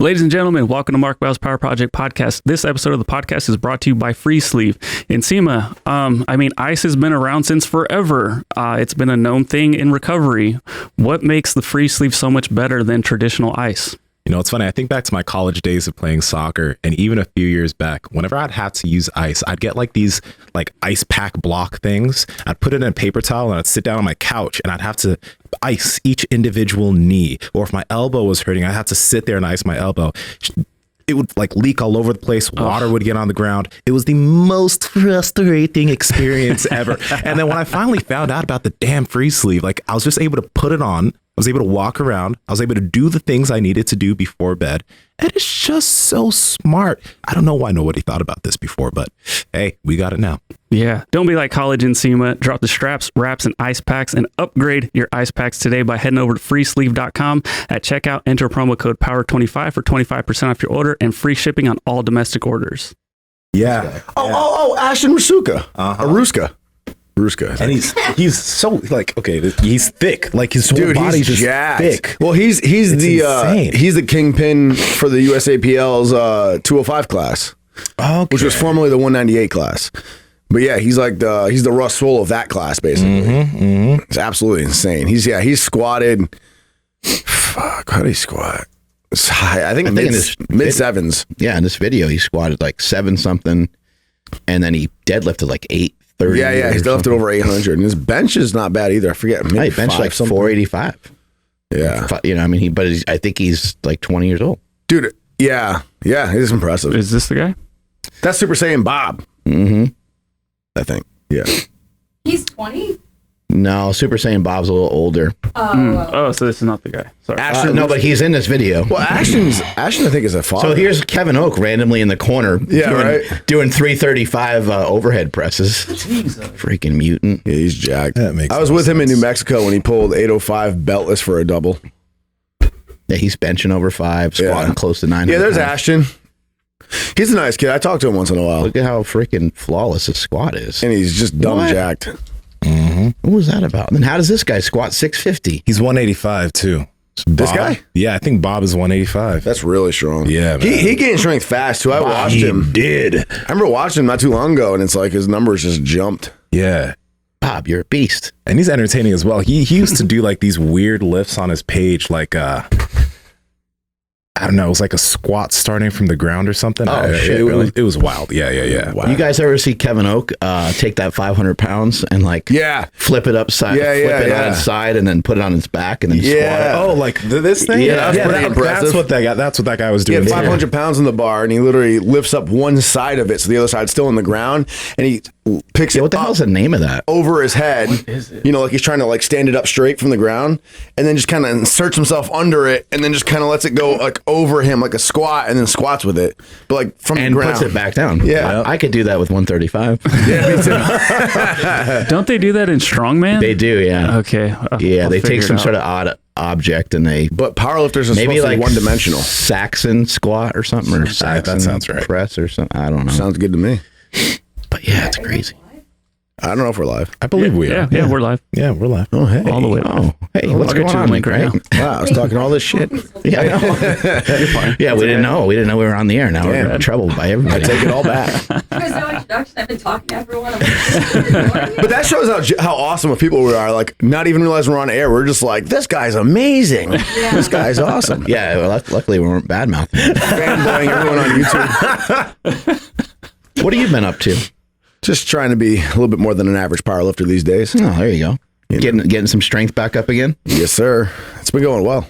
Ladies and gentlemen, welcome to Mark Bell's Power Project podcast. This episode of the podcast is brought to you by Free Sleeve. Nsima, ice has been around since forever. It's been a known thing in recovery. What makes the Free Sleeve so much better than traditional ice? You know, it's funny. I think back to my college days of playing soccer, and even a few years back, whenever I'd have to use ice, I'd get like these like ice pack block things. I'd put it in a paper towel and I'd sit down on my couch and I'd have to ice each individual knee. Or if my elbow was hurting, I'd have to sit there and ice my elbow. It would like leak all over the place. Water would get on the ground. It was the most frustrating experience ever. And then when I finally found out about the damn Free Sleeve, like I was just able to put it on. I was able to walk around. I was able to do the things I needed to do before bed. And it's just so smart. I don't know why nobody thought about this before, but hey, we got it now. Yeah. Don't be like college Nsima. Drop the straps, wraps, and ice packs and upgrade your ice packs today by heading over to freesleeve.com. At checkout, enter promo code POWER25 for 25% off your order and free shipping on all domestic orders. Yeah. Ashton Ruska. Ruska. And he's so like, okay, he's thick. Like his whole body's just jacked. thick. Well, he's the kingpin for the USAPL's 205 class, which was formerly the 198 class. But yeah, he's the Russ Swole of that class, basically. It's absolutely insane. He's squatted. Fuck, how did he squat? It's high. I think mid sevens. Yeah, in this video, he squatted like 7 something, and then he deadlifted like 830. Yeah, he's deadlifted over 800, and his bench is not bad either. I forget. Maybe he benched like 485. Yeah, you know, I mean, I think he's like 20 years old, dude. Yeah, he's impressive. Is this the guy? That's Super Saiyan Bob. I think. Yeah. He's 20? No, Super Saiyan Bob's a little older. Oh, so this is not the guy. Sorry. No, but he's in this video. Well, Ashton, I think, is a father. So here's Kevin Oak randomly in the corner. Yeah, doing 335 overhead presses. Jesus. Freaking mutant. Yeah, he's jacked. I was with him in New Mexico when he pulled 805 beltless for a double. Yeah, he's benching over 5, squatting close to 900. Yeah, there's Ashton. He's a nice kid. I talk to him once in a while. Look at how freaking flawless his squat is. And he's just dumb jacked. What was that about? And then how does this guy squat 650? He's 185 too. This guy? Yeah, I think Bob is 185. That's really strong. Yeah, man. He gained strength fast too. I watched him. Did. I remember watching him not too long ago, and it's like his numbers just jumped. Yeah. Bob, you're a beast. And he's entertaining as well. He used to do like these weird lifts on his page, like I don't know, it was like a squat starting from the ground or something. Shit, it was wild. Yeah. Wow. You guys ever see Kevin Oak take that 500 pounds and like flip it upside, flip it on its side, and then put it on its back and then squat? Oh, like this thing? Yeah, that's pretty impressive. That's what that guy was doing. He had 500 pounds in the bar, and he literally lifts up one side of it, so the other side's still on the ground, and he picks it what the hell's the name of that? Over his head. What is it? You know, like he's trying to like stand it up straight from the ground, and then just kind of inserts himself under it, and then just kind of lets it go like over him like a squat, and then squats with it, but like from the ground. And puts it back down. Yeah. I could do that with 135. Yeah, me too. Don't they do that in strongman? They do, yeah. Okay. Yeah, they take some sort of odd object and they... But powerlifters are maybe supposed like to be one-dimensional. Saxon squat or something, or Saxon that sounds right. press or something. I don't know. Sounds good to me. But yeah, it's crazy. I don't know if we're live. I believe we are. Yeah, we're live. Yeah, we're live. Oh, hey. All the way live. Hey, what's going on, Link, right? Wow, I was talking all this shit. Yeah, I know. You're fine. Yeah, we didn't know. We didn't know we were on the air. Now we're in trouble by everybody. I take it all back. You guys know introduction. I've been talking to everyone. But that shows how awesome of people we are. Like, not even realizing we're on air. We're just like, this guy's amazing. Yeah. This guy's awesome. Yeah, well, luckily we weren't bad mouthing. Fanboying everyone on YouTube. What have you been up to? Just trying to be a little bit more than an average powerlifter these days. Oh, there you go. Getting some strength back up again? Yes, sir. It's been going well.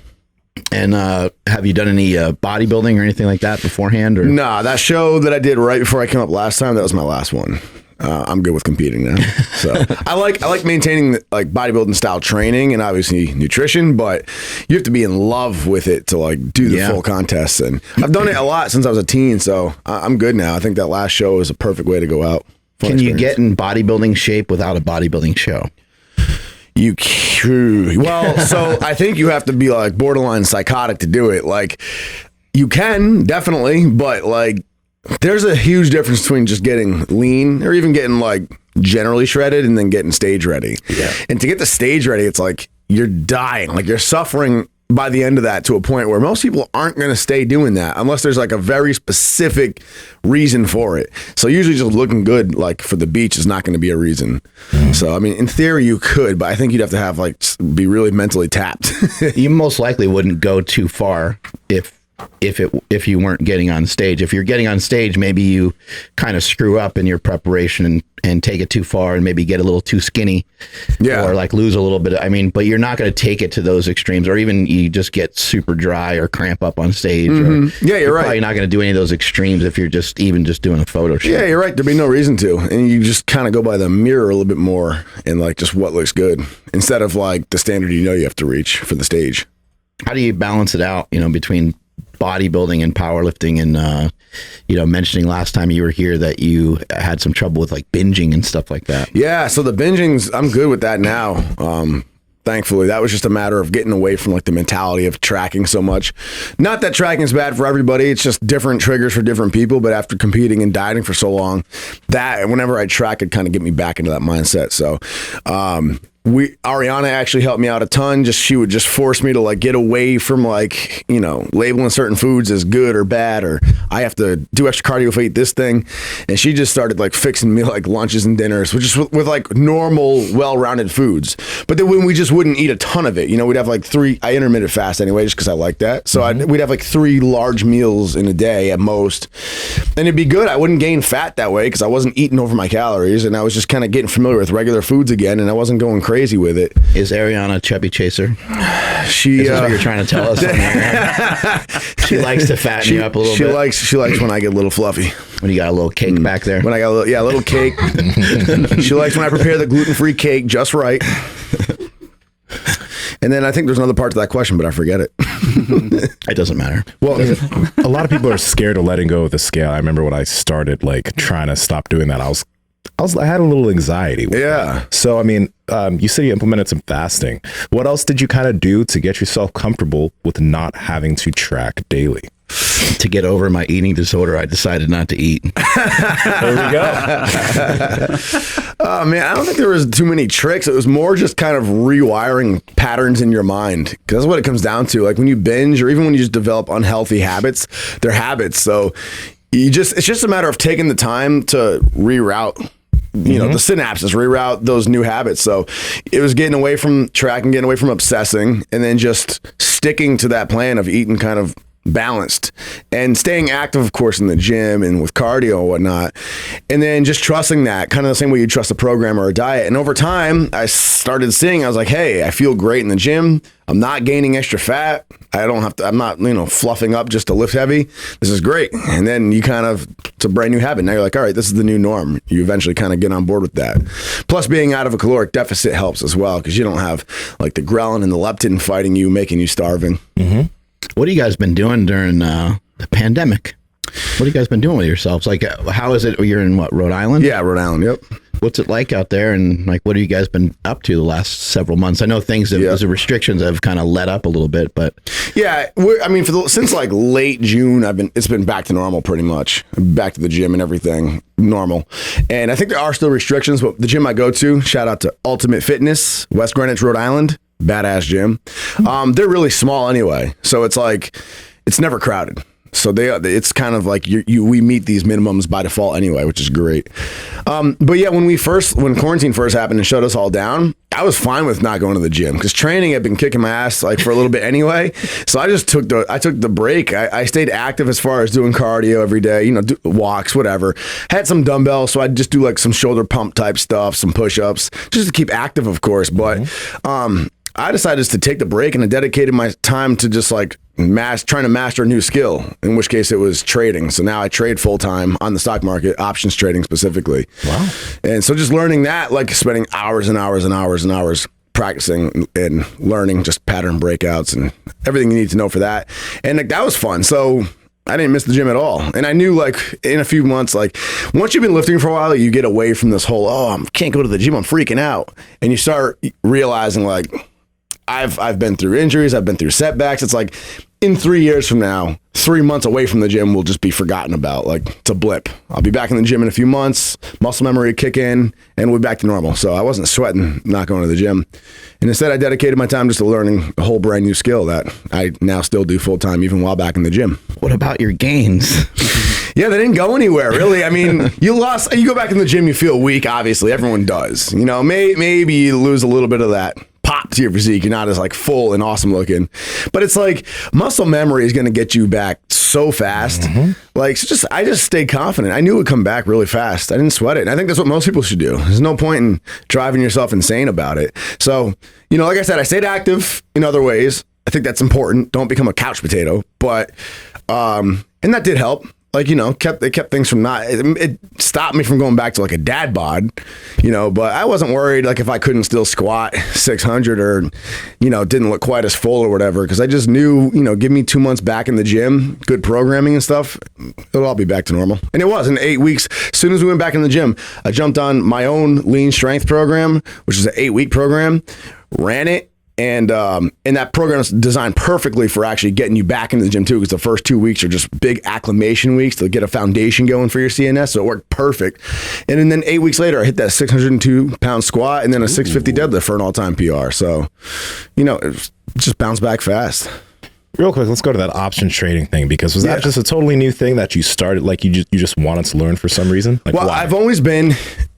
And have you done any bodybuilding or anything like that beforehand? Or? Nah, that show that I did right before I came up last time, that was my last one. I'm good with competing now. So I like maintaining like bodybuilding style training and obviously nutrition, but you have to be in love with it to like do the full contests. And I've done it a lot since I was a teen, so I'm good now. I think that last show was a perfect way to go out. Can you get in bodybuilding shape without a bodybuilding show? Well, so I think you have to be like borderline psychotic to do it. Like you can definitely, but like there's a huge difference between just getting lean or even getting like generally shredded and then getting stage ready. Yeah. And to get the stage ready, it's like you're dying, like you're suffering by the end of that to a point where most people aren't going to stay doing that unless there's like a very specific reason for it. So usually just looking good like for the beach is not going to be a reason. So I mean, in theory you could, but I think you'd have to have like be really mentally tapped. You most likely wouldn't go too far if you weren't getting on stage. If you're getting on stage, maybe you kind of screw up in your preparation and take it too far and maybe get a little too skinny, or like lose a little bit. I mean, but you're not going to take it to those extremes, or even you just get super dry or cramp up on stage. Or you're right. Probably not going to do any of those extremes if you're just doing a photo shoot. Yeah, you're right. There'd be no reason to, and you just kind of go by the mirror a little bit more and like just what looks good instead of like the standard you have to reach for the stage. How do you balance it out? Between bodybuilding and powerlifting, and mentioning last time you were here that you had some trouble with like binging and stuff like that. Yeah, so the binging's, I'm good with that now. Thankfully, that was just a matter of getting away from like the mentality of tracking so much. Not that tracking is bad for everybody, it's just different triggers for different people. But after competing and dieting for so long, that whenever I track, it kind of get me back into that mindset. So Ariana actually helped me out a ton. She would just force me to like get away from like, labeling certain foods as good or bad, or I have to do extra cardio if I eat this thing. And she just started like fixing me like lunches and dinners, which is with like normal, well-rounded foods. But then when we just wouldn't eat a ton of it, we'd have like I intermittent fast anyway, just because I like that. So we'd have like 3 large meals in a day at most. And it'd be good. I wouldn't gain fat that way because I wasn't eating over my calories, and I was just kind of getting familiar with regular foods again, and I wasn't going crazy with it. Is Ariana a chubby chaser? Is this what you're trying to tell us? She likes to fatten you up a little bit. She likes when I get a little fluffy. When you got a little cake back there. When I got a little cake. She likes when I prepare the gluten-free cake just right. And then I think there's another part to that question, but I forget it. It doesn't matter. Well, a lot of people are scared of letting go of the scale. I remember when I started like trying to stop doing that, I had a little anxiety with that. So, I mean, you said you implemented some fasting. What else did you kind of do to get yourself comfortable with not having to track daily? To get over my eating disorder, I decided not to eat. There we go. Oh, man, I don't think there was too many tricks. It was more just kind of rewiring patterns in your mind. Because that's what it comes down to. Like when you binge, or even when you just develop unhealthy habits, they're habits. So it's just a matter of taking the time to reroute the synapses, reroute those new habits. So it was getting away from tracking, getting away from obsessing, and then just sticking to that plan of eating kind of balanced and staying active, of course, in the gym and with cardio and whatnot. And then just trusting that, kind of the same way you trust a program or a diet. And over time, I started seeing, I was like, hey, I feel great in the gym. I'm not gaining extra fat. I'm not, fluffing up just to lift heavy. This is great. And then it's a brand new habit. Now you're like, all right, this is the new norm. You eventually kind of get on board with that. Plus being out of a caloric deficit helps as well, because you don't have like the ghrelin and the leptin fighting you, making you starving. Mm-hmm. What have you guys been doing during the pandemic? What have you guys been doing with yourselves? Like, how is it? You're in Rhode Island? Yeah, Rhode Island. Yep. What's it like out there? And like, what have you guys been up to the last several months? I know the restrictions have kind of let up a little bit, but yeah, since like late June, it's been back to normal pretty much. Back to the gym and everything normal. And I think there are still restrictions, but the gym I go to, shout out to Ultimate Fitness, West Greenwich, Rhode Island. Badass gym. They're really small anyway, so it's like it's never crowded. So it's kind of like we meet these minimums by default anyway, which is great. But yeah, when quarantine first happened and shut us all down, I was fine with not going to the gym because training had been kicking my ass like for a little bit anyway. So I just took the break. I stayed active as far as doing cardio every day, do walks, whatever. Had some dumbbells, so I'd just do like some shoulder pump type stuff, some push-ups, just to keep active, of course. But I decided to take the break, and I dedicated my time to just like trying to master a new skill, in which case it was trading. So now I trade full time on the stock market, options trading specifically. Wow. And so just learning that, like spending hours and hours and hours and hours practicing and learning just pattern breakouts and everything you need to know for that. And like, that was fun. So I didn't miss the gym at all. And I knew like in a few months, like once you've been lifting for a while, you get away from this whole, I can't go to the gym, I'm freaking out. And you start realizing like, I've been through injuries, I've been through setbacks. It's like in 3 years from now, 3 months away from the gym will just be forgotten about. Like it's a blip. I'll be back in the gym in a few months, muscle memory will kick in, and we'll be back to normal. So I wasn't sweating not going to the gym. And instead I dedicated my time just to learning a whole brand new skill that I now still do full time even while back in the gym. What about your gains? Yeah, they didn't go anywhere, really. I mean, you go back in the gym, you feel weak, obviously. Everyone does. You know, maybe you lose a little bit of that pop to your physique. You're not as like full and awesome looking. But it's like muscle memory is going to get you back so fast. Like, so I just stayed confident. I knew it would come back really fast. I didn't sweat it. And I think that's what most people should do. There's no point in driving yourself insane about it. So, you know, like I said, I stayed active in other ways. I think that's important. Don't become a couch potato. But, and that did help. Like, you know, it kept things from it stopped me from going back to like a dad bod, you know, but I wasn't worried like if I couldn't still squat 600 or, you know, didn't look quite as full or whatever. Because I just knew, you know, give me 2 months back in the gym, good programming and stuff, it'll all be back to normal. And it was in 8 weeks. As soon as we went back in the gym, I jumped on my own lean strength program, which is an 8-week program, ran it. And that program is designed perfectly for actually getting you back into the gym too, because the first 2 weeks are just big acclimation weeks to get a foundation going for your CNS. So it worked perfect. And then 8 weeks later, I hit that 602-pound squat and then a 650 deadlift for an all-time PR. So, you know, it just bounced back fast. Real quick, let's go to that options trading thing, because was that just a totally new thing that you started, like you just wanted to learn for some reason? Like, well, why? I've always been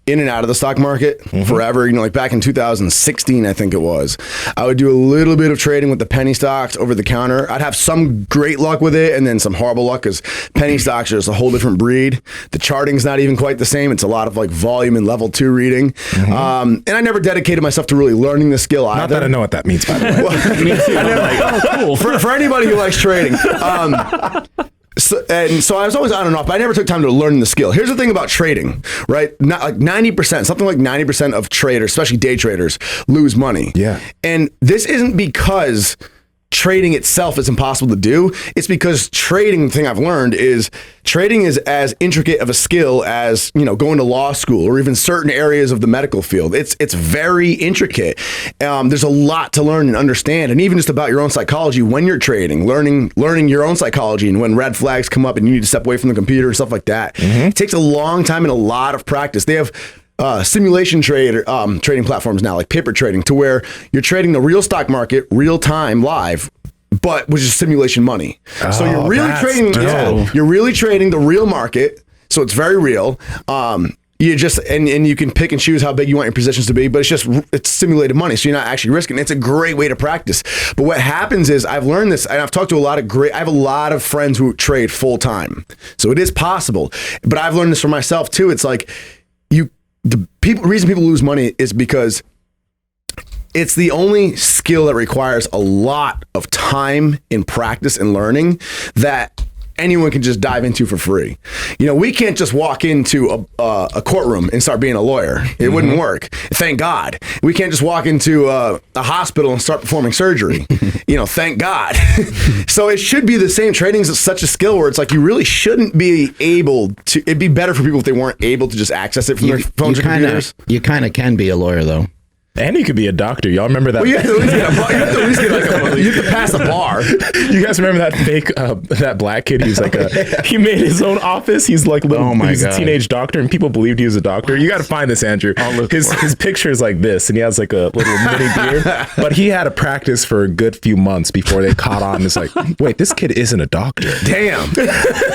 in and out of the stock market forever. You know, like back in 2016, I think it was, I would do a little bit of trading with the penny stocks over the counter. I'd have some great luck with it and then some horrible luck, because penny stocks are just a whole different breed. The charting's not even quite the same. It's a lot of like volume and level 2 reading. And I never dedicated myself to really learning the skill either. Not that I know what that means, by the way. Well, me too. Oh, cool. For anybody who likes trading. So I was always on and off, but I never took time to learn the skill. Here's the thing about trading, right? Not like 90%, something like 90% of traders, especially day traders, lose money. Yeah. And this isn't because trading itself is impossible to do. It's because trading, the thing I've learned is trading is as intricate of a skill as, you know, going to law school or even certain areas of the medical field. It's very intricate. There's a lot to learn and understand, and even just about your own psychology when you're trading, learning your own psychology, and when red flags come up and you need to step away from the computer and stuff like that. It takes a long time and a lot of practice. They have simulation trading platforms now, like paper trading, to where you're trading the real stock market, real time, live, but which is simulation money. So you're really trading the real market. So it's very real. You just and you can pick and choose how big you want your positions to be, but it's simulated money, so you're not actually risking. It's a great way to practice. But what happens is, I've learned this, and I've talked to I have a lot of friends who trade full time, so it is possible. But I've learned this for myself too. It's like the reason people lose money is because it's the only skill that requires a lot of time in practice and learning that anyone can just dive into for free. You know, we can't just walk into a courtroom and start being a lawyer. It wouldn't work. Thank God. We can't just walk into a hospital and start performing surgery. You know, thank God. So it should be the same. Trading is such a skill where it's like you really shouldn't be able to. It'd be better for people if they weren't able to just access it from their phones or computers. You kind of can be a lawyer, though. And you could be a doctor. Y'all remember that? Well, you have to pass a bar. You guys remember that fake, that black kid? He's like he made his own office. He's like he's a teenage doctor, and people believed he was a doctor. You got to find this, Andrew. His picture is like this, and he has like a little mini beard. But he had to practice for a good few months before they caught on. It's like, wait, this kid isn't a doctor. Damn.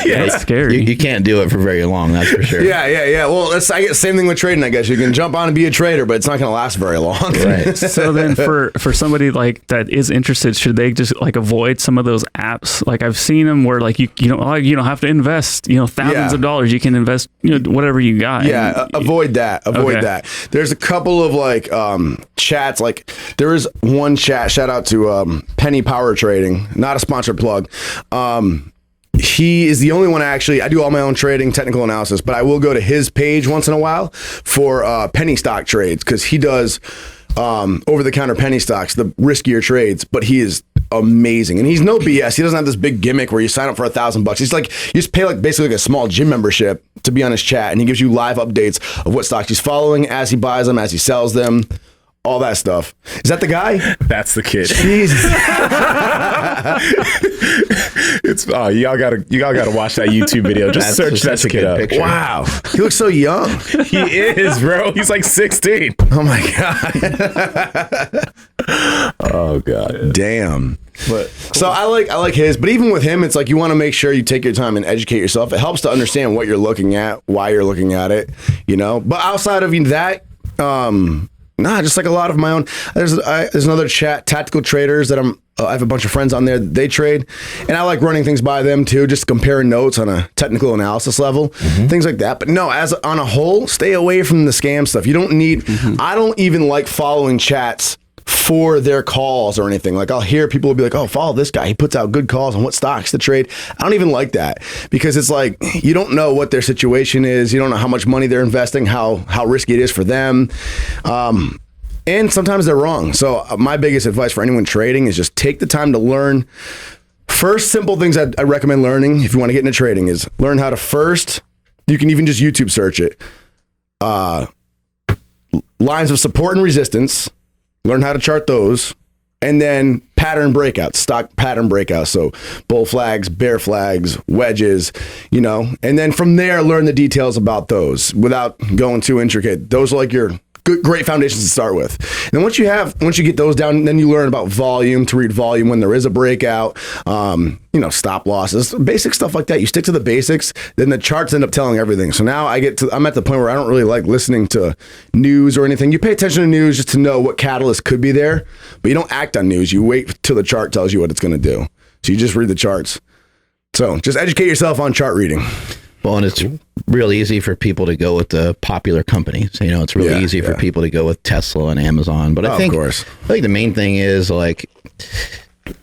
Yeah, it's scary. You can't do it for very long, that's for sure. Yeah. Well, I get same thing with trading, I guess. You can jump on and be a trader, but it's not going to last very long. Right. So then for somebody like that is interested, should they just like avoid some of those apps? Like I've seen them where like you don't have to invest, thousands of dollars. You can invest, whatever you got. Yeah. Avoid that. That. There's a couple of like chats. Like there is one chat, shout out to Penny Power Trading, not a sponsored plug. He is the only one I do all my own trading, technical analysis, but I will go to his page once in a while for penny stock trades, because he does over-the-counter penny stocks, the riskier trades, but he is amazing. And he's no BS. He doesn't have this big gimmick where you sign up for $1,000. He's like, you just pay like basically like a small gym membership to be on his chat, and he gives you live updates of what stocks he's following as he buys them, as he sells them. all that stuff. Is that the guy? That's the kid. Jesus. It's y'all gotta watch that YouTube video. Just search that kid up. picture. Wow. He looks so young. He is, bro. He's like 16. Oh my God. Oh God. Damn. But so I like his, but even with him, it's like you want to make sure you take your time and educate yourself. It helps to understand what you're looking at, why you're looking at it, you know. But outside of that, just like a lot of my own. There's another chat, Tactical Traders, that I have a bunch of friends on there. They trade, and I like running things by them too, just comparing notes on a technical analysis level, things like that. But no, as on a whole, stay away from the scam stuff. You don't need. I don't even like following chats for their calls or anything. Like I'll hear people will be like, oh, follow this guy. He puts out good calls on what stocks to trade. I don't even like that because it's like, you don't know what their situation is. You don't know how much money they're investing, how risky it is for them. And sometimes they're wrong. So my biggest advice for anyone trading is just take the time to learn. First simple things I recommend learning if you want to get into trading is learn how to first, you can even just YouTube search it. Lines of support and resistance. Learn how to chart those, and then pattern breakouts, stock pattern breakouts. So bull flags, bear flags, wedges, you know, and then from there, learn the details about those without going too intricate. Those are like your great foundations to start with. And then once you get those down, then you learn about volume, to read volume when there is a breakout, stop losses, basic stuff like that. You stick to the basics, then the charts end up telling everything. So now I'm at the point where I don't really like listening to news or anything. You pay attention to news just to know what catalyst could be there, but you don't act on news. You wait till the chart tells you what it's going to do. So you just read the charts. So just educate yourself on chart reading. Well, and it's real easy for people to go with the popular companies. You know, it's really easy for people to go with Tesla and Amazon. But I think the main thing is like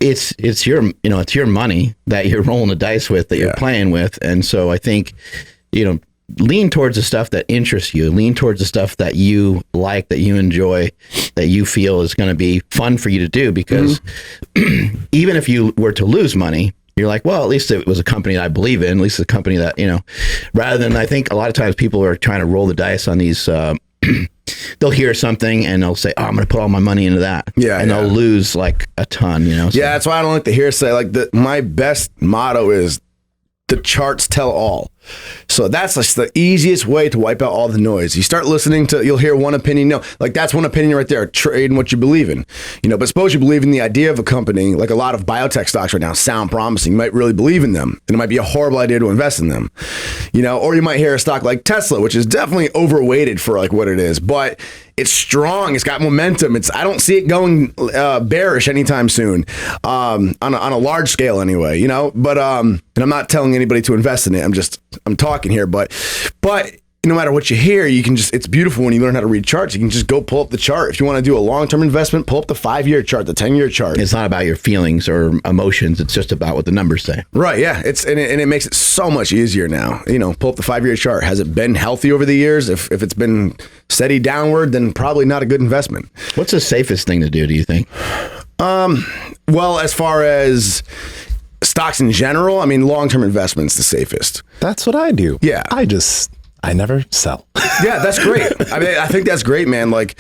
it's your money that you're rolling the dice with, that you're playing with. And so I think, lean towards the stuff that interests you, lean towards the stuff that you like, that you enjoy, that you feel is going to be fun for you to do. Because even if you were to lose money, you're like, well, at least it was a company that I believe in, at least a company that, rather than, I think a lot of times people are trying to roll the dice on these, they'll hear something and they'll say, oh, I'm going to put all my money into that. And they'll lose like a ton, So. Yeah, that's why I don't like the hearsay. Like my best motto is the charts tell all. So that's just the easiest way to wipe out all the noise. You start listening to, you'll hear one opinion. No, like that's one opinion right there. Trade in what you believe in, but suppose you believe in the idea of a company, like a lot of biotech stocks right now sound promising. You might really believe in them, and it might be a horrible idea to invest in them, or you might hear a stock like Tesla, which is definitely overweighted for like what it is, but it's strong. It's got momentum. I don't see it going bearish anytime soon, on a large scale anyway, but, and I'm not telling anybody to invest in it. I'm talking here, but no matter what you hear, you can it's beautiful when you learn how to read charts. You can just go pull up the chart. If you want to do a long-term investment, pull up the 5-year chart, the 10-year chart. It's not about your feelings or emotions. It's just about what the numbers say. Right. Yeah. And it makes it so much easier now. Pull up the 5-year chart. Has it been healthy over the years? If it's been steady downward, then probably not a good investment. What's the safest thing to do you think? Well, as far as stocks in general, I mean, long-term investment's the safest. That's what I do. Yeah. I never sell. Yeah, that's great. I mean, I think that's great, man. Like,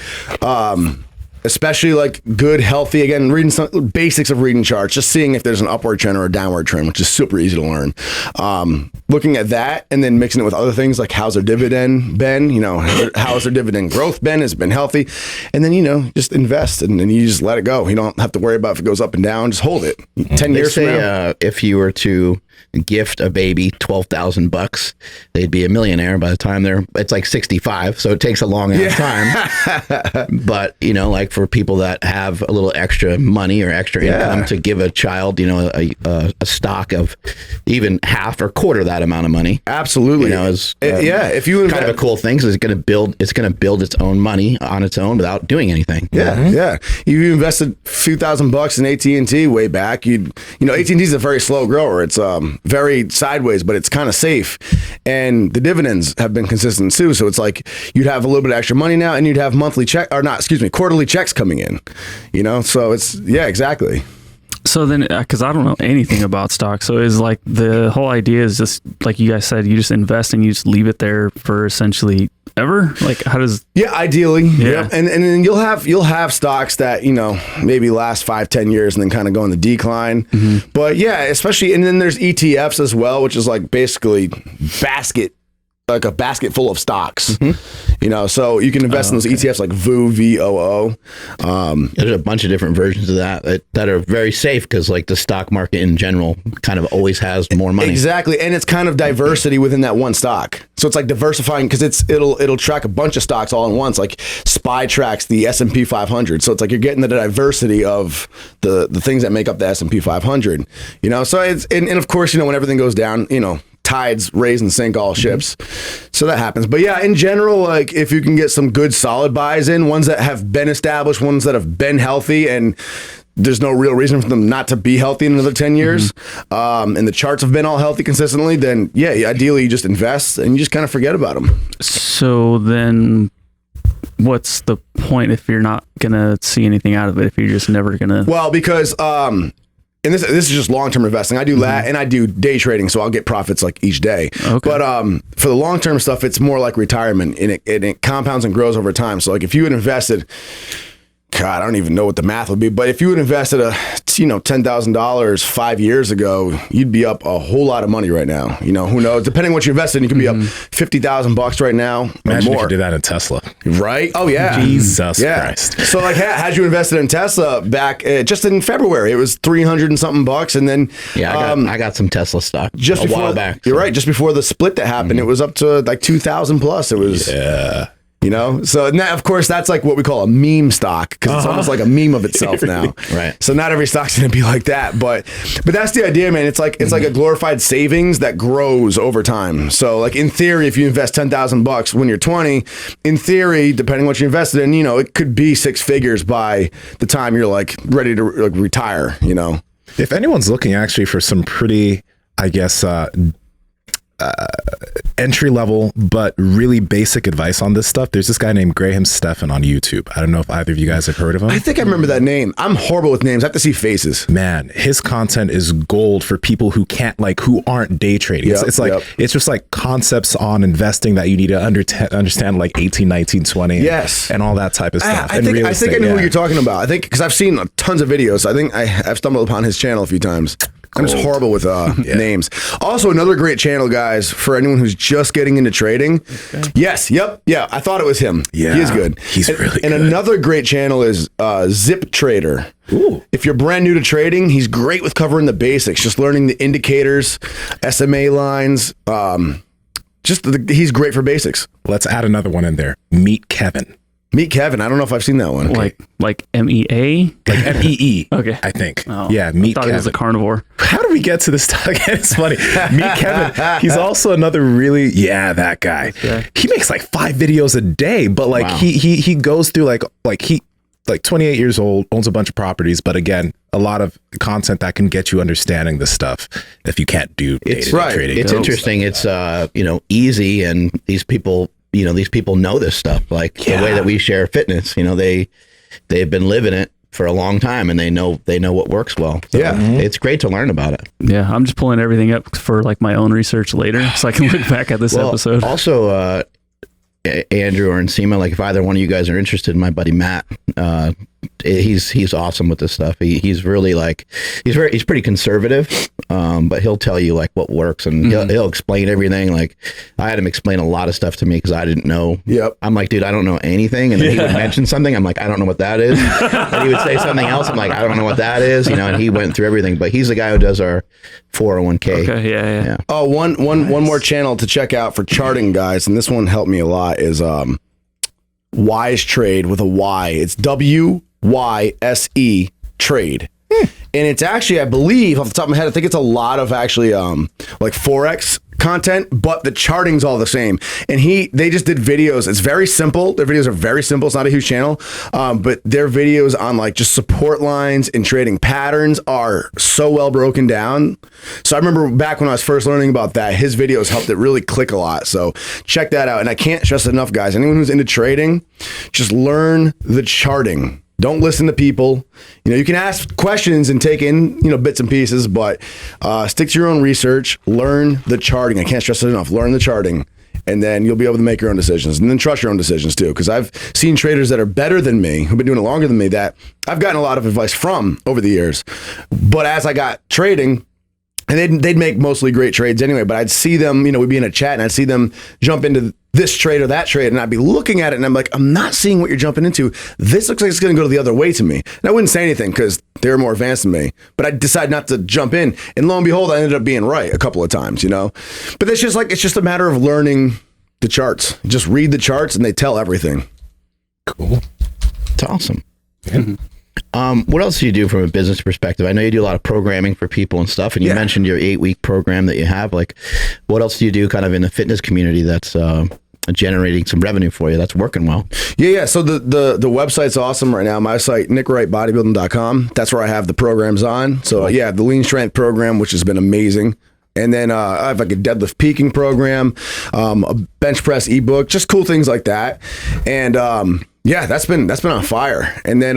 especially like good, healthy, again, reading some basics of reading charts, just seeing if there's an upward trend or a downward trend, which is super easy to learn. Looking at that and then mixing it with other things like how's their dividend been, how's their dividend growth been, has it been healthy? And then, just invest and then you just let it go. You don't have to worry about if it goes up and down, just hold it. 10 years from now. If you were to gift a baby $12,000, they'd be a millionaire by the time it's like 65, so it takes a long time. But like for people that have a little extra money or extra income, to give a child a stock of even half or quarter that amount of money, absolutely, is if you kind of a cool thing. So it's going to build its own money on its own without doing anything. You invested a few $1,000 in AT&T way back. AT&T is a very slow grower. It's very sideways, but it's kind of safe, and the dividends have been consistent too. So it's like you'd have a little bit of extra money now, and you'd have quarterly checks coming in. So it's exactly. So then, because I don't know anything about stocks, so is like the whole idea is just like you guys said, you just invest and you just leave it there for essentially ever? Like, how does? Yeah, ideally. Yeah. Yep. And then you'll have stocks that, maybe last 5-10 years and then kind of go in the decline. But yeah, especially, and then there's ETFs as well, which is like basically like a basket full of stocks, so you can invest in those ETFs like VOO, VOO. There's a bunch of different versions of that are very safe because like the stock market in general kind of always has more money. Exactly. And it's kind of diversity within that one stock. So it's like diversifying because it'll track a bunch of stocks all at once. Like SPY tracks the S&P 500. So it's like you're getting the diversity of the things that make up the S&P 500, so it's, and of course, when everything goes down, tides raise and sink all ships. So that happens. But yeah, in general, like if you can get some good solid buys in, ones that have been established, ones that have been healthy, and there's no real reason for them not to be healthy in another 10 years, and the charts have been all healthy consistently, then yeah, ideally you just invest and you just kind of forget about them. So then what's the point if you're not going to see anything out of it, if you're just never going to? Well, because and this is just long-term investing. I do that, and I do day trading, so I'll get profits like each day. Okay. But for the long-term stuff, it's more like retirement, and it compounds and grows over time. So like if you had invested, God, I don't even know what the math would be, but if you had invested $10,000 5 years ago, you'd be up a whole lot of money right now. Who knows? Depending on what you invested in, you could be up $50,000 right now. Imagine or if more. you did that in Tesla. Right? Oh yeah. Jesus Christ. So like, had you invested in Tesla back just in February, it was 300 and something bucks, and then I got some Tesla stock just a before, while back. You're right. Just before the split that happened, it was up to like 2,000 plus. It was so now, of course, that's like what we call a meme stock because it's almost like a meme of itself now. Right. So not every stock's going to be like that, but that's the idea, man. It's like a glorified savings that grows over time. So like in theory, if you invest $10,000 when you're 20, in theory, depending on what you invested in, it could be six figures by the time you're like ready to retire. If anyone's looking actually for some pretty, I guess, entry level but really basic advice on this stuff, there's this guy named Graham Stephan on YouTube. I don't know if either of you guys have heard of him. I think I remember that name. I'm horrible with names. I have to see faces. Man, his content is gold for people who who aren't day trading. It's just like concepts on investing that you need to understand like 18, 19, 20 yes, and all that type of stuff. I think I know who you're talking about. I think because I've seen tons of videos. I think I've stumbled upon his channel a few times. I'm just horrible with names. Also, another great channel, guys, for anyone who's just getting into trading. Okay. Yes. Yep. Yeah. I thought it was him. Yeah. He is good. He's really good. And another great channel is Zip Trader. Ooh. If you're brand new to trading, he's great with covering the basics, just learning the indicators, SMA lines. He's great for basics. Let's add another one in there. Meet Kevin. Meet Kevin. I don't know if I've seen that one. Like MEA? Like MEE. Okay. I think. Oh, yeah, Meet I thought Kevin. he was a carnivore. How do we get to this again? It's funny. Meet Kevin. He's also another really, that guy. Yeah. He makes like 5 videos a day, but like he goes through like 28 years old, owns a bunch of properties, but again, a lot of content that can get you understanding this stuff if you can't do day-to-day trading. It's interesting. It's easy, and these people know this stuff, like the way that we share fitness. They've been living it for a long time, and they know what works well. So it's great to learn about it. Yeah, I'm just pulling everything up for like my own research later, so I can look back at this episode. Also, Andrew or Nsima, like if either one of you guys are interested, my buddy Matt, he's awesome with this stuff. He's really like he's pretty conservative, but he'll tell you like what works, and he'll explain everything. Like I had him explain a lot of stuff to me because I didn't know. Yep. I'm like, dude, I don't know anything, and then he would mention something. I'm like, I don't know what that is. And he would say something else. I'm like, I don't know what that is. And he went through everything. But he's the guy who does our 401k. Okay. Yeah. Oh, one more channel to check out for charting, guys, and this one helped me a lot. Is Wise Trade with a Y. It's WYSE Trade. And it's actually, I believe, off the top of my head, I think it's a lot of actually like Forex content, but the charting's all the same. And they just did videos. It's very simple. Their videos are very simple. It's not a huge channel, but their videos on like just support lines and trading patterns are so well broken down. So I remember back when I was first learning about that, his videos helped it really click a lot. So check that out. And I can't stress it enough, guys. Anyone who's into trading, just learn the charting. Don't listen to people. You can ask questions and take in, bits and pieces, but stick to your own research. Learn the charting. I can't stress it enough. Learn the charting. And then you'll be able to make your own decisions and then trust your own decisions too. Because I've seen traders that are better than me, who've been doing it longer than me, that I've gotten a lot of advice from over the years. But as I got trading, and they'd make mostly great trades anyway, but I'd see them, we'd be in a chat and I'd see them jump into this trade or that trade, and I'd be looking at it and I'm like, I'm not seeing what you're jumping into. This looks like it's going to go the other way to me. And I wouldn't say anything because they're more advanced than me, but I decided not to jump in. And lo and behold, I ended up being right a couple of times, But it's just a matter of learning the charts. Just read the charts and they tell everything. Cool. It's awesome. Yeah. What else do you do from a business perspective? I know you do a lot of programming for people and stuff, and you mentioned your 8-week program that you have. Like, what else do you do kind of in the fitness community that's generating some revenue for you, that's working well? Yeah. So the website's awesome right now. My site, nickwrightbodybuilding.com. That's where I have the programs on. So the lean strength program, which has been amazing. And then I have like a deadlift peaking program, a bench press ebook, just cool things like that. And that's been on fire. And then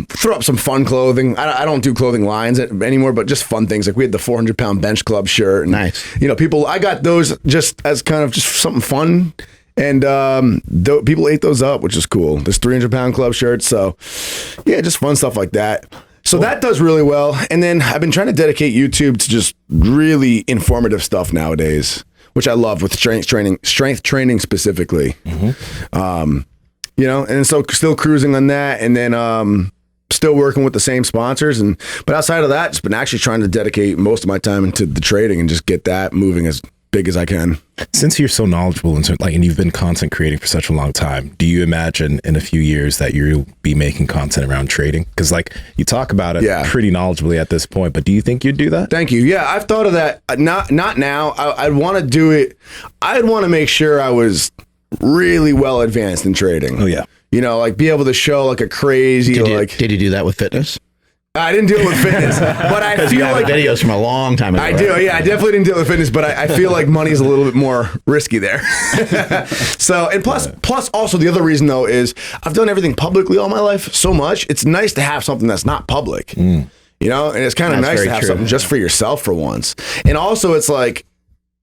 throw up some fun clothing. I don't do clothing lines anymore, but just fun things. Like we had the 400-pound bench club shirt. And, nice. I got those just as kind of just something fun. And people ate those up, which is cool. There's 300-pound club shirts. So just fun stuff like that. So that does really well. And then I've been trying to dedicate YouTube to just really informative stuff nowadays, which I love, with strength training specifically. Mm-hmm. And so still cruising on that, and then still working with the same sponsors. But outside of that, just been actually trying to dedicate most of my time into the trading and just get that moving as big as I can. Since you're so knowledgeable and you've been content creating for such a long time, do you imagine in a few years that you'll be making content around trading? Because you talk about it pretty knowledgeably at this point, but do you think you'd do that? Thank you. Yeah, I've thought of that. Not now. I'd want to do it. I'd want to make sure I was really well advanced in trading. Oh yeah. Be able to show like a crazy Did you do that with fitness? I didn't deal with fitness, but I feel like videos from a long time ago. I do. Yeah, I definitely didn't deal with fitness, but I feel like money's a little bit more risky there. So, and plus also the other reason though is I've done everything publicly all my life so much. It's nice to have something that's not public, and it's kind of nice to have something just for yourself for once. And also it's like,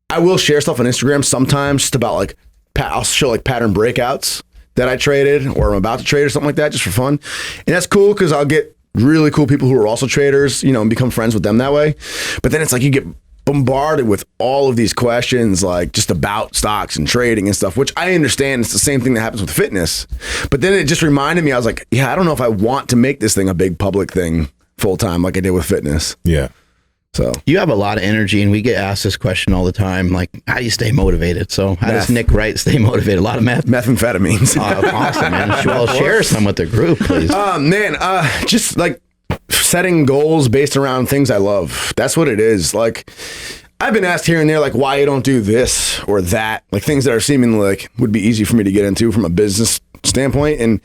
I will share stuff on Instagram sometimes just about I'll show pattern breakouts that I traded or I'm about to trade or something like that just for fun. And that's cool because I'll get really cool people who are also traders, and become friends with them that way. But then it's like you get bombarded with all of these questions just about stocks and trading and stuff, which I understand. It's the same thing that happens with fitness. But then it just reminded me, I was like, I don't know if I want to make this thing a big public thing full time like I did with fitness. Yeah. So you have a lot of energy, and we get asked this question all the time, how do you stay motivated? So how does Nick Wright stay motivated? A lot of methamphetamines. Awesome, man. Well, share some with the group, please. Just setting goals based around things I love. That's what it is. I've been asked here and there, why I don't do this or that, things that are seemingly would be easy for me to get into from a business standpoint. And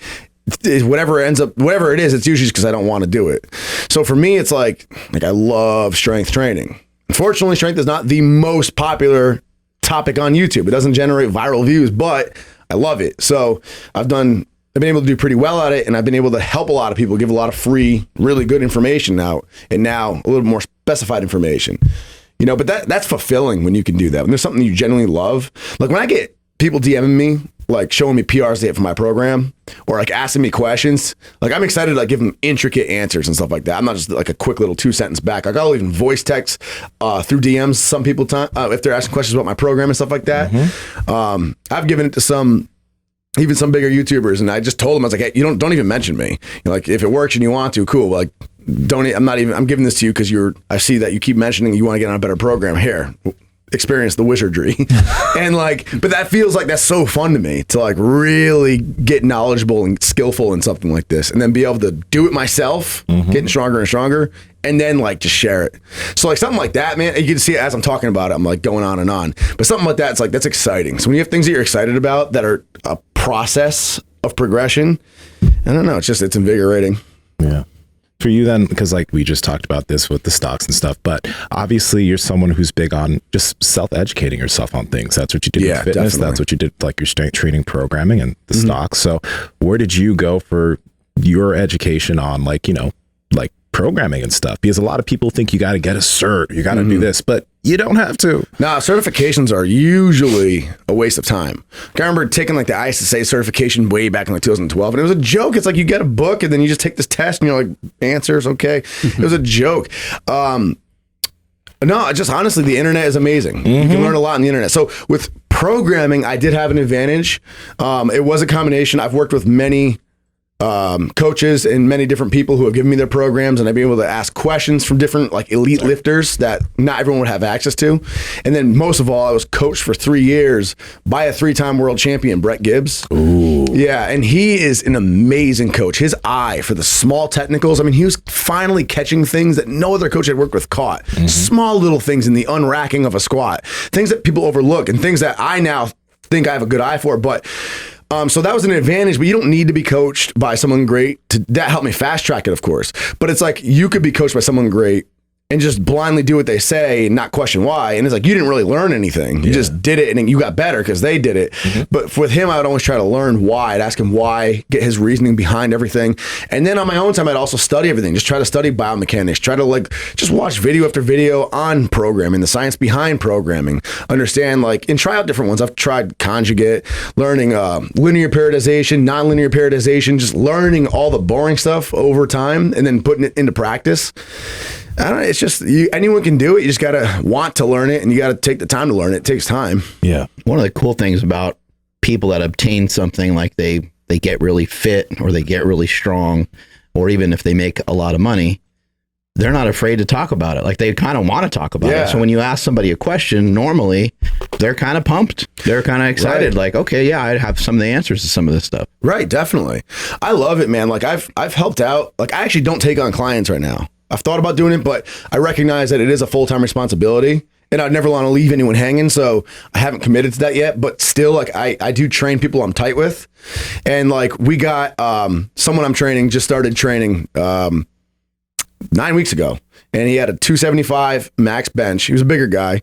whatever it is, it's usually because I don't want to do it. So for me, it's I love strength training. Unfortunately, strength is not the most popular topic on YouTube. It doesn't generate viral views, but I love it. So I've been able to do pretty well at it, and I've been able to help a lot of people, give a lot of free, really good information out, and now a little more specified information. But that's fulfilling when you can do that. When there's something you genuinely love. When I get people DMing me, showing me PRs they hit for my program, or asking me questions, I'm excited to give them intricate answers and stuff like that. I'm not just a quick little 2-sentence back. I'll even voice text through DMs some people if they're asking questions about my program and stuff like that. Mm-hmm. I've given it to some bigger YouTubers, and I just told them, I was like, hey, you don't even mention me. If it works and you want to, cool. I'm giving this to you because I see that you keep mentioning you want to get on a better program. Here, experience the wizardry. And but that feels that's so fun to me to really get knowledgeable and skillful in something like this, and then be able to do it myself, getting stronger and stronger, and then just share it. So something like that, man, you can see it as I'm talking about it, I'm going on and on. But something like that, it's that's exciting. So when you have things that you're excited about that are a process of progression, I don't know, it's invigorating. Yeah. For you then, because we just talked about this with the stocks and stuff, but obviously you're someone who's big on just self-educating yourself on things. That's what you did with fitness. Definitely. That's what you did your strength training programming and the stocks. So where did you go for your education on programming and stuff, because a lot of people think you got to get a cert, you got to do this, but you don't have to. Nah, certifications are usually a waste of time. I remember taking like the ISSA certification way back in like 2012, and it was a joke. It's like you get a book and then you just take this test and you're like, answers, okay. It was a joke. No, just honestly, the internet is amazing. You can learn a lot on the internet. So with programming, I did have an advantage. It was a combination. I've worked with many coaches and many different people who have given me their programs, and I've been able to ask questions from different like elite lifters that not everyone would have access to. And then most of all, I was coached for 3 years by a 3-time world champion, Brett Gibbs. Ooh. Yeah, and he is an amazing coach. His eye for the small technicals. I mean, he was finally catching things that no other coach I'd worked with caught. Small little things in the unracking of a squat, things that people overlook, and things that I now think I have a good eye for, but so that was an advantage, but you don't need to be coached by someone great. That helped me fast track it, of course. But it's like you could be coached by someone great and just blindly do what they say and not question why. And it's like you didn't really learn anything. You just did it and you got better because they did it. But with him, I would always try to learn why. I'd ask him why, get his reasoning behind everything. And then on my own time, I'd also study everything. Just try to study biomechanics. Try to like just watch video after video on programming, the science behind programming. Understand like and try out different ones. I've tried conjugate, learning linear periodization, nonlinear periodization, just learning all the boring stuff over time and then putting it into practice. I don't know. It's just anyone can do it. You just got to want to learn it and you got to take the time to learn it. It takes time. Yeah. One of the cool things about people that obtain something like they get really fit or they get really strong, or even if they make a lot of money, they're not afraid to talk about it. Like they kind of want to talk about it. So when you ask somebody a question, normally they're kind of pumped. They're kind of excited. Like, okay, yeah, I have some of the answers to some of this stuff. Right. Definitely. I love it, man. Like I've helped out. Like I actually don't take on clients right now. I've thought about doing it, but I recognize that it is a full-time responsibility and I'd never want to leave anyone hanging. So I haven't committed to that yet, but still like I do train people I'm tight with. And like we got someone I'm training just started training 9 weeks ago and he had a 275 max bench. He was a bigger guy.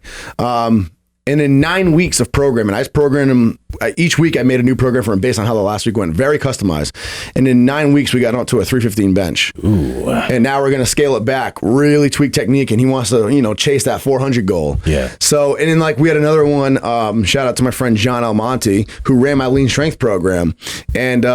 And in 9 weeks of programming, I just programmed him. Each week I made a new program for him based on how the last week went, very customized. And in 9 weeks, we got up to a 315 bench. Ooh. And now we're going to scale it back, really tweak technique. And he wants to, chase that 400 goal. Yeah. So, and then like we had another one, shout out to my friend John Almonte, who ran my lean strength program. And,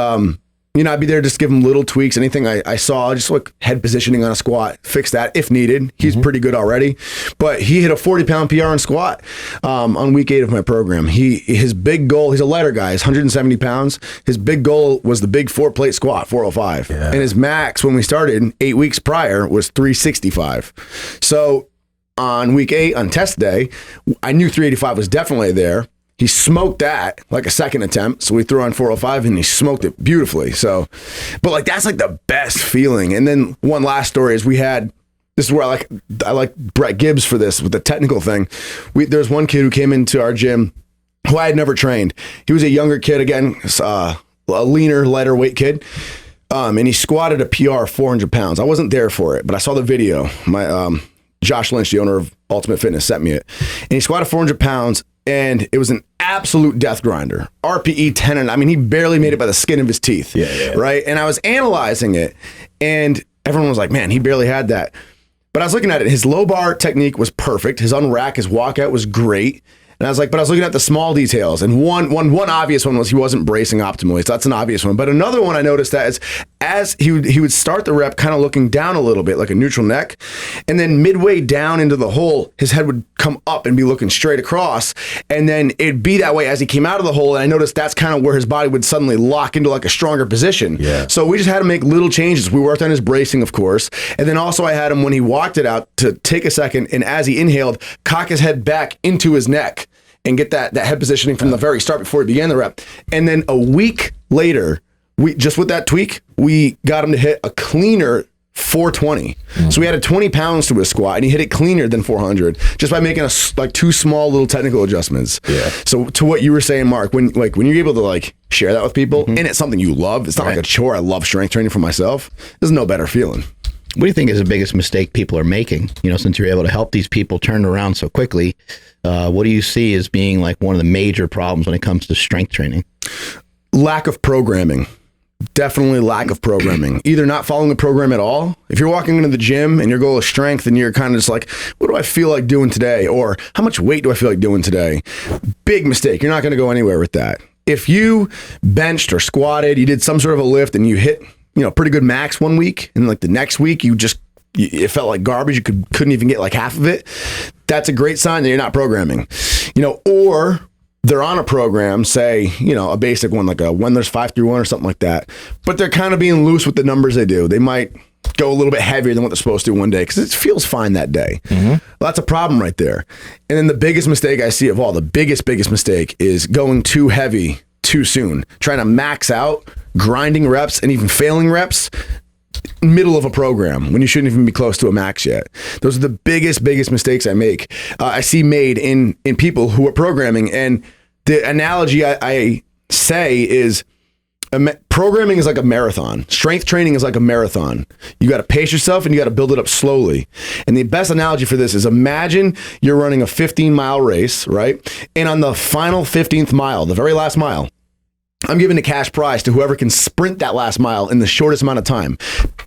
I'd be there just give him little tweaks. Anything I saw, just like head positioning on a squat, fix that if needed. He's pretty good already. But he hit a 40-pound PR in squat on week 8 of my program. His big goal, he's a lighter guy, he's 170 pounds. His big goal was the big 4-plate squat, 405. Yeah. And his max when we started 8 weeks prior was 365. So on week 8, on test day, I knew 385 was definitely there. He smoked that like a second attempt. So we threw on 405 and he smoked it beautifully. So, but like, that's like the best feeling. And then one last story is this is where I like Brett Gibbs for this with the technical thing. There's one kid who came into our gym who I had never trained. He was a younger kid, again, a leaner, lighter weight kid. And he squatted a PR 400 pounds. I wasn't there for it, but I saw the video. My, Josh Lynch, the owner of Ultimate Fitness, sent me it. And he squatted 400 pounds. And it was an absolute death grinder. RPE 10, I mean, he barely made it by the skin of his teeth. Yeah. Right? And I was analyzing it, and everyone was like, man, he barely had that. But I was looking at it. His low bar technique was perfect. His unrack, his walkout was great. And I was like, but I was looking at the small details. And one obvious one was he wasn't bracing optimally. So that's an obvious one. But another one I noticed that is as he would start the rep kind of looking down a little bit, like a neutral neck. And then midway down into the hole, his head would come up and be looking straight across. And then it'd be that way as he came out of the hole. And I noticed that's kind of where his body would suddenly lock into like a stronger position. Yeah. So we just had to make little changes. We worked on his bracing, of course. And then also I had him when he walked it out to take a second. And as he inhaled, cock his head back into his neck and get that head positioning from the very start before he began the rep. And then a week later, we just with that tweak, we got him to hit a cleaner 420. So we added 20 pounds to his squat and he hit it cleaner than 400 just by making like 2 small little technical adjustments. Yeah. So to what you were saying, Mark, when you're able to like share that with people and it's something you love, it's not like a chore. I love strength training for myself. There's no better feeling. What do you think is the biggest mistake people are making? Since you're able to help these people turn around so quickly, what do you see as being like one of the major problems when it comes to strength training? Lack of programming. definitely lack of programming. Either not following the program at all. If you're walking into the gym and your goal is strength and you're kind of just like, what do I feel like doing today? Or how much weight do I feel like doing today? Big mistake. You're not going to go anywhere with that. If you benched or squatted, you did some sort of a lift and you hit, pretty good max one week, and like the next week it felt like garbage. You couldn't even get like half of it. That's a great sign that you're not programming, or they're on a program, say, a basic one, like a Wendler's 5-through-1 or something like that, but they're kind of being loose with the numbers they do. They might go a little bit heavier than what they're supposed to one day because it feels fine that day. Mm-hmm. Well, that's a problem right there. And then the biggest mistake I see of all, the biggest mistake is going too heavy too soon, trying to max out, grinding reps and even failing reps middle of a program when you shouldn't even be close to a max yet. Those are the biggest mistakes I see made in people who are programming. And the analogy I say is programming is like a marathon. Strength training is like a marathon. You got to pace yourself and you got to build it up slowly. And the best analogy for this is imagine you're running a 15-mile race, right? And on the final 15th mile, the very last mile, I'm giving a cash prize to whoever can sprint that last mile in the shortest amount of time.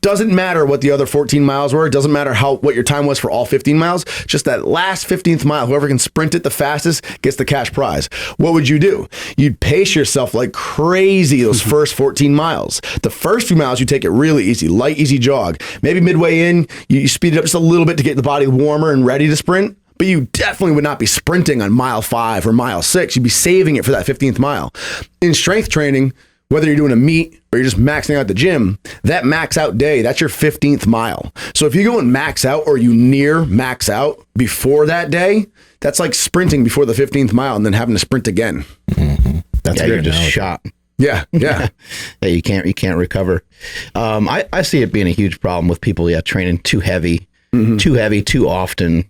Doesn't matter what the other 14 miles were. Doesn't matter what your time was for all 15 miles. Just that last 15th mile, whoever can sprint it the fastest gets the cash prize. What would you do? You'd pace yourself like crazy those first 14 miles. The first few miles, you take it really easy, light, easy jog. Maybe midway in, you speed it up just a little bit to get the body warmer and ready to sprint. But you definitely would not be sprinting on mile 5 or mile 6. You'd be saving it for that 15th mile. In strength training, whether you're doing a meet or you're just maxing out the gym, that max out day, that's your 15th mile. So if you go and max out or you near max out before that day, that's like sprinting before the 15th mile and then having to sprint again. Mm-hmm. That's you're just shot. Yeah. Yeah, you can't recover. I see it being a huge problem with people, training too heavy. Mm-hmm. Too heavy, too often.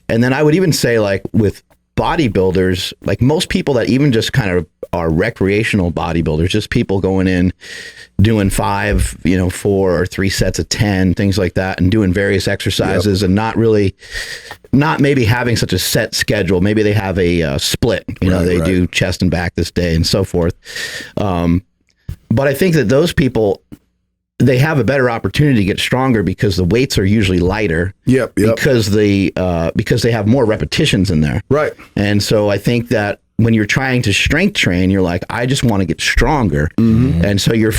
And then I would even say, like, with bodybuilders, like most people that even just kind of are recreational bodybuilders, just people going in, doing 5, 4 or 3 sets of 10, things like that, and doing various exercises and not maybe having such a set schedule. Maybe they have a split, they do chest and back this day and so forth. But I think that those people, they have a better opportunity to get stronger because the weights are usually lighter. Yep. Because they have more repetitions in there. Right. And so I think that when you're trying to strength train, you're like, I just want to get stronger. Mm-hmm. And so you're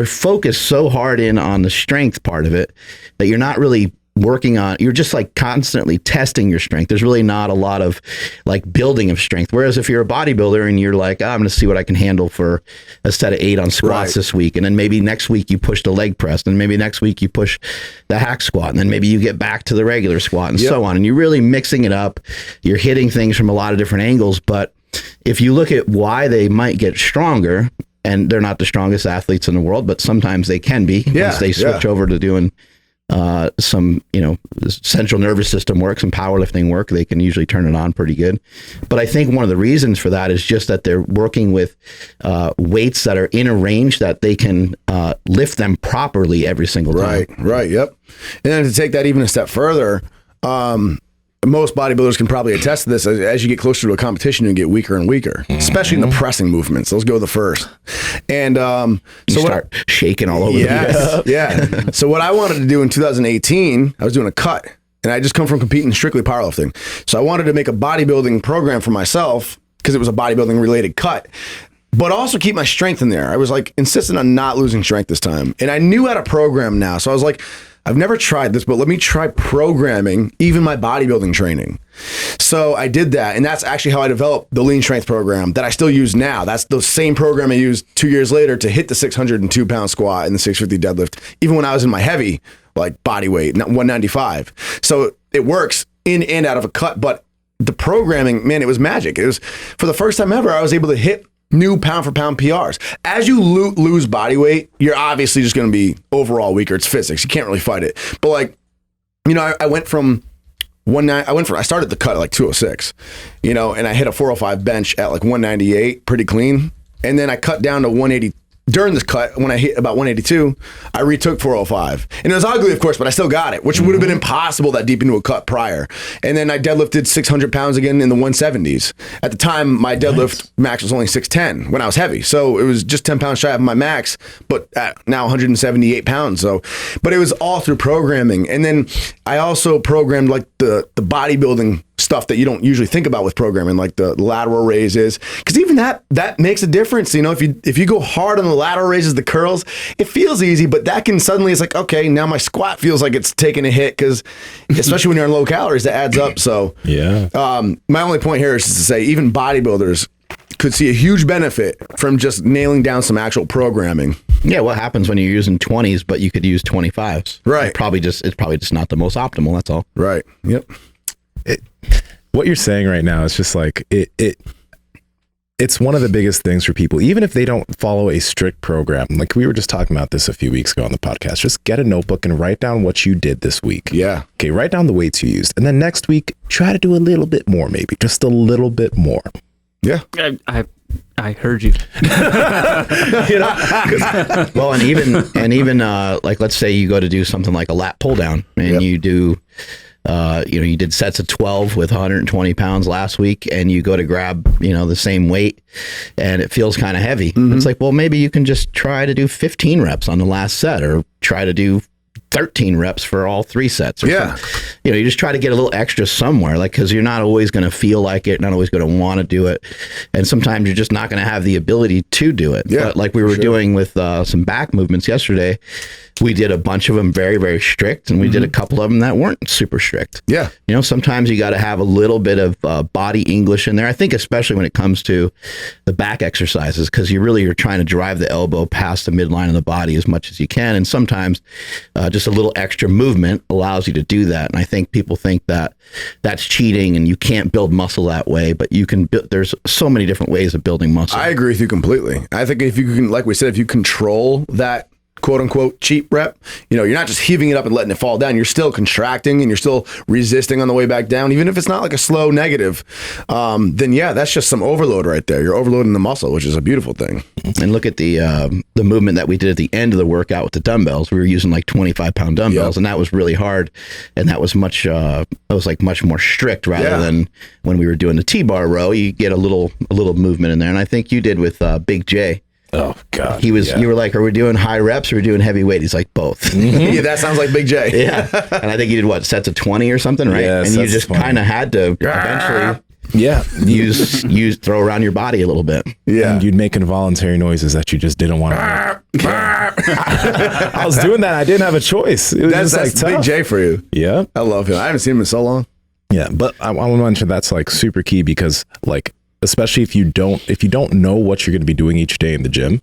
focused so hard in on the strength part of it that you're not really working on, you're just like constantly testing your strength. There's really not a lot of like building of strength. Whereas if you're a bodybuilder and you're like, I'm going to see what I can handle for a set of 8 on squats this week. And then maybe next week you push the leg press. And maybe next week you push the hack squat. And then maybe you get back to the regular squat and so on. And you're really mixing it up. You're hitting things from a lot of different angles. But if you look at why they might get stronger, and they're not the strongest athletes in the world, but sometimes they can be once they switch over to doing some, central nervous system work, some powerlifting work, they can usually turn it on pretty good. But I think one of the reasons for that is just that they're working with weights that are in a range that they can lift them properly every single time. Right. Yep. And then to take that even a step further, most bodybuilders can probably attest to this. As you get closer to a competition, you get weaker and weaker, especially in the pressing movements. Those go the first. And so you start shaking all over the place. Yeah. So what I wanted to do in 2018, I was doing a cut, and I just come from competing strictly powerlifting. So I wanted to make a bodybuilding program for myself because it was a bodybuilding related cut, but also keep my strength in there. I was like insistent on not losing strength this time. And I knew how to program now. So I was like, I've never tried this, but let me try programming even my bodybuilding training. So I did that, and that's actually how I developed the lean strength program that I still use now. That's the same program I used 2 years later to hit the 602-pound squat and the 650 deadlift, even when I was in my heavy like body weight, 195. So it works in and out of a cut, but the programming, man, it was magic. It was, for the first time ever, I was able to hit new pound for pound PRs. As you lose body weight, you're obviously just going to be overall weaker. It's physics. You can't really fight it. But like, I went from I started the cut at like 206, and I hit a 405 bench at like 198, pretty clean. And then I cut down to 180, during this cut, when I hit about 182, I retook 405. And it was ugly, of course, but I still got it, which would have been impossible that deep into a cut prior. And then I deadlifted 600 pounds again in the 170s. At the time, my deadlift max was only 610 when I was heavy. So it was just 10 pounds shy of my max, but now 178 pounds. So, but it was all through programming. And then I also programmed like the bodybuilding stuff that you don't usually think about with programming, like the lateral raises, because even that makes a difference. You know, if you go hard on the lateral raises, the curls, it feels easy, but that can suddenly, it's like, okay, now my squat feels like it's taking a hit, because especially when you're on low calories, that adds up. So yeah, my only point here is just to say even bodybuilders could see a huge benefit from just nailing down some actual programming. Yeah, what happens when you're using 20s, but you could use 25s? Right. It's probably just not the most optimal. That's all. Right. Yep. What you're saying right now is just like it's one of the biggest things for people, even if they don't follow a strict program. Like we were just talking about this a few weeks ago on the podcast. Just get a notebook and write down what you did this week. Yeah. Okay, write down the weights you used. And then next week, try to do a little bit more, maybe just a little bit more. Yeah. I heard you. You know? Well, and even like, let's say you go to do something like a lat pull down, and you do, you did sets of 12 with 120 pounds last week, and you go to grab, the same weight, and it feels kind of heavy. It's like, well, maybe you can just try to do 15 reps on the last set, or try to do 13 reps for all 3 sets. Or something. You just try to get a little extra somewhere, like, because you're not always going to feel like it, not always going to want to do it, and sometimes you're just not going to have the ability to do it. Yeah, but like we were doing with some back movements yesterday, we did a bunch of them very, very strict, and we did a couple of them that weren't super strict. Yeah. Sometimes you got to have a little bit of body English in there. I think especially when it comes to the back exercises, because you're trying to drive the elbow past the midline of the body as much as you can. And sometimes just a little extra movement allows you to do that. And I think people think that that's cheating and you can't build muscle that way, but you can there's so many different ways of building muscle. I agree with you completely. I think if you can, like we said, if you control that quote unquote cheap rep, you're not just heaving it up and letting it fall down. You're still contracting and you're still resisting on the way back down, even if it's not like a slow negative. Then yeah, that's just some overload right there. You're overloading the muscle, which is a beautiful thing. And look at the movement that we did at the end of the workout with the dumbbells. We were using like 25-pound dumbbells, and that was really hard. And that was much more strict rather than when we were doing the T-bar row. You get a little movement in there, and I think you did with Big J. Oh God! You were like, "Are we doing high reps or are we doing heavy weight?" He's like, "Both." Yeah, that sounds like Big J. Yeah, and I think you did sets of 20 or something, right? Yeah, and you just kind of had to eventually, use throw around your body a little bit. Yeah, and you'd make involuntary noises that you just didn't want to make. I was doing that. I didn't have a choice. It was that's Big J for you. Yeah, I love him. I haven't seen him in so long. Yeah, but I want to mention that's like super key, because like, especially if you don't know what you're going to be doing each day in the gym,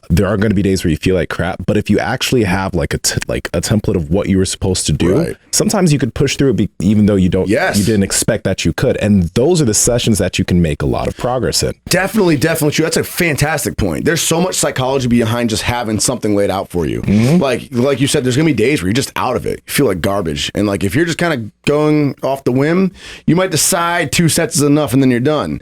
there are going to be days where you feel like crap. But if you actually have like a template of what you were supposed to do, sometimes you could push through it, even though you didn't expect that you could. And those are the sessions that you can make a lot of progress in. Definitely true. That's a fantastic point. There's so much psychology behind just having something laid out for you. Like you said, there's going to be days where you're just out of it. You feel like garbage. And like if you're just kind of going off the whim, you might decide 2 sets is enough and then you're done.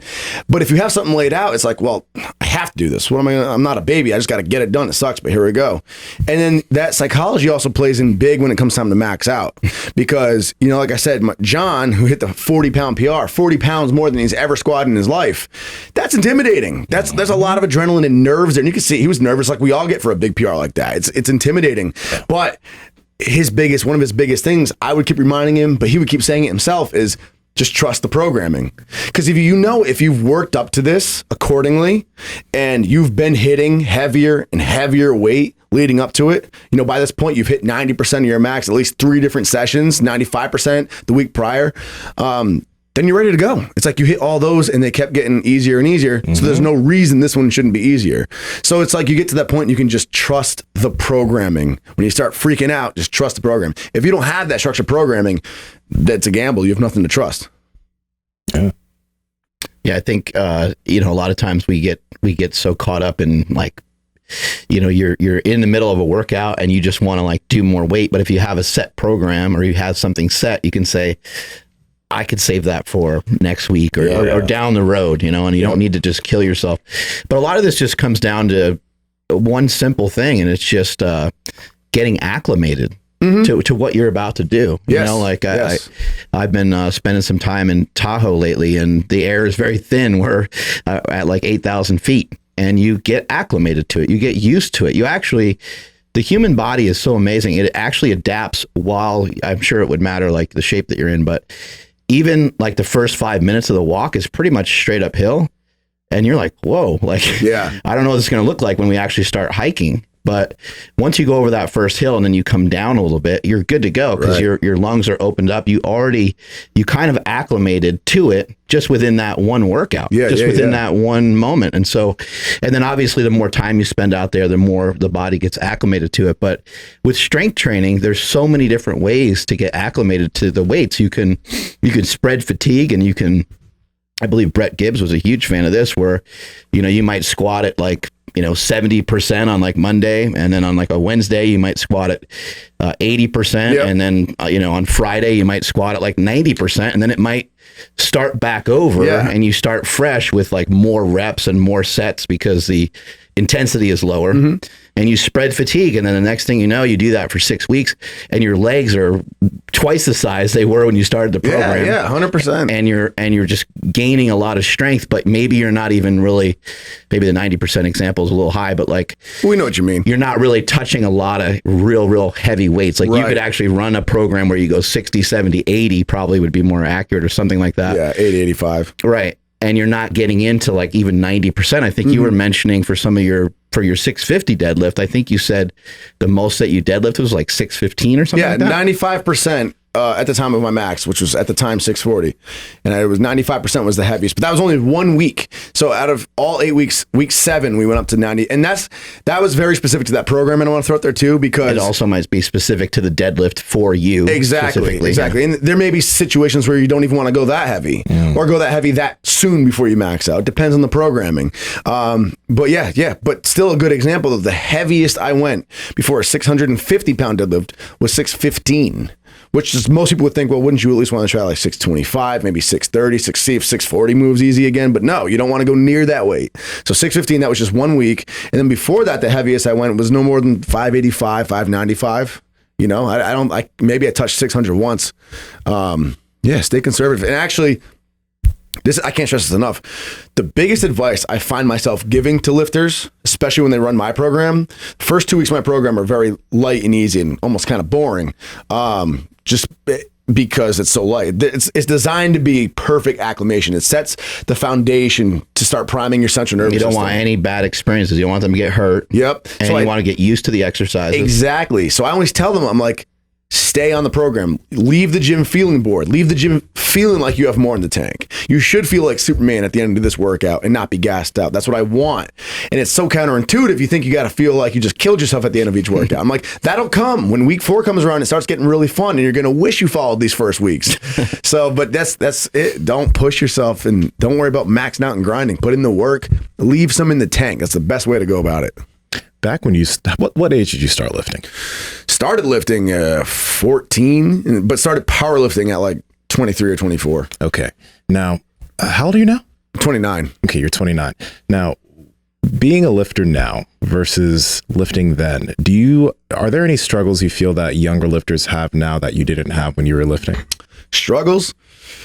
But if you have something laid out, it's like, well, I have to do this. What am I gonna, I'm not a baby. I just got to get it done. It sucks, but here we go. And then that psychology also plays in big when it comes time to max out. Because, like I said, John, who hit the 40-pound PR, 40 pounds more than he's ever squatted in his life, that's intimidating. There's a lot of adrenaline and nerves there. And you can see he was nervous like we all get for a big PR like that. It's intimidating. But one of his biggest things, I would keep reminding him, but he would keep saying it himself, is just trust the programming. Because if you've worked up to this accordingly and you've been hitting heavier and heavier weight leading up to it, by this point you've hit 90% of your max, at least 3 different sessions, 95% the week prior, then you're ready to go. It's like you hit all those and they kept getting easier and easier. So there's no reason this one shouldn't be easier. So it's like you get to that point, you can just trust the programming. When you start freaking out, just trust the program. If you don't have that structured programming, that's a gamble. You have nothing to trust. Yeah, I think a lot of times we get so caught up in like, you're in the middle of a workout and you just want to like do more weight. But if you have a set program or you have something set, you can say, I could save that for next week or down the road, and you don't need to just kill yourself. But a lot of this just comes down to one simple thing, and it's just getting acclimated to what you're about to do. You know, like I've been spending some time in Tahoe lately, and the air is very thin. We're at like 8,000 feet, and you get acclimated to it. You get used to it. The human body is so amazing. It actually adapts while I'm sure it would matter like the shape that you're in, but even like the first 5 minutes of the walk is pretty much straight uphill. And you're like, whoa, like, I don't know what this is going to look like when we actually start hiking. But once you go over that first hill and then you come down a little bit, you're good to go because your lungs are opened up. You kind of acclimated to it just within that one workout, within that one moment. And then obviously the more time you spend out there, the more the body gets acclimated to it. But with strength training, there's so many different ways to get acclimated to the weights. You can spread fatigue, and you can, I believe Brett Gibbs was a huge fan of this, where, you might squat at like, 70% on like Monday, and then on like a Wednesday you might squat at 80%, and then on Friday you might squat at like 90%, and then it might start back over, and you start fresh with like more reps and more sets because the intensity is lower, and you spread fatigue, and then the next thing you know, you do that for 6 weeks, and your legs are twice the size they were when you started the program. 100%. And you're just gaining a lot of strength, but maybe you're not even really, maybe the 90% example is a little high, but like, we know what you mean. You're not really touching a lot of real heavy weights. Like you could actually run a program where you go 60, 70, 80 probably would be more accurate or something like that. Yeah, 80, 85. Right. And you're not getting into like even 90%. I think you were mentioning for your 650 deadlift, I think you said the most that you deadlift was like 615 or something like that? 95% at the time of my max, which was at the time 640. And it was 95% was the heaviest, but that was only 1 week. So out of all 8 weeks, week 7, we went up to 90. And that was very specific to that program. And I want to throw it there too, because it also might be specific to the deadlift for you. Exactly. And there may be situations where you don't even want to go that heavy or go that heavy that soon before you max out. Depends on the programming. But still a good example of the heaviest I went before a 650 pound deadlift was 615. Which is, most people would think, well, wouldn't you at least want to try like 625, maybe 630, see if 640 moves easy again? But no, you don't want to go near that weight. So 615, that was just 1 week. And then before that, the heaviest I went was no more than 585, 595. Maybe I touched 600 once. Stay conservative. And actually, I can't stress this enough. The biggest advice I find myself giving to lifters, especially when they run my program, first 2 weeks of my program are very light and easy and almost kind of boring. Just because it's so light. It's designed to be perfect acclimation. It sets the foundation to start priming your central nervous system. You don't want any bad experiences. You don't want them to get hurt. Yep. And you want to get used to the exercises. Exactly. So I always tell them, I'm like, stay on the program. Leave the gym feeling bored. Leave the gym feeling like you have more in the tank. You should feel like Superman at the end of this workout and not be gassed out. That's what I want. And it's so counterintuitive. You think you got to feel like you just killed yourself at the end of each workout. I'm like, that'll come. When week 4 comes around, it starts getting really fun and you're going to wish you followed these first weeks. But that's it. Don't push yourself and don't worry about maxing out and grinding. Put in the work. Leave some in the tank. That's the best way to go about it. Back when what age did you start lifting? Started lifting 14, but started powerlifting at like 23 or 24. Okay. Now, how old are you now? 29. Okay, you're 29. Now, being a lifter now versus lifting then, are there any struggles you feel that younger lifters have now that you didn't have when you were lifting? Struggles?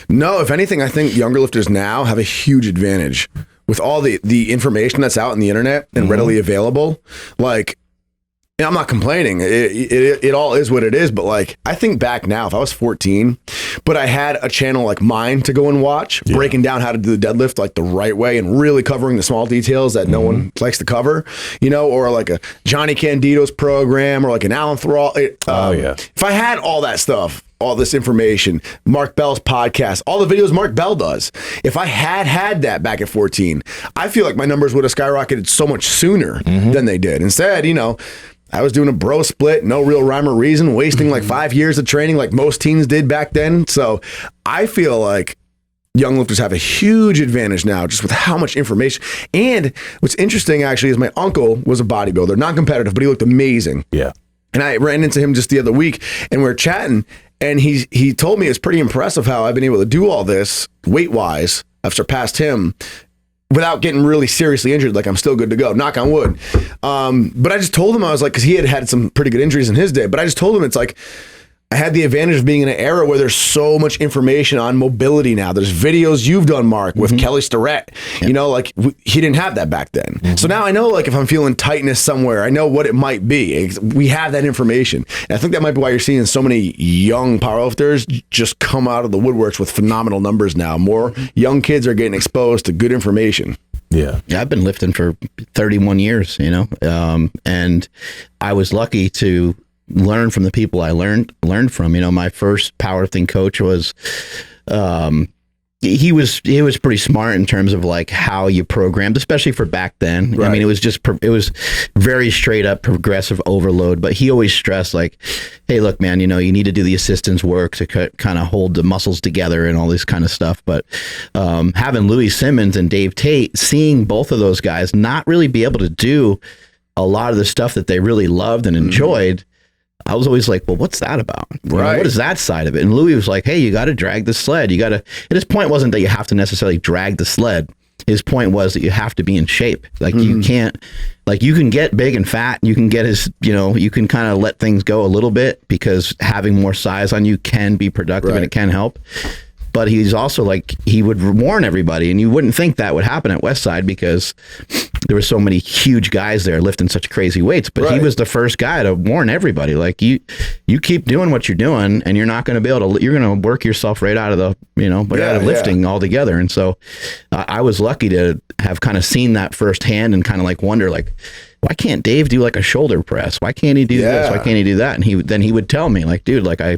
No, if anything, I think younger lifters now have a huge advantage. With all the information that's out on the internet and readily available, like, I'm not complaining. It all is what it is. But like, I think back now, if I was 14, but I had a channel like mine to go and watch, breaking down how to do the deadlift like the right way and really covering the small details that no one likes to cover, or like a Johnny Candido's program or like an Alan Thrall. If I had all that stuff, all this information, Mark Bell's podcast, all the videos Mark Bell does. If I had that back at 14, I feel like my numbers would have skyrocketed so much sooner than they did. Instead, I was doing a bro split, no real rhyme or reason, wasting like 5 years of training like most teens did back then. So I feel like young lifters have a huge advantage now just with how much information. And what's interesting actually is my uncle was a bodybuilder, non-competitive, but he looked amazing. Yeah. And I ran into him just the other week and we were chatting. And he told me it's pretty impressive how I've been able to do all this weight-wise. I've surpassed him without getting really seriously injured. Like I'm still good to go, knock on wood. But I just told him, I was like, cause he had some pretty good injuries in his day, but I just told him it's like, I had the advantage of being in an era where there's so much information on mobility now. There's videos you've done, Mark, with Kelly Starrett. Yep. You know, like he didn't have that back then. So now I know, like if I'm feeling tightness somewhere, I know what it might be. We have that information. And I think that might be why you're seeing so many young powerlifters just come out of the woodworks with phenomenal numbers now. More young kids are getting exposed to good information. Yeah, I've been lifting for 31 years, you know, and I was lucky to learn from the people I learned from. You know, my first powerlifting coach was he was pretty smart in terms of like how you programmed, especially for back then. Right. I mean, it was very straight up progressive overload, but he always stressed like, hey, look, man, you know, you need to do the assistance work to kind of hold the muscles together and all this kind of stuff. But having Louis Simmons and Dave Tate, seeing both of those guys not really be able to do a lot of the stuff that they really loved and enjoyed, I was always like, well, what's that about? Right. What is that side of it? And Louis was like, hey, you got to drag the sled. You got to, and his point wasn't that you have to necessarily drag the sled. His point was that you have to be in shape. Like you can't, like you can get big and fat. You can get you can kind of let things go a little bit because having more size on you can be productive and it can help. But he's also like, he would warn everybody, and you wouldn't think that would happen at Westside because there were so many huge guys there lifting such crazy weights. But he was the first guy to warn everybody, like you keep doing what you're doing, and you're not going to be able to. You're going to work yourself right out of the, out of lifting altogether. And so I was lucky to have kind of seen that firsthand and kind of like wonder like, why can't Dave do like a shoulder press? Why can't he do this? Why can't he do that? And he would tell me like, dude, like I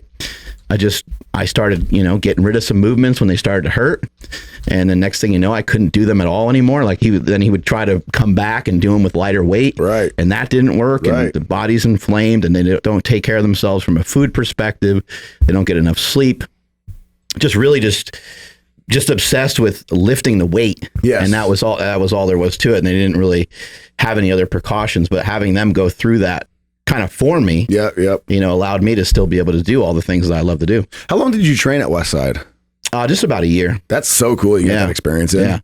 started, getting rid of some movements when they started to hurt. And the next thing you know, I couldn't do them at all anymore. Like he would try to come back and do them with lighter weight. Right. And that didn't work. Right. And the body's inflamed and they don't take care of themselves from a food perspective. They don't get enough sleep. Just obsessed with lifting the weight. Yes. And that was all there was to it. And they didn't really have any other precautions, but having them go through that kind of for me, allowed me to still be able to do all the things that I love to do. How long did you train at Westside? Just about a year. That's so cool. You got that experience in.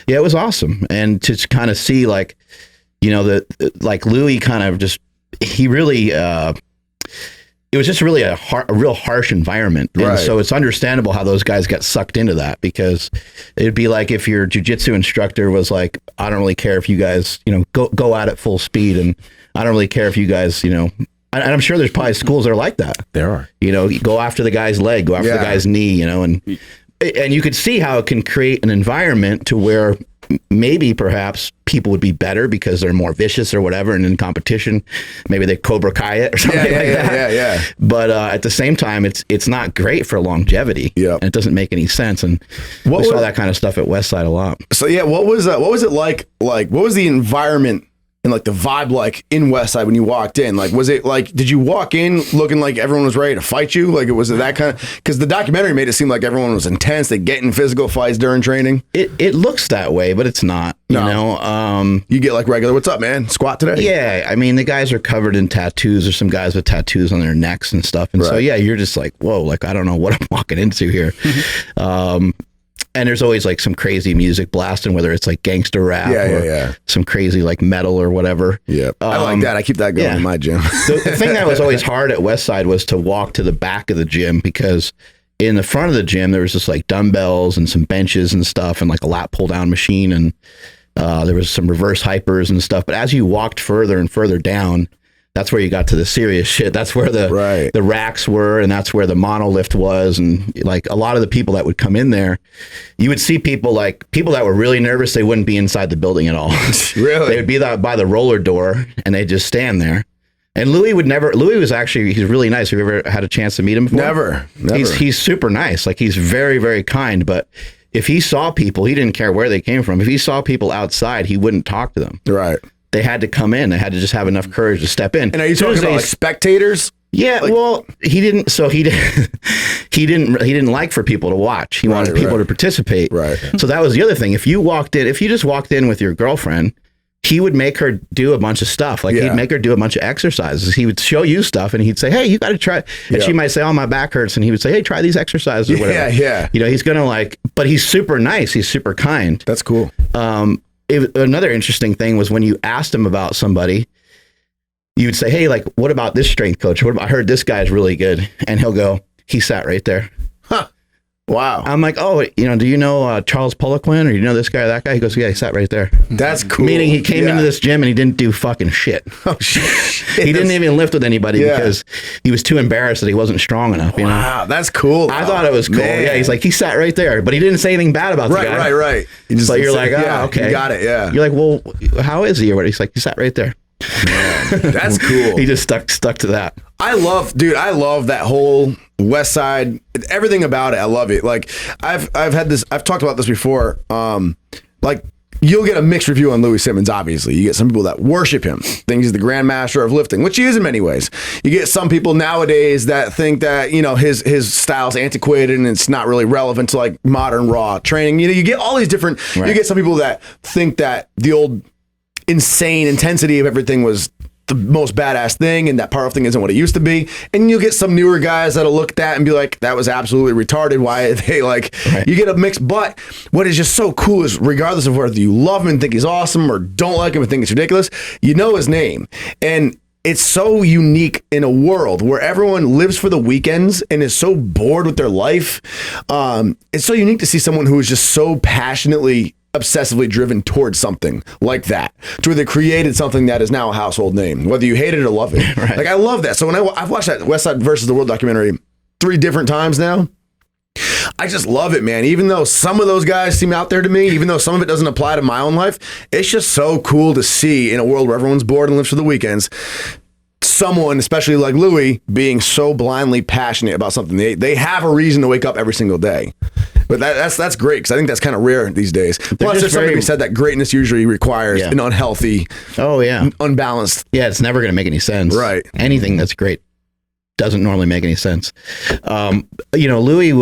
Yeah, it was awesome. And to kind of see like, like Louis kind of just, he really, it was just really a real harsh environment. And so it's understandable how those guys got sucked into that, because it'd be like if your jiu-jitsu instructor was like, I don't really care if you guys, go out at full speed, and I don't really care if you guys, and I'm sure there's probably schools that are like that. There are. Go after the guy's leg, go after the guy's knee, and you could see how it can create an environment to where maybe perhaps people would be better because they're more vicious or whatever, and in competition maybe they Cobra Kai it or something like that. But at the same time, it's not great for longevity. And it doesn't make any sense. And we saw that kind of stuff at Westside a lot. So what was it like what was the environment and like the vibe like in Westside when you walked in? Like, was it like, did you walk in looking like everyone was ready to fight you? Like, was it that kind of, because the documentary made it seem like everyone was intense. They get in physical fights during training. It looks that way, but it's not, you get like regular, what's up, man? Squat today? Yeah. I mean, the guys are covered in tattoos. There's some guys with tattoos on their necks and stuff. And so, you're just like, whoa, like, I don't know what I'm walking into here. And there's always like some crazy music blasting, whether it's like gangster rap or some crazy like metal or whatever. Yeah, I like that. I keep that going in my gym. The thing that was always hard at Westside was to walk to the back of the gym, because in the front of the gym, there was just like dumbbells and some benches and stuff and like a lat pull down machine. And there was some reverse hypers and stuff. But as you walked further and further down, that's where you got to the serious shit. That's where the racks were, and that's where the monolift was. And like a lot of the people that would come in there, you would see people that were really nervous. They wouldn't be inside the building at all. Really? They would be by the roller door, and they'd just stand there. And Louis was actually, he's really nice. Have you ever had a chance to meet him before? Never. He's super nice. Like, he's very, very kind. But if he saw people, he didn't care where they came from. If he saw people outside, he wouldn't talk to them. Right. They had to come in. They had to just have enough courage to step in. And are you talking about like spectators? Yeah, well, he didn't like for people to watch. He wanted people to participate. Right. So that was the other thing. If you just walked in with your girlfriend, he would make her do a bunch of stuff. Like he'd make her do a bunch of exercises. He would show you stuff and he'd say, hey, you got to try. And she might say, oh, my back hurts. And he would say, hey, try these exercises or whatever. Yeah. You know, he's going to like, but he's super nice. He's super kind. That's cool. Another interesting thing was when you asked him about somebody, you would say, hey, like, what about this strength coach? I heard this guy's really good. And he'll go, he sat right there. Huh. Wow. I'm like, oh, you know, do you know Charles Poliquin or you know this guy or that guy? He goes, yeah, he sat right there. That's cool. Meaning he came into this gym and he didn't do fucking shit. Oh, shit. He didn't even lift with anybody because he was too embarrassed that he wasn't strong enough. You know? Wow, that's cool. I thought it was cool. Man. Yeah, he's like, he sat right there, but he didn't say anything bad about the guy. Right. But you're like, oh, okay. You got it, yeah. You're like, well, how is he? Or what? He's like, he sat right there. Man, that's cool. He just stuck to that. I love that whole West Side, everything about it. I love it. Like I've talked about this before. Like you'll get a mixed review on Louis Simmons. Obviously, you get some people that worship him, think he's the grandmaster of lifting, which he is in many ways. You get some people nowadays that think that, you know, his style's antiquated and it's not really relevant to like modern raw training. You know, you get all these different. Right. You get some people that think that the old insane intensity of everything was the most badass thing and that powerlifting isn't what it used to be. And you'll get some newer guys that'll look at that and be like, that was absolutely retarded. Why are they like, you get a mix. But what is just so cool is regardless of whether you love him and think he's awesome or don't like him and think it's ridiculous, you know his name. And it's so unique in a world where everyone lives for the weekends and is so bored with their life. It's so unique to see someone who is just so passionately obsessively driven towards something like that, to where they created something that is now a household name, whether you hate it or love it. Right. Like I love that. So when I've watched that West Side versus the World documentary 3 different times now, I just love it, man. Even though some of those guys seem out there to me, even though some of it doesn't apply to my own life, it's just so cool to see in a world where everyone's bored and lives for the weekends, someone, especially like Louis, being so blindly passionate about something. They have a reason to wake up every single day. But that's great, because I think that's kind of rare these days. Plus, there's somebody who said that greatness usually requires an unhealthy, unbalanced. Yeah, it's never going to make any sense. Right. Anything that's great doesn't normally make any sense. You know, Louis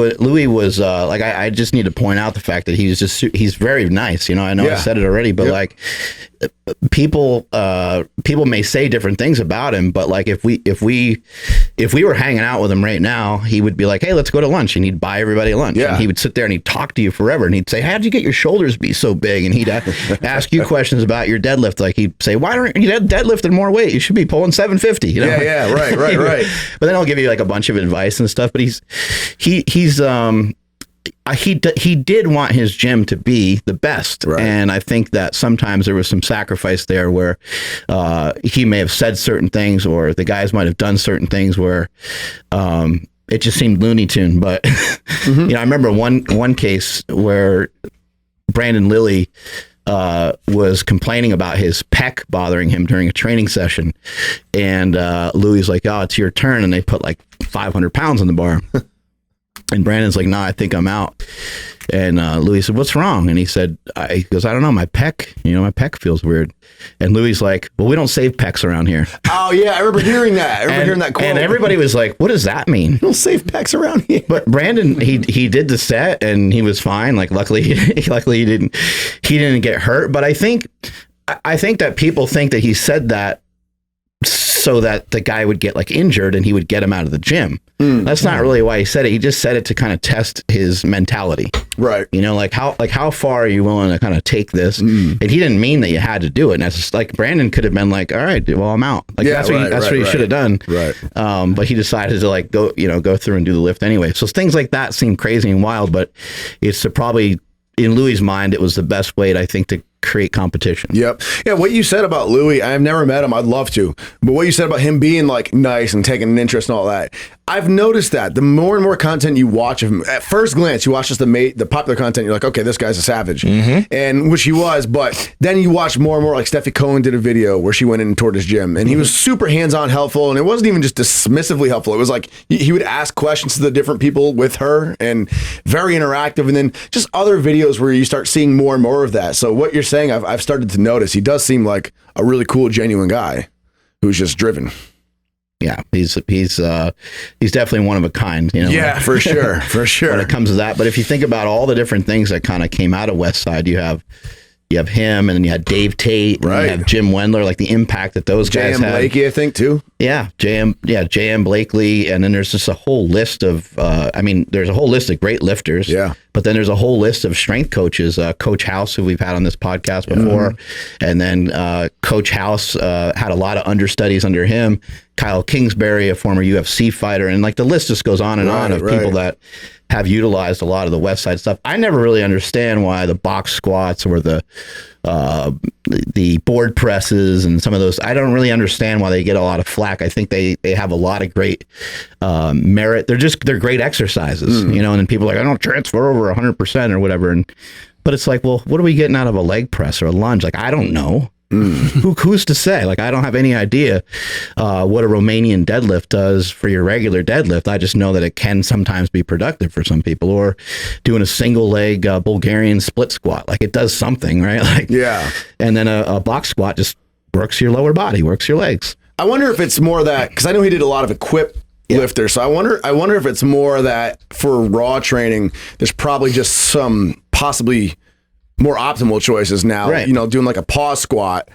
was like, I just need to point out the fact that he's very nice. You know, I know I said it already, but like people may say different things about him, but like if we were hanging out with him right now, he would be like, hey, let's go to lunch, and he'd buy everybody lunch. And he would sit there and he'd talk to you forever, and he'd say, how'd you get your shoulders be so big? And he'd ask you questions about your deadlift. Like he'd say, why don't you deadlifting more weight? You should be pulling 750. You know? Right. But then I'll give you like a bunch of advice and stuff. But he did want his gym to be the best. Right. And I think that sometimes there was some sacrifice there where he may have said certain things, or the guys might have done certain things where it just seemed Looney Tune. But you know, I remember one case where Brandon Lilly was complaining about his pec bothering him during a training session, and Louis like, oh, it's your turn, and they put like 500 pounds on the bar. And Brandon's like, nah, I think I'm out. And Louis said, what's wrong? And he said, he goes, I don't know, my pec feels weird. And Louis like, well, we don't save pecs around here. Oh yeah, I remember hearing that. Hearing that quote. And everybody was like, what does that mean? We don't save pecs around here. But Brandon, he did the set and he was fine. Like luckily he didn't get hurt. But I think that people think that he said that so that the guy would get like injured and he would get him out of the gym. That's not really why he said it. He just said it to kind of test his mentality. Right. You know, like how far are you willing to kind of take this? And he didn't mean that you had to do it. And that's just like Brandon could have been like, all right, well, I'm out. Like that's what he should have done. Right. But he decided to like go through and do the lift anyway. So things like that seem crazy and wild, but it's probably in Louis' mind, it was the best way, I think, to create competition. Yep. Yeah, what you said about Louis, I've never met him. I'd love to. But what you said about him being like nice and taking an interest and all that, I've noticed that the more and more content you watch of him, at first glance, you watch just the popular content, you're like, okay, this guy's a savage. And which he was, but then you watch more and more, like Steffi Cohen did a video where she went in and toured his gym, and he was super hands-on helpful, and it wasn't even just dismissively helpful. It was like he would ask questions to the different people with her, and very interactive, and then just other videos where you start seeing more and more of that. So what you're saying, I've started to notice, he does seem like a really cool, genuine guy who's just driven. Yeah, he's definitely one of a kind. You know, yeah, for sure. When it comes to that. But if you think about all the different things that kind of came out of West Side, you have you have him, and then you had Dave Tate, and Right. you have Jim Wendler, like the impact that those guys J.M. had. Blakey, I think, too. Yeah, J.M. Blakely, and then there's just a whole list of, there's a whole list of great lifters. Yeah. But then there's a whole list of strength coaches, Coach House, who we've had on this podcast before, and then Coach House had a lot of understudies under him. Kyle Kingsbury, a former UFC fighter, and like the list just goes on and on of people that have utilized a lot of the West Side stuff. I never really understand why the box squats or the board presses and some of those, I don't really understand why they get a lot of flack. I think they have a lot of great merit. They're great exercises, you know, and then people are like, I don't transfer over 100% or whatever. But it's like, well, what are we getting out of a leg press or a lunge? Like, I don't know. Who's to say? Like, I don't have any idea what a Romanian deadlift does for your regular deadlift. I just know that it can sometimes be productive for some people, or doing a single leg Bulgarian split squat. Like, it does something, right? Like, Yeah. And then a box squat just works your lower body, works your legs. I wonder if it's more that, because I know he did a lot of equip lifter, so I wonder if it's more that for raw training, there's probably just some possibly more optimal choices now. Right. You know, doing like a pause squat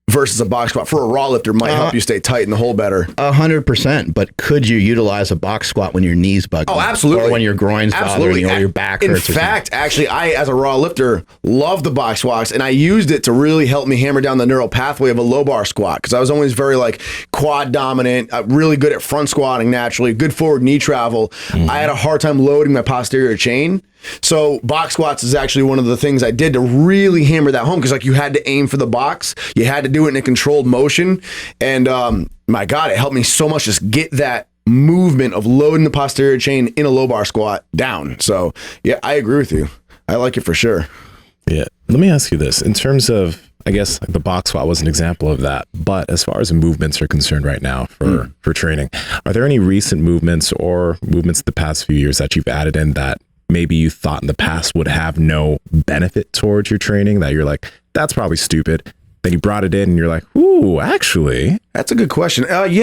versus a box squat for a raw lifter might help you stay tight in the hole better. 100%. But could you utilize a box squat when your knees bug? Oh, absolutely. Or when your groin's bothering you, or your back hurts? In fact, actually, I, as a raw lifter, love the box squats, and I used it to really help me hammer down the neural pathway of a low bar squat, because I was always very like quad dominant, really good at front squatting naturally, good forward knee travel. I had a hard time loading my posterior chain. So box squats is actually one of the things I did to really hammer that home, because like you had to aim for the box, you had to do it in a controlled motion, and my God, it helped me so much just get that movement of loading the posterior chain in a low bar squat down. So yeah, I agree with you. I like it for sure. Yeah. Let me ask you this. In terms of, I guess like the box squat was an example of that, but as far as movements are concerned right now for training, are there any recent movements or movements the past few years that you've added in that maybe you thought in the past would have no benefit towards your training, that you're like, that's probably stupid? Then you brought it in and you're like, ooh, actually. That's a good question. None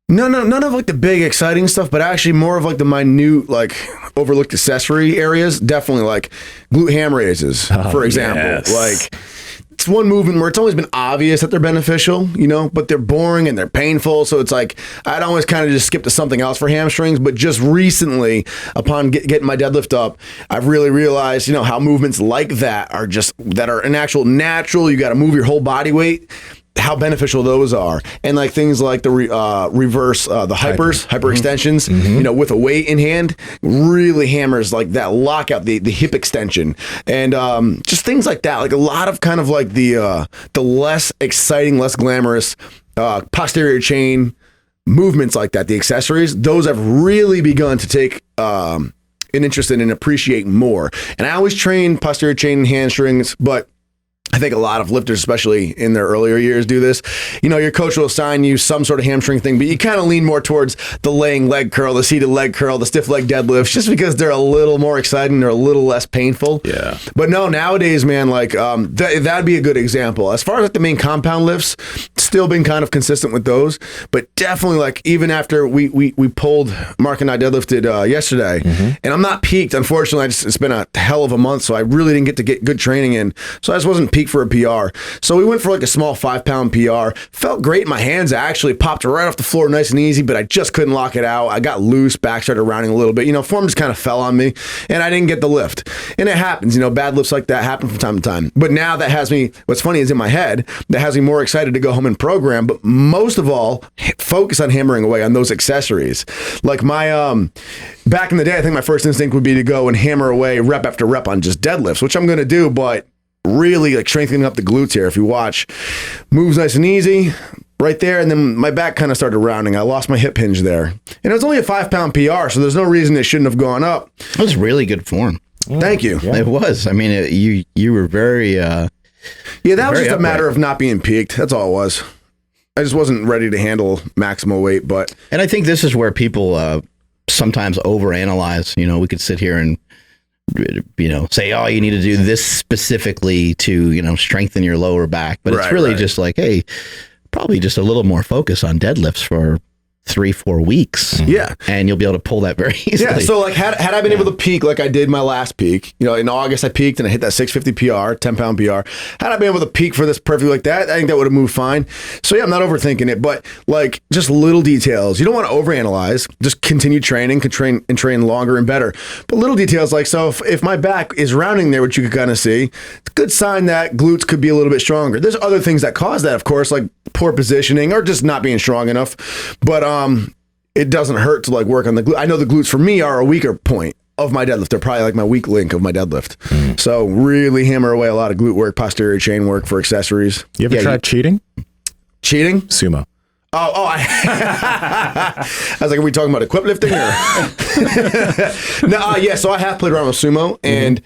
of like the big exciting stuff, but actually more of like the minute, like overlooked accessory areas. Definitely like glute ham raises, for example. Yes. Like, it's one movement where it's always been obvious that they're beneficial, you know, but they're boring and they're painful. So it's like, I'd always kind of just skip to something else for hamstrings. But just recently, upon getting my deadlift up, I've really realized, you know, how movements like that are an actual natural, you got to move your whole body weight, how beneficial those are. And like things like the reverse, the hyper extensions, you know, with a weight in hand, really hammers like that lockout, the hip extension, and just things like that. Like a lot of kind of like the less exciting, less glamorous posterior chain movements like that, the accessories, those have really begun to take an interest in and appreciate more. And I always train posterior chain and hamstrings, but I think a lot of lifters, especially in their earlier years, do this. You know, your coach will assign you some sort of hamstring thing, but you kind of lean more towards the laying leg curl, the seated leg curl, the stiff leg deadlifts, just because they're a little more exciting, they're a little less painful. Yeah. But no, nowadays, man, like that'd be a good example. As far as like the main compound lifts, still been kind of consistent with those, but definitely like even after we pulled, Mark and I deadlifted yesterday, and I'm not peaked. Unfortunately, it's been a hell of a month, so I really didn't get to get good training in. So I just wasn't peaked for a PR. So we went for like a small 5-pound PR. Felt great in my hands. I actually popped right off the floor nice and easy, but I just couldn't lock it out. I got loose, back started rounding a little bit. You know, form just kind of fell on me, and I didn't get the lift. And it happens, you know, bad lifts like that happen from time to time. But now that has me, what's funny is in my head, that has me more excited to go home and program, but most of all, focus on hammering away on those accessories. Like my, back in the day, I think my first instinct would be to go and hammer away rep after rep on just deadlifts, which I'm going to do, but really like strengthening up the glutes here. If you watch, moves nice and easy right there, and then my back kind of started rounding. I lost my hip hinge there, and it was only a 5-pound PR, so there's no reason it shouldn't have gone up. It was really good form. Thank you. Yeah. It was. I mean, you were very yeah, that was just a matter of not being peaked. That's all it was. I just wasn't ready to handle maximal weight. But and I think this is where people sometimes overanalyze. You know, we could sit here and, you know, say, oh, you need to do this specifically to, you know, strengthen your lower back. But it's really just like, hey, probably just a little more focus on deadlifts for 3-4 weeks. Yeah. And you'll be able to pull that very easily. Yeah. So like had I been able to peak like I did my last peak, in August I peaked and I hit that 650 PR, 10-pound PR. Had I been able to peak for this perfectly like that, I think that would have moved fine. So yeah, I'm not overthinking it, but like just little details. You don't want to overanalyze. Just continue training, train longer and better. But little details like, so if my back is rounding there, which you can kind of see, it's a good sign that glutes could be a little bit stronger. There's other things that cause that, of course, like poor positioning or just not being strong enough. But it doesn't hurt to like work on the glute. I know the glutes for me are a weaker point of my deadlift. They're probably like my weak link of my deadlift. So really hammer away a lot of glute work, posterior chain work for accessories. You ever tried cheating? Cheating? Sumo. I was like, are we talking about equip lifting or? No, yeah. So I have played around with sumo, and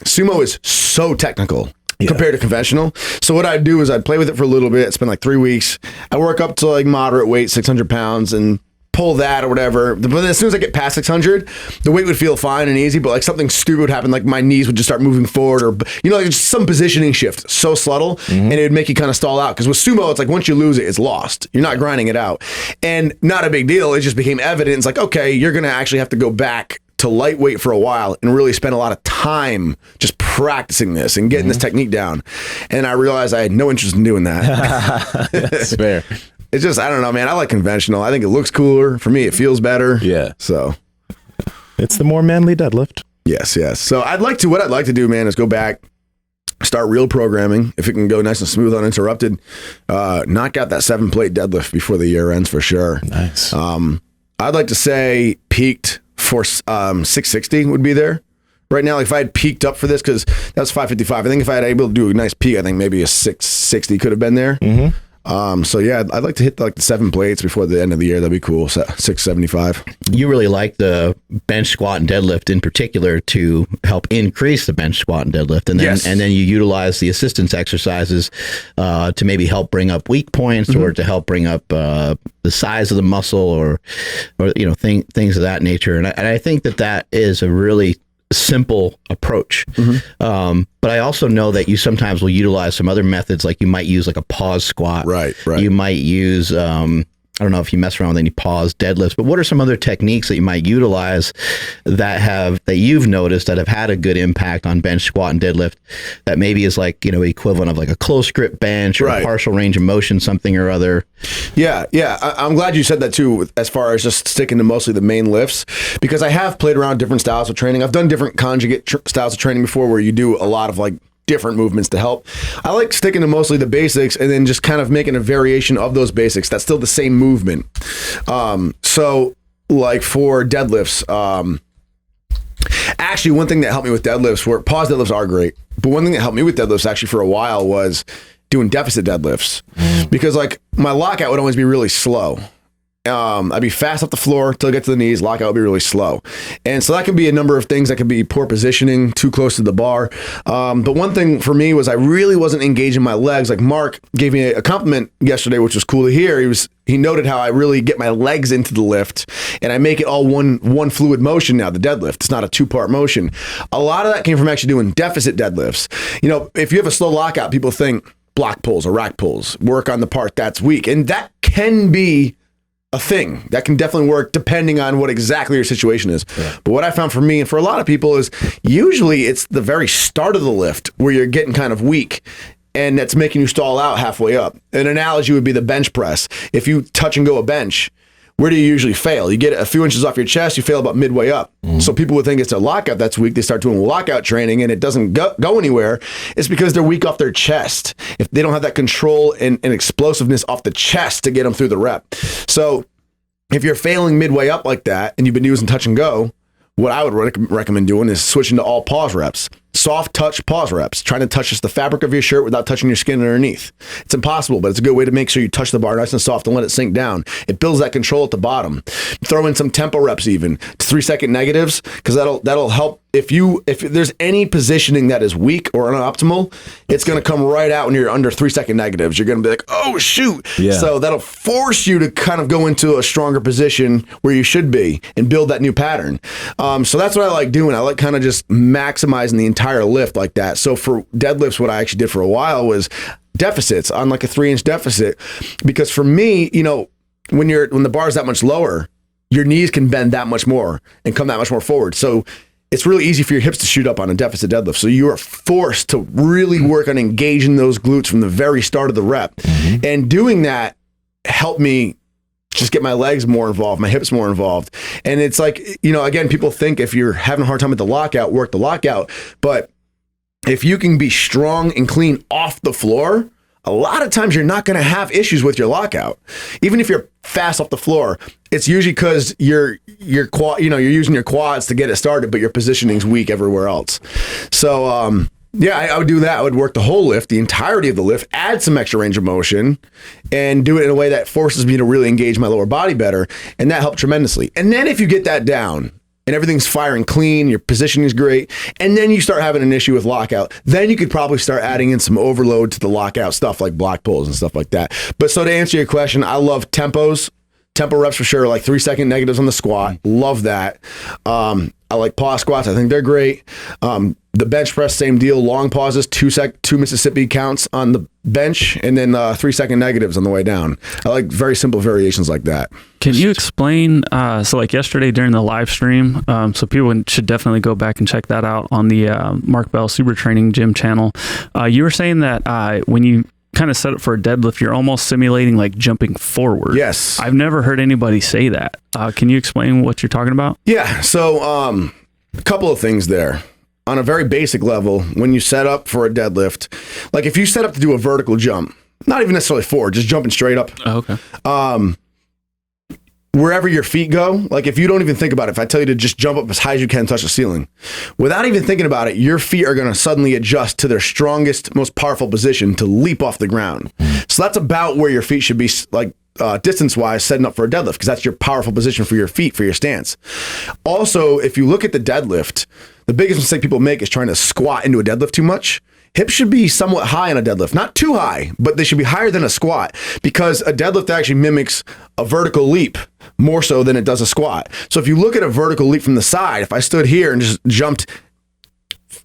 sumo is so technical. Compared to conventional. So what I'd do is I'd play with it for a little bit, spend like 3 weeks. I work up to like moderate weight, 600 pounds, and pull that or whatever. But as soon as I get past 600, the weight would feel fine and easy, but like something stupid would happen, like my knees would just start moving forward, or like just some positioning shift, so subtle, and it would make you kind of stall out. Because with sumo, it's like once you lose it, it's lost. You're not grinding it out. And not a big deal. It just became evident. It's like, okay, you're going to actually have to go back to lightweight for a while and really spend a lot of time just practicing this and getting this technique down. And I realized I had no interest in doing that. That's fair. It's just, I don't know, man. I like conventional. I think it looks cooler. For me, it feels better. Yeah. So it's the more manly deadlift. Yes. So what I'd like to do, man, is go back, start real programming. If it can go nice and smooth, uninterrupted, knock out that 7-plate deadlift before the year ends for sure. Nice. I'd like to say peaked for 660 would be there right now. Like if I had peaked up for this, because that's 555. I think if I had able to do a nice peak, I think maybe a 660 could have been there. So yeah, I'd like to hit like the 7 plates before the end of the year. That'd be cool. 675. You really like the bench squat and deadlift in particular to help increase the bench squat and deadlift, and then you utilize the assistance exercises to maybe help bring up weak points or to help bring up the size of the muscle or things of that nature. And I think that is a really simple approach. But I also know that you sometimes will utilize some other methods, like you might use like a pause squat. Right. You might use, I don't know if you mess around with any pause deadlifts, but what are some other techniques that you might utilize that you've noticed that have had a good impact on bench squat and deadlift that maybe is like, equivalent of like a close grip bench or a partial range of motion, something or other? Yeah. I'm glad you said that too, as far as just sticking to mostly the main lifts, because I have played around different styles of training. I've done different conjugate styles of training before where you do a lot of like different movements to help. I like sticking to mostly the basics and then just kind of making a variation of those basics that's still the same movement. So like for deadlifts, actually one thing that helped me with deadlifts, where pause deadlifts are great, but one thing that helped me with deadlifts actually for a while was doing deficit deadlifts, because like my lockout would always be really slow. I'd be fast off the floor till I get to the knees. Lockout would be really slow. And so that could be a number of things. That could be poor positioning, too close to the bar. But one thing for me was I really wasn't engaging my legs. Like Mark gave me a compliment yesterday, which was cool to hear. He noted how I really get my legs into the lift and I make it all one fluid motion now, the deadlift. It's not a 2-part motion. A lot of that came from actually doing deficit deadlifts. If you have a slow lockout, people think block pulls or rack pulls, work on the part that's weak. And that can be a thing that can definitely work depending on what exactly your situation is. Yeah. But what I found for me and for a lot of people is usually it's the very start of the lift where you're getting kind of weak and that's making you stall out halfway up. An analogy would be the bench press. If you touch and go a bench, where do you usually fail? You get a few inches off your chest, you fail about midway up. So people would think it's a lockout that's weak. They start doing lockout training and it doesn't go anywhere. It's because they're weak off their chest. If they don't have that control and explosiveness off the chest to get them through the rep. So if you're failing midway up like that and you've been using touch and go, what I would recommend doing is switching to all pause reps. Soft touch pause reps, trying to touch just the fabric of your shirt without touching your skin underneath. It's impossible, but it's a good way to make sure you touch the bar nice and soft and let it sink down. It builds that control at the bottom. Throw in some tempo reps even, 3-second negatives, because that'll help. If there's any positioning that is weak or unoptimal, it's going to come right out when you're under 3-second negatives. You're going to be like, oh shoot. Yeah. So that'll force you to kind of go into a stronger position where you should be and build that new pattern. So that's what I like doing. I like kind of just maximizing the entire lift like that. So for deadlifts, what I actually did for a while was deficits on like a 3-inch deficit, because for me, when the bar is that much lower, your knees can bend that much more and come that much more forward. So it's really easy for your hips to shoot up on a deficit deadlift. So you are forced to really work on engaging those glutes from the very start of the rep. And doing that helped me just get my legs more involved, my hips more involved. And it's like, again, people think if you're having a hard time with the lockout, work the lockout. But if you can be strong and clean off the floor, a lot of times you're not going to have issues with your lockout. Even if you're fast off the floor, it's usually because you're using your quads to get it started, but your positioning's weak everywhere else. So, I would do that. I would work the whole lift, the entirety of the lift, add some extra range of motion, and do it in a way that forces me to really engage my lower body better. And that helped tremendously. And then if you get that down, and everything's firing clean, your positioning is great, and then you start having an issue with lockout, then you could probably start adding in some overload to the lockout stuff like block pulls and stuff like that. But so to answer your question, I love tempo reps for sure, like 3-second negatives on the squat. Love that. I like pause squats. I think they're great. The bench press, same deal. Long pauses, 2 Mississippi counts on the bench, and then 3-second negatives on the way down. I like very simple variations like that. Can you explain, so like yesterday during the live stream, so people should definitely go back and check that out on the Mark Bell Super Training Gym channel. You were saying that when you kind of set up for a deadlift, you're almost simulating like jumping forward. Yes. I've never heard anybody say that. Can you explain what you're talking about? Yeah. So a couple of things there. On a very basic level, when you set up for a deadlift, like if you set up to do a vertical jump, not even necessarily forward, just jumping straight up. Oh, okay. Wherever your feet go, like if you don't even think about it, if I tell you to just jump up as high as you can, touch the ceiling, without even thinking about it, your feet are going to suddenly adjust to their strongest, most powerful position to leap off the ground. So that's about where your feet should be, like distance-wise, setting up for a deadlift, because that's your powerful position for your feet, for your stance. Also, if you look at the deadlift, the biggest mistake people make is trying to squat into a deadlift too much. Hips should be somewhat high on a deadlift. Not too high, but they should be higher than a squat, because a deadlift actually mimics a vertical leap more so than it does a squat. So if you look at a vertical leap from the side, if I stood here and just jumped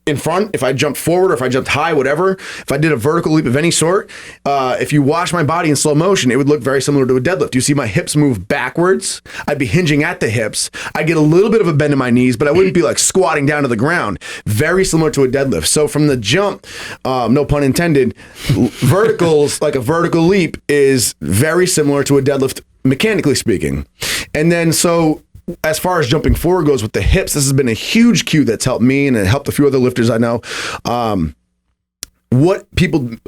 in front, if I jumped forward or if I jumped high, whatever, if I did a vertical leap of any sort, if you watch my body in slow motion, it would look very similar to a deadlift. You see my hips move backwards. I'd be hinging at the hips. I'd get a little bit of a bend in my knees, but I wouldn't be like squatting down to the ground. Very similar to a deadlift. So from the jump, no pun intended, verticals, like a vertical leap is very similar to a deadlift, mechanically speaking. And then so as far as jumping forward goes with the hips, this has been a huge cue that's helped me and it helped a few other lifters I know. A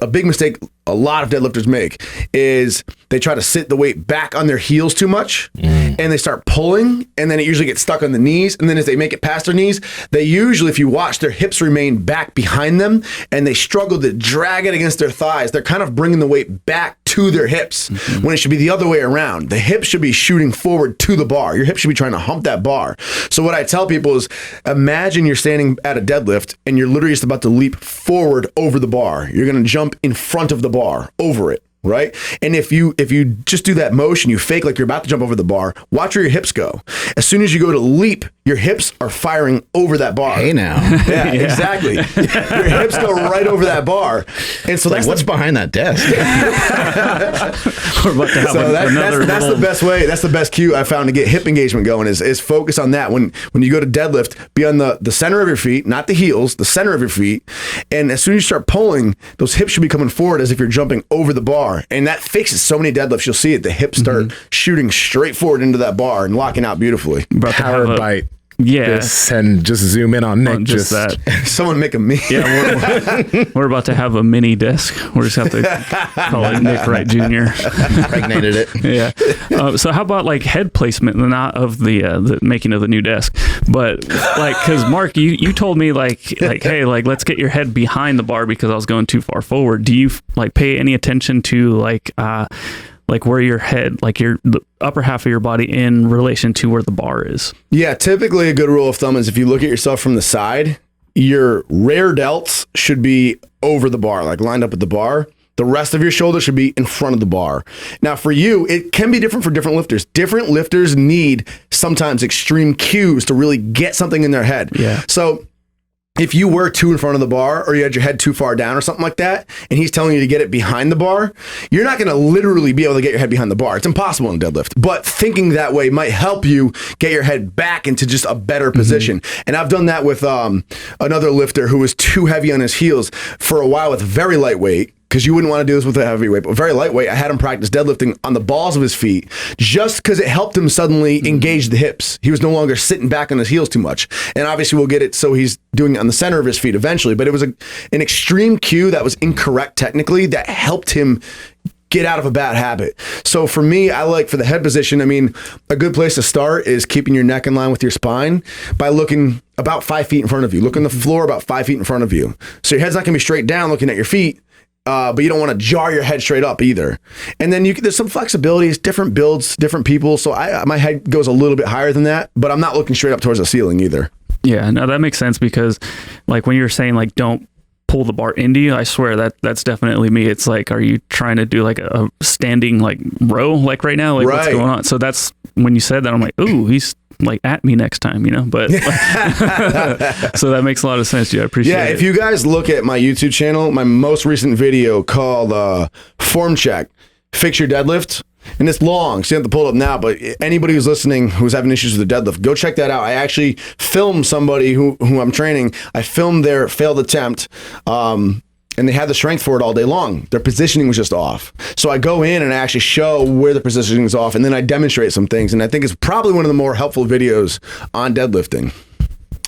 big mistake a lot of deadlifters make is they try to sit the weight back on their heels too much and they start pulling, and then it usually gets stuck on the knees. And then as they make it past their knees, they usually, if you watch, their hips remain back behind them and they struggle to drag it against their thighs. They're kind of bringing the weight back to their hips when it should be the other way around. The hips should be shooting forward to the bar. Your hips should be trying to hump that bar. So what I tell people is, imagine you're standing at a deadlift and you're literally just about to leap forward over the bar. You're going to jump in front of the bar, over it, right? And if you just do that motion, you fake like you're about to jump over the bar, watch where your hips go. As soon as you go to leap, your hips are firing over that bar. Hey now. Yeah, exactly. Your hips go right over that bar. And so Like, what's behind that desk? We're about to have that's the best way. That's the best cue I found to get hip engagement going is focus on that. When you go to deadlift, be on the center of your feet, not the heels, the center of your feet. And as soon as you start pulling, those hips should be coming forward as if you're jumping over the bar. And that fixes so many deadlifts. You'll see it. The hips start shooting straight forward into that bar and locking out beautifully. Power bite. Yeah. This, and just zoom in on Nick. Just that. Someone make a me. Yeah, we're about to have a mini desk. We're just have to call it Nick Wright Jr. Impregnated it. Yeah. So how about like head placement, not of the making of the new desk, but like, because Mark, you told me like hey, like let's get your head behind the bar because I was going too far forward. Do you like pay any attention to like where your head, like the upper half of your body in relation to where the bar is? Yeah, typically a good rule of thumb is if you look at yourself from the side, your rear delts should be over the bar, like lined up with the bar. The rest of your shoulder should be in front of the bar. Now for you, it can be different for different lifters. Different lifters need sometimes extreme cues to really get something in their head. Yeah. So if you were too in front of the bar or you had your head too far down or something like that, and he's telling you to get it behind the bar, you're not going to literally be able to get your head behind the bar. It's impossible in deadlift. But thinking that way might help you get your head back into just a better position. And I've done that with another lifter who was too heavy on his heels for a while with very lightweight. Because you wouldn't want to do this with a heavyweight, but very lightweight. I had him practice deadlifting on the balls of his feet just because it helped him suddenly engage the hips. He was no longer sitting back on his heels too much. And obviously we'll get it so he's doing it on the center of his feet eventually. But it was an extreme cue that was incorrect technically that helped him get out of a bad habit. So for me, I like for the head position, I mean, a good place to start is keeping your neck in line with your spine by looking about 5 feet in front of you. Look on the floor about 5 feet in front of you. So your head's not going to be straight down looking at your feet. But you don't want to jar your head straight up either. And then there's some flexibilities, different builds, different people. So my head goes a little bit higher than that, but I'm not looking straight up towards the ceiling either. Yeah, no, that makes sense because like when you're saying like don't pull the bar into you, I swear that's definitely me. It's like, are you trying to do like a standing like row like right now? Like what's going on? So that's when you said that, I'm like, ooh, he's like at me next time, but so that makes a lot of sense. Yeah, I appreciate it. Yeah, if you guys look at my YouTube channel, my most recent video called Form Check, Fix Your Deadlift, and it's long, so you have to pull it up now, but anybody who's listening who's having issues with the deadlift, go check that out. I actually filmed somebody who I'm training. I filmed their failed attempt, and they had the strength for it all day long. Their positioning was just off. So I go in and I actually show where the positioning is off, and then I demonstrate some things. And I think it's probably one of the more helpful videos on deadlifting.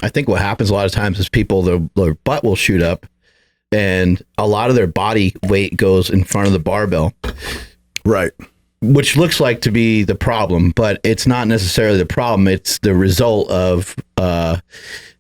I think what happens a lot of times is people, their butt will shoot up, and a lot of their body weight goes in front of the barbell. Right. Which looks like to be the problem, but it's not necessarily the problem. It's the result of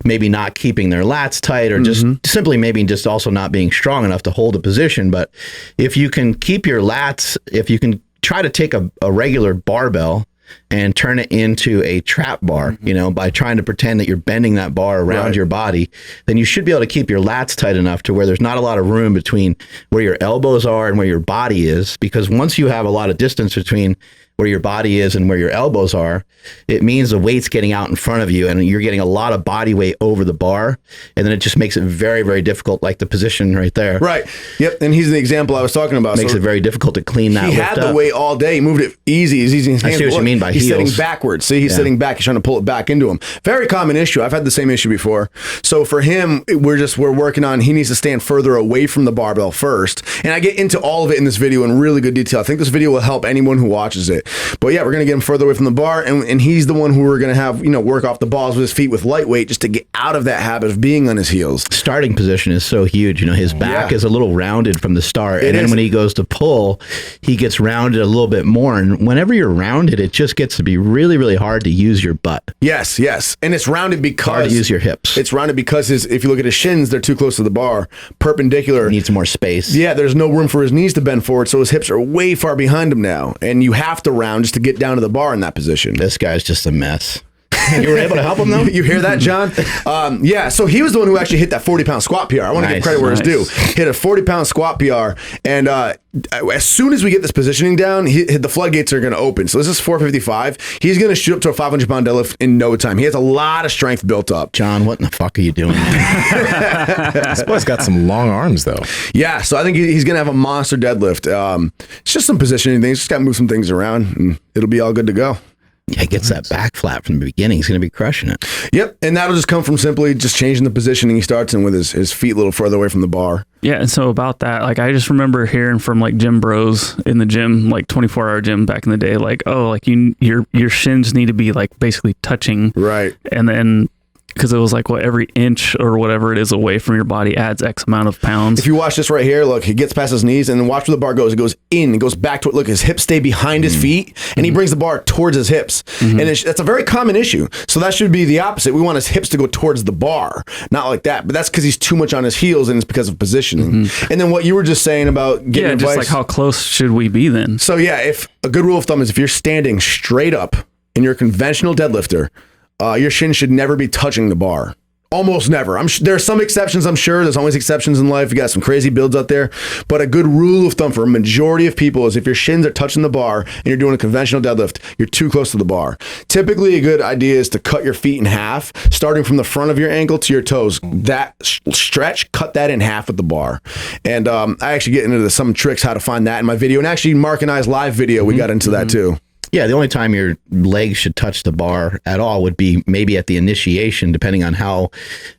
maybe not keeping their lats tight, or just simply maybe just also not being strong enough to hold a position. But if you can keep your lats, if you can try to take a regular barbell and turn it into a trap bar, by trying to pretend that you're bending that bar around your body, then you should be able to keep your lats tight enough to where there's not a lot of room between where your elbows are and where your body is. Because once you have a lot of distance between where your body is and where your elbows are, it means the weight's getting out in front of you and you're getting a lot of body weight over the bar. And then it just makes it very, very difficult, like the position right there. Right. Yep. And he's the example I was talking about. Makes it very difficult to clean that He had the weight all day. He moved it easy. As easy as I see what you mean by he's heels. sitting backwards. See, he's sitting back. He's trying to pull it back into him. Very common issue. I've had the same issue before. So for him, we're working on, he needs to stand further away from the barbell first. And I get into all of it in this video in really good detail. I think this video will help anyone who watches it. But yeah, we're going to get him further away from the bar, and he's the one who we're going to have, work off the balls with his feet with lightweight just to get out of that habit of being on his heels. Starting position is so huge. His back is a little rounded from the start, and then when he goes to pull, he gets rounded a little bit more. And whenever you're rounded, it just gets to be really, really hard to use your butt. Yes. And it's rounded because hard to use your hips. It's rounded because if you look at his shins, they're too close to the bar, perpendicular. He needs more space. Yeah, there's no room for his knees to bend forward, so his hips are way far behind him now, and you have to round just to get down to the bar in that position. This guy's just a mess. You were able to help him though? You hear that, John? Yeah, so he was the one who actually hit that 40-pound squat PR. I want to give credit where it's due. Hit a 40-pound squat PR, and as soon as we get this positioning down, the floodgates are going to open. So this is 455. He's going to shoot up to a 500-pound deadlift in no time. He has a lot of strength built up. John, what in the fuck are you doing? This boy's got some long arms, though. Yeah, so I think he's going to have a monster deadlift. It's just some positioning things. Just got to move some things around, and it'll be all good to go. Yeah, he gets that back flat from the beginning. He's going to be crushing it. Yep, and that'll just come from simply just changing the positioning. He starts in with his feet a little further away from the bar. Yeah, and so about that, like I just remember hearing from like gym bros in the gym, like 24-hour gym back in the day, like, oh, like your shins need to be like basically touching. Right. And then because it was like every inch or whatever it is away from your body adds X amount of pounds. If you watch this right here, look, he gets past his knees and then watch where the bar goes. It goes in, it goes back to it. Look, his hips stay behind his feet and he brings the bar towards his hips. And that's a very common issue. So that should be the opposite. We want his hips to go towards the bar, not like that. But that's because he's too much on his heels and it's because of positioning. And then what you were just saying about getting advice. Just like how close should we be then? So yeah, if a good rule of thumb is if you're standing straight up and you're a conventional deadlifter, your shin should never be touching the bar. Almost never. There are some exceptions, I'm sure. There's always exceptions in life. You got some crazy builds out there. But a good rule of thumb for a majority of people is if your shins are touching the bar and you're doing a conventional deadlift, you're too close to the bar. Typically, a good idea is to cut your feet in half, starting from the front of your ankle to your toes. That stretch, cut that in half with the bar. And I actually get into some tricks how to find that in my video. And actually, Mark and I's live video, we got into that too. Yeah, the only time your legs should touch the bar at all would be maybe at the initiation, depending on how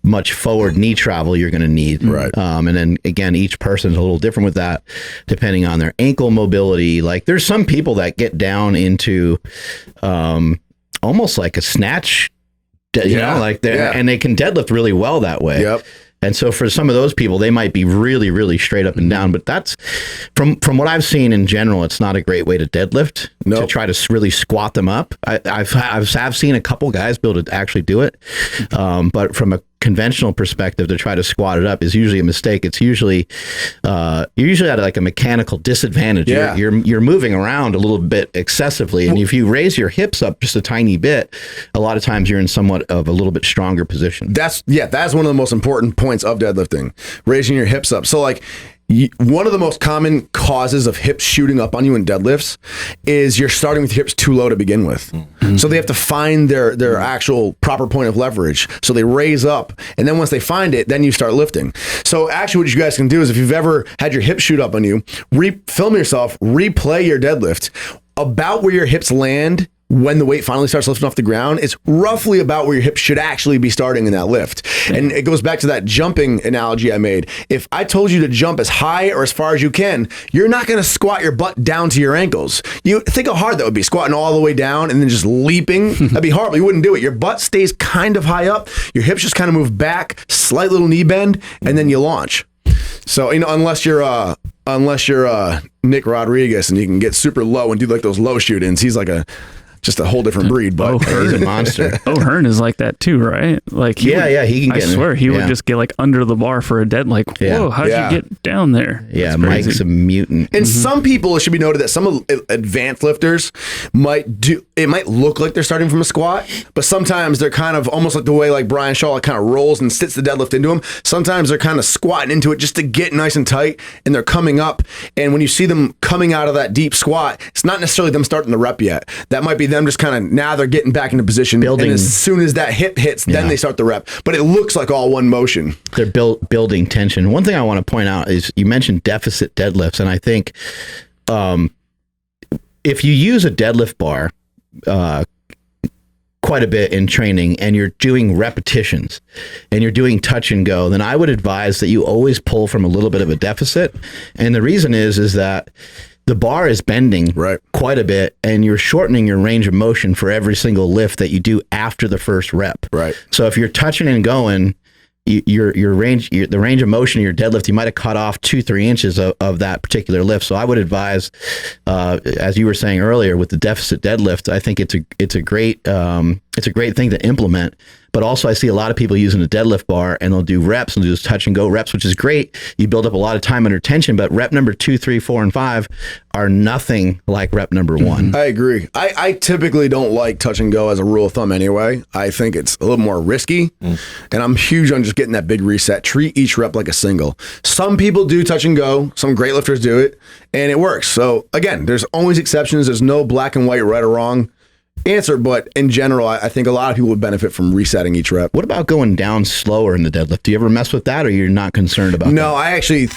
much forward knee travel you're going to need. Right. And then again, each person's a little different with that, depending on their ankle mobility. Like there's some people that get down into almost like a snatch, you know, like and they can deadlift really well that way. Yep. And so for some of those people, they might be really, really straight up and down. But that's from what I've seen in general, it's not a great way to deadlift, to try to really squat them up. I've seen a couple guys be able to actually do it. But from a conventional perspective, to try to squat it up is usually a mistake. It's usually you're usually at like a mechanical disadvantage. Yeah. You're moving around a little bit excessively, and if you raise your hips up just a tiny bit, a lot of times you're in somewhat of a little bit stronger position. That's one of the most important points of deadlifting, raising your hips up. So like one of the most common causes of hips shooting up on you in deadlifts is you're starting with your hips too low to begin with. So they have to find their actual proper point of leverage. So they raise up, and then once they find it, then you start lifting. So actually what you guys can do is if you've ever had your hips shoot up on you, film yourself, replay your deadlift about where your hips land when the weight finally starts lifting off the ground. It's roughly about where your hips should actually be starting in that lift. And it goes back to that jumping analogy I made. If I told you to jump as high or as far as you can, you're not going to squat your butt down to your ankles. You think how hard that would be, squatting all the way down and then just leaping. That'd be horrible. You wouldn't do it. Your butt stays kind of high up. Your hips just kind of move back, slight little knee bend, and then you launch. So, you know, unless you're Nick Rodriguez and you can get super low and do like those low shoot-ins, he's like just a whole different breed, but he's a monster. O'Hearn is like that too, right? Like he can get. I swear he would just get like under the bar for a dead. Like, whoa, how'd you get down there? Yeah, Mike's a mutant. And some people, it should be noted that some advanced lifters might look like they're starting from a squat, but sometimes they're kind of almost like the way like Brian Shaw kind of rolls and sits the deadlift into him. Sometimes they're kind of squatting into it just to get nice and tight, and they're coming up. And when you see them coming out of that deep squat, it's not necessarily them starting the rep yet. That might be them just kind of, now they're getting back into position. And as soon as that hip hits, then they start the rep. But it looks like all one motion. They're building tension. One thing I want to point out is you mentioned deficit deadlifts. And I think if you use a deadlift bar quite a bit in training and you're doing repetitions and you're doing touch and go, then I would advise that you always pull from a little bit of a deficit. And the reason is that the bar is bending quite a bit, and you're shortening your range of motion for every single lift that you do after the first rep. Right. So if you're touching and going, the range of motion of your deadlift, you might have cut off 2-3 inches of that particular lift. So I would advise, as you were saying earlier, with the deficit deadlift, I think it's a great thing to implement. But also I see a lot of people using a deadlift bar and they'll do reps and do this touch and go reps, which is great. You build up a lot of time under tension, but rep number 2, 3, 4, and 5 are nothing like rep number 1. I agree. I typically don't like touch and go as a rule of thumb anyway. I think it's a little more risky, and I'm huge on just getting that big reset. Treat each rep like a single. Some people do touch and go. Some great lifters do it, and it works. So again, there's always exceptions. There's no black and white, right or wrong answer, but in general, I think a lot of people would benefit from resetting each rep. What about going down slower in the deadlift? Do you ever mess with that, or you're not concerned about that? No, I actually,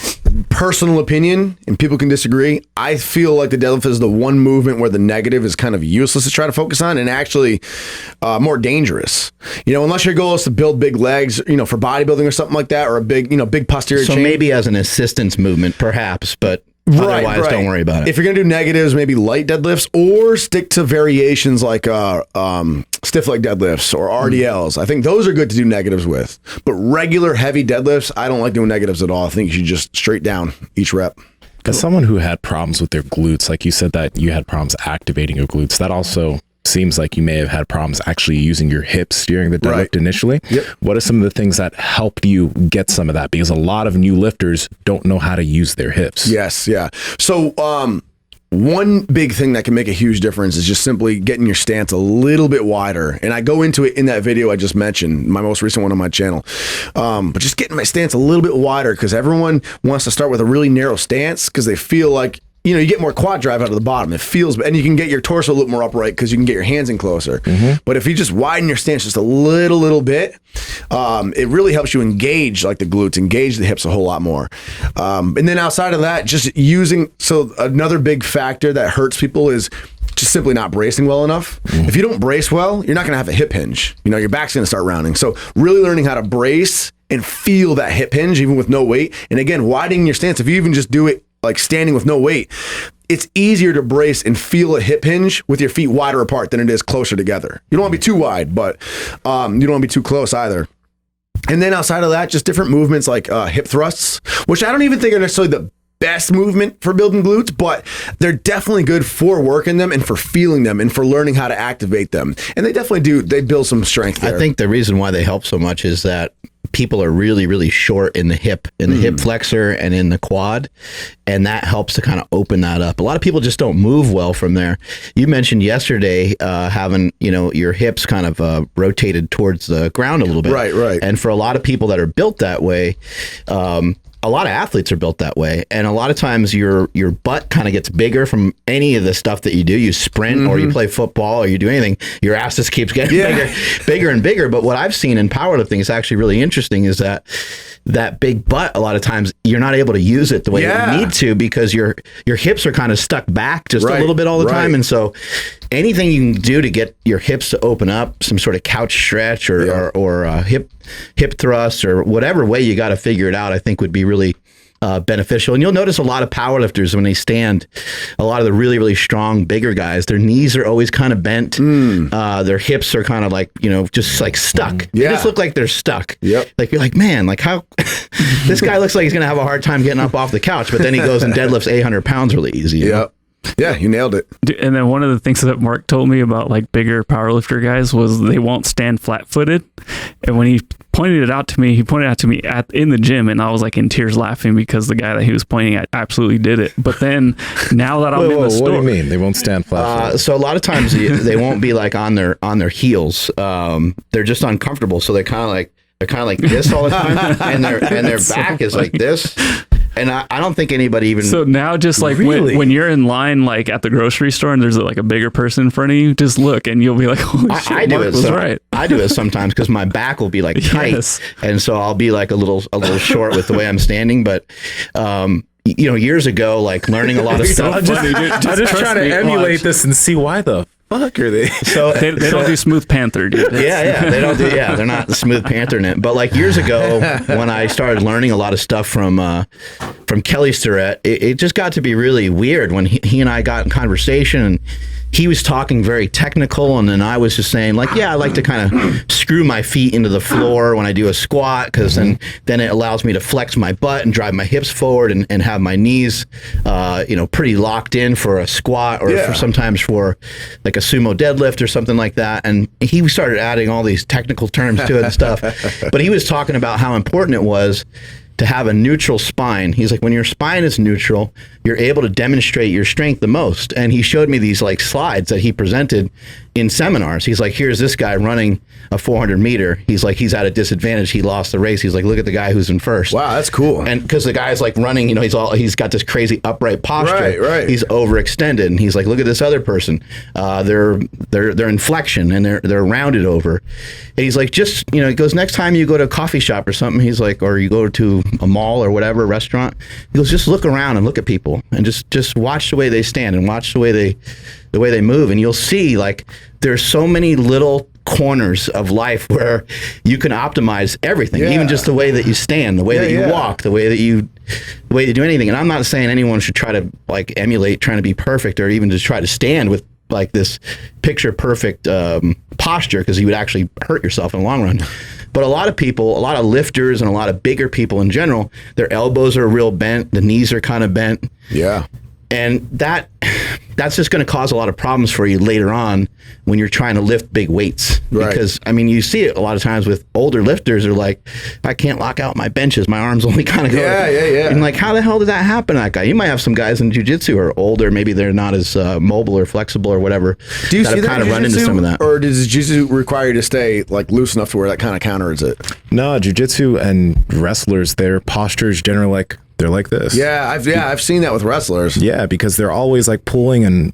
personal opinion, and people can disagree, I feel like the deadlift is the one movement where the negative is kind of useless to try to focus on and actually more dangerous. You know, unless your goal is to build big legs, you know, for bodybuilding or something like that, or a big posterior chain. So maybe as an assistance movement, perhaps, but otherwise, don't worry about it. If you're going to do negatives, maybe light deadlifts, or stick to variations like stiff leg deadlifts or RDLs. I think those are good to do negatives with. But regular heavy deadlifts, I don't like doing negatives at all. I think you should just straight down each rep. As someone who had problems with their glutes, like you said that you had problems activating your glutes, that also seems like you may have had problems actually using your hips during the deadlift initially. Yep. What are some of the things that helped you get some of that? Because a lot of new lifters don't know how to use their hips. Yes, yeah. So one big thing that can make a huge difference is just simply getting your stance a little bit wider. And I go into it in that video I just mentioned, my most recent one on my channel. But just getting my stance a little bit wider, because everyone wants to start with a really narrow stance because they feel like, you get more quad drive out of the bottom. It feels, and you can get your torso a little more upright because you can get your hands in closer. But if you just widen your stance just a little bit, it really helps you engage like the glutes, engage the hips a whole lot more. And then outside of that, just so another big factor that hurts people is just simply not bracing well enough. If you don't brace well, you're not going to have a hip hinge. Your back's going to start rounding. So really learning how to brace and feel that hip hinge even with no weight. And again, widening your stance. If you even just do it like standing with no weight, it's easier to brace and feel a hip hinge with your feet wider apart than it is closer together. You don't want to be too wide, but you don't want to be too close either. And then outside of that, just different movements like hip thrusts, which I don't even think are necessarily the best movement for building glutes, but they're definitely good for working them and for feeling them and for learning how to activate them. And they definitely they build some strength there. I think the reason why they help so much is that people are really, really short in the hip, hip flexor and in the quad. And that helps to kind of open that up. A lot of people just don't move well from there. You mentioned yesterday having, your hips kind of rotated towards the ground a little bit. Right. And for a lot of people that are built that way, a lot of athletes are built that way. And a lot of times your butt kind of gets bigger from any of the stuff that you do. You sprint or you play football or you do anything, your ass just keeps getting bigger and bigger. But what I've seen in powerlifting is actually really interesting is that big butt, a lot of times you're not able to use it the way you need to because your hips are kind of stuck back just a little bit all the time. And so anything you can do to get your hips to open up, some sort of couch stretch or hip thrust or whatever way you got to figure it out, I think would be really beneficial. And you'll notice a lot of powerlifters when they stand, a lot of the really, really strong, bigger guys, their knees are always kind of bent. Their hips are kind of like, just like stuck. They just look like they're stuck. Like you're like, man, like how this guy looks like he's going to have a hard time getting up off the couch, but then he goes and deadlifts 800 pounds really easy. Yeah, you nailed it. And then one of the things that Mark told me about like bigger powerlifter guys was they won't stand flat-footed. And when he pointed it out to me, in the gym, and I was like in tears laughing because the guy that he was pointing at absolutely did it. But then now that I'm in the store, what do you mean they won't stand flat-footed? So a lot of times they won't be like on their heels. They're just uncomfortable, so they're kind of like this all the time, and their back is like this. And I don't think anybody even... So now just like when you're in line like at the grocery store and there's like a bigger person in front of you, just look and you'll be like, holy shit, I do Mark it. was right. I do it sometimes because my back will be like tight. Yes. And so I'll be like a little short with the way I'm standing. But, years ago, like learning a lot of stuff. I'm just trying to emulate this and see why the fuck are they? So they don't do smooth panther, dude. They don't do. Yeah, they're not the smooth panther in it. But like years ago, when I started learning a lot of stuff from Kelly Starrett, it just got to be really weird when he and I got in conversation. And he was talking very technical, and then I was just saying like, I like to kind of screw my feet into the floor when I do a squat because then it allows me to flex my butt and drive my hips forward and have my knees, pretty locked in for a squat or for sometimes for like a sumo deadlift or something like that. And he started adding all these technical terms to it and stuff. But he was talking about how important it was to have a neutral spine. He's like, when your spine is neutral, you're able to demonstrate your strength the most. And he showed me these like slides that he presented in seminars. He's like, here's this guy running a 400 meter. He's like, he's at a disadvantage. He lost the race. He's like, look at the guy who's in first. Wow, that's cool. And because the guy's like running, he's got this crazy upright posture. Right. He's overextended. And he's like, look at this other person. They're in flexion and they're rounded over. And he's like, he goes, next time you go to a coffee shop or something, he's like, or you go to a mall or whatever, restaurant, he goes, just look around and look at people and just watch the way they stand and watch the way they move. And you'll see like there's so many little corners of life where you can optimize everything, even just the way that you stand, the way that you walk, the way that you do anything. And I'm not saying anyone should try to like emulate trying to be perfect or even just try to stand with like this picture perfect posture because you would actually hurt yourself in the long run. But a lot of people, a lot of lifters and a lot of bigger people in general, their elbows are real bent, the knees are kind of bent. Yeah. And that that's just going to cause a lot of problems for you later on when you're trying to lift big weights. Right. Because, I mean, you see it a lot of times with older lifters are like, I can't lock out my benches. My arms only kind of go. Yeah. And like, how the hell did that happen to that guy? You might have some guys in jiu-jitsu who are older. Maybe they're not as mobile or flexible or whatever. Do you see that kind of run into some of that? Or does jiu-jitsu require you to stay like loose enough to where that kind of counters it? No, jiu-jitsu and wrestlers, their postures generally like they're like this. Yeah, I've seen that with wrestlers. Yeah, because they're always like pulling and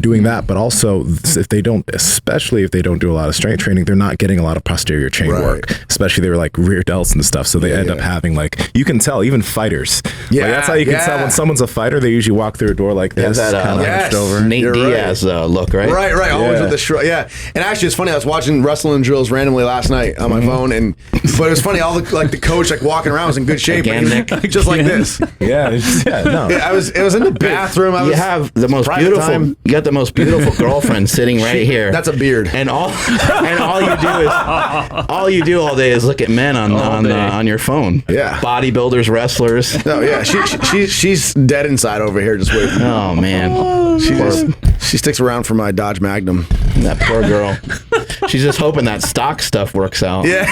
doing that, but also if they don't, especially if they don't do a lot of strength training, they're not getting a lot of posterior chain work, especially they're like rear delts and stuff. So they end up having like, you can tell even fighters. Yeah, like, that's how you can tell when someone's a fighter. They usually walk through a door like this, kind of hunched over. Nate Diaz look, right? Right. Always with the shrug. Yeah, and actually, it's funny. I was watching wrestling drills randomly last night on my phone, but it was funny. All the coach like walking around was in good shape, Again, Nick. just like this. No. It was in the bathroom. You have the most beautiful. You got the most beautiful girlfriend sitting right here. That's a beard. And all you do all day is look at men on your phone. Yeah. Bodybuilders, wrestlers. No, yeah. She's dead inside over here, just waiting. Oh man. She sticks around for my Dodge Magnum. That poor girl. She's just hoping that stock stuff works out. Yeah.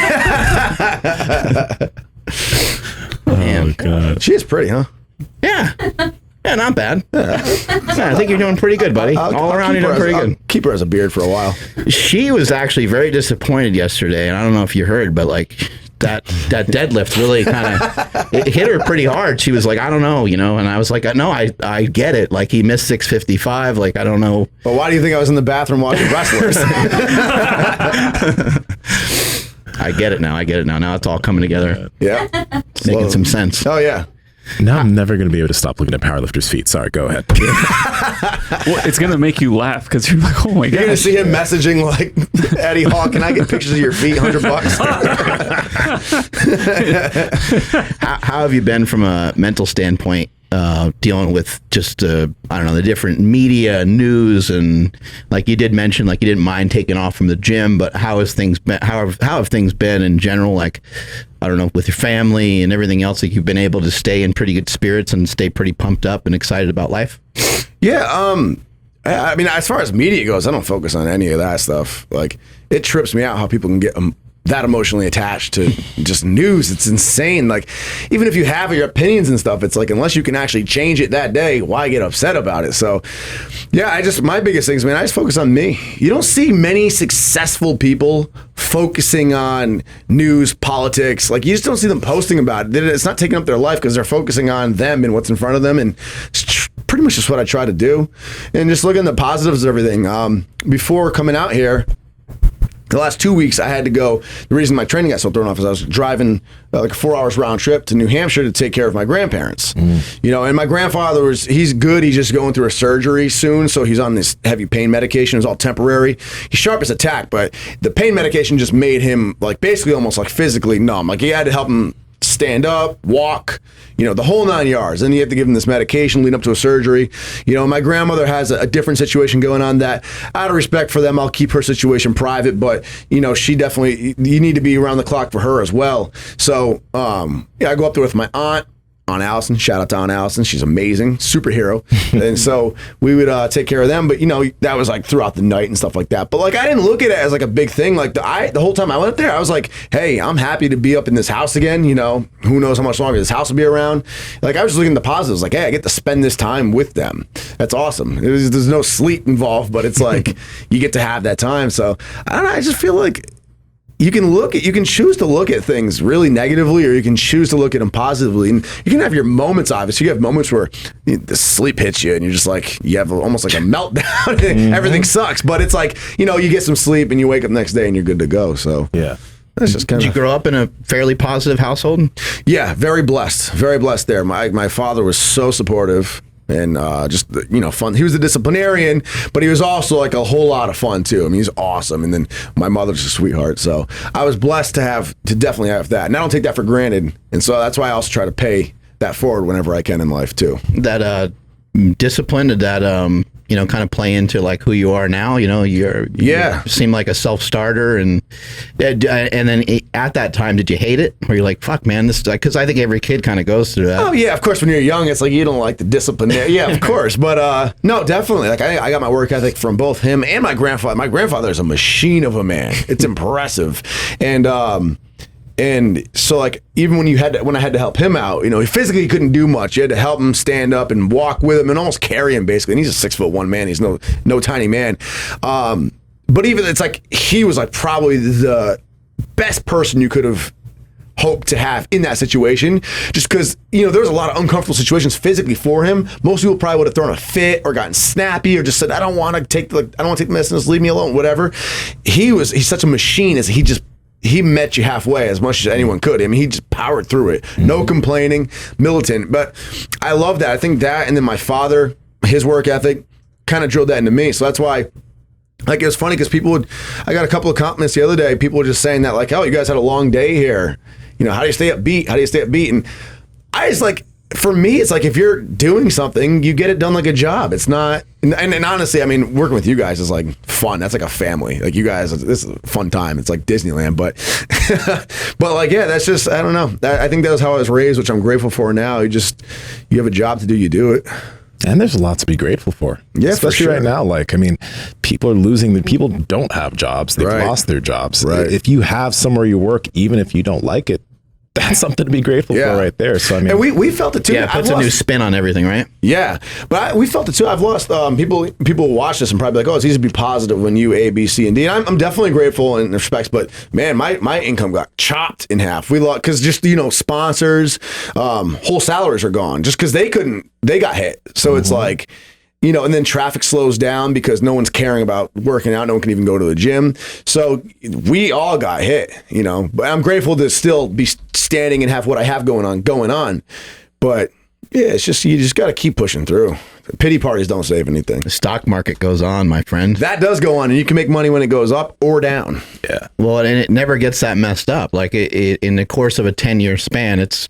Man. Oh God. She is pretty, huh? Yeah. Yeah, not bad. Yeah, I think you're doing pretty good, buddy. All around, you're doing pretty good. I'll keep her as a beard for a while. She was actually very disappointed yesterday, and I don't know if you heard, but like that deadlift really kind of it hit her pretty hard. She was like, I don't know, and I was like, no, I get it. Like he missed 655. Like I don't know. But why do you think I was in the bathroom watching wrestlers? I get it now. Now it's all coming together. Yeah, It's making some sense. Oh yeah. Now I'm never going to be able to stop looking at powerlifters' feet. Sorry, go ahead. Well, it's going to make you laugh because you're like, oh my You're gonna gosh. see him messaging like Eddie Hall. Can I get pictures of your feet? $100. How have you been from a mental standpoint, dealing with just I don't know, the different media, news, and like you did mention, like you didn't mind taking off from the gym, but how have things been in general? Like I don't know, with your family and everything else, like you've been able to stay in pretty good spirits and stay pretty pumped up and excited about life? Yeah. I mean, as far as media goes, I don't focus on any of that stuff. Like, it trips me out how people can get that emotionally attached to just news. It's insane. Like, even if you have your opinions and stuff, it's like, unless you can actually change it that day, why get upset about it? So, yeah, my biggest thing is, man, I just focus on me. You don't see many successful people focusing on news, politics. Like, you just don't see them posting about it. It's not taking up their life because they're focusing on them and what's in front of them. And it's pretty much just what I try to do. And just looking at the positives of everything. Before coming out here, the last 2 weeks, I had to go. The reason my training got so thrown off is I was driving like a 4 hours round trip to New Hampshire to take care of my grandparents. And my grandfather he's good. He's just going through a surgery soon, so he's on this heavy pain medication. It's all temporary. He's sharp as a tack, but the pain medication just made him like basically almost like physically numb. Like, he had to help him stand up, walk, the whole 9 yards. Then you have to give him this medication leading up to a surgery. My grandmother has a different situation going on that, out of respect for them, I'll keep her situation private, but, she definitely, you need to be around the clock for her as well. So, I go up there with my Aunt Allison. Shout out to Aunt Allison. She's amazing. Superhero. And so we would take care of them. But, that was like throughout the night and stuff like that. But like, I didn't look at it as like a big thing. Like the whole time I went up there, I was like, hey, I'm happy to be up in this house again. Who knows how much longer this house will be around. Like, I was just looking at the positives. Like, hey, I get to spend this time with them. That's awesome. There's no sleep involved, but it's like you get to have that time. So I don't know. I just feel like you can choose to look at things really negatively, or you can choose to look at them positively. And you can have your moments, obviously. You have moments where the sleep hits you and you're just like, you have almost like a meltdown. Everything sucks. But it's like, you get some sleep and you wake up the next day and you're good to go. So Yeah. that's just kind of. Did you grow up in a fairly positive household? Yeah, very blessed. Very blessed there. My father was so supportive. And just, fun. He was a disciplinarian, but he was also like a whole lot of fun too. I mean, he's awesome. And then my mother's a sweetheart. So I was blessed to definitely have that. And I don't take that for granted. And so that's why I also try to pay that forward whenever I can in life too. That discipline, did that kind of play into like who you are now? You seem like a self-starter, and then at that time, did you hate it? Or you're like, fuck, man, this is like, because I think every kid kind of goes through that. Oh yeah, of course. When you're young, it's like you don't like the discipline there. Yeah, of course. But no, definitely. Like I got my work ethic from both him and my grandfather. My grandfather is a machine of a man. It's impressive, and so like even when I had to help him out, he physically couldn't do much. You had to help him stand up and walk with him and almost carry him basically. And he's a 6'1" man. He's no tiny man. But even it's like he was like probably the best person you could have hoped to have in that situation, just because there was a lot of uncomfortable situations physically for him. Most people probably would have thrown a fit or gotten snappy or just said, I don't want to take the medicine, just leave me alone, whatever. He's such a machine as he met you halfway as much as anyone could. I mean, he just powered through it. No complaining, militant. But I love that. I think that, and then my father, his work ethic kind of drilled that into me. So that's why, like, it was funny because I got a couple of compliments the other day. People were just saying that, like, oh, you guys had a long day here. How do you stay upbeat? How do you stay upbeat? And I just like, for me, it's like if you're doing something, you get it done like a job. It's not, and honestly, I mean, working with you guys is like fun. That's like a family. Like you guys, this is a fun time. It's like Disneyland, but like, yeah, that's just, I don't know. I think that was how I was raised, which I'm grateful for now. You have a job to do, you do it. And there's a lot to be grateful for. Yeah, especially for sure. right now. Like, I mean, people don't have jobs. They've lost their jobs. Right. If you have somewhere you work, even if you don't like it, that's something to be grateful for right there. So I mean, and we felt it too. Yeah, it puts a new spin on everything, right? Yeah, but we felt it too. I've lost people watch this and probably like, oh, it's easy to be positive when you A, B, C, and D. And I'm definitely grateful in respects, but man, my income got chopped in half. We lost because just sponsors, whole salaries are gone just because they got hit. So it's like. And then traffic slows down because no one's caring about working out. No one can even go to the gym. So we all got hit, but I'm grateful to still be standing and have what I have going on. But yeah, it's just, you just got to keep pushing through. Pity parties don't save anything. The stock market goes on, my friend. That does go on, and you can make money when it goes up or down. Yeah. Well, and it never gets that messed up. Like in the course of a 10-year span, it's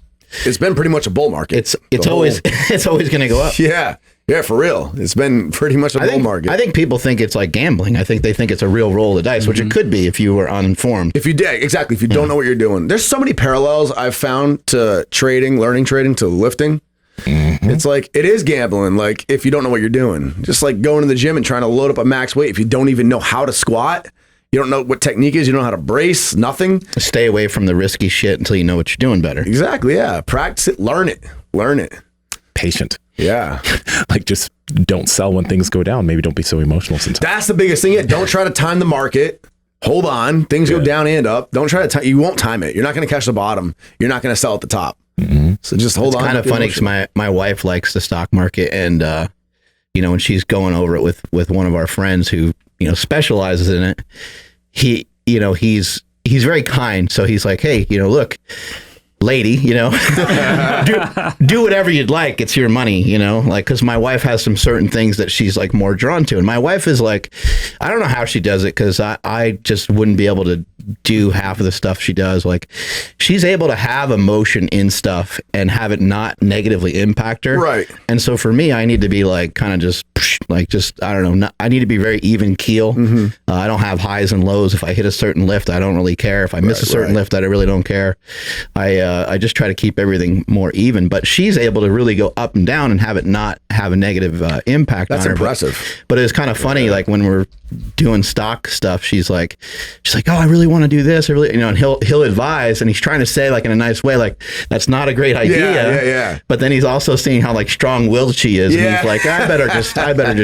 been pretty much a bull market. It's always going to go up. Yeah. Yeah, for real. It's been pretty much a bull market. I think people think it's like gambling. I think they think it's a real roll of the dice, which it could be if you were uninformed. If you don't know what you're doing. There's so many parallels I've found to learning trading to lifting. Mm-hmm. It's like, it is gambling. Like if you don't know what you're doing, just like going to the gym and trying to load up a max weight. If you don't even know how to squat, you don't know what technique is, you don't know how to brace, nothing. Stay away from the risky shit until you know what you're doing better. Exactly. Yeah. Practice it. Learn it. Patient. Yeah. Like just don't sell when things go down. Maybe don't be so emotional sometimes. That's the biggest thing. Yeah. Don't try to time the market. Hold on. Things go down and up. Don't try to time. You won't time it. You're not going to catch the bottom. You're not going to sell at the top. Mm-hmm. So just hold on. It's kind of funny because my wife likes the stock market, and when she's going over it with one of our friends who specializes in it, he's very kind. So he's like, hey, look, lady, do whatever you'd like. It's your money, like, because my wife has some certain things that she's like more drawn to. And my wife is like, I don't know how she does it, because I just wouldn't be able to do half of the stuff she does. Like, she's able to have emotion in stuff and have it not negatively impact her. Right. And so for me, I need to be like, kind of just I don't know. I need to be very even keel. Mm-hmm. I don't have highs and lows. If I hit a certain lift, I don't really care. If I miss a certain lift, I really don't care. I just try to keep everything more even. But she's able to really go up and down and have it not have a negative impact on her. That's impressive. But it's kind of funny, like when we're doing stock stuff, she's like, oh, I really want to do this. I really, and he'll advise, and he's trying to say like in a nice way, like, that's not a great idea. Yeah. But then he's also seeing how like strong-willed she is, and he's like, I better just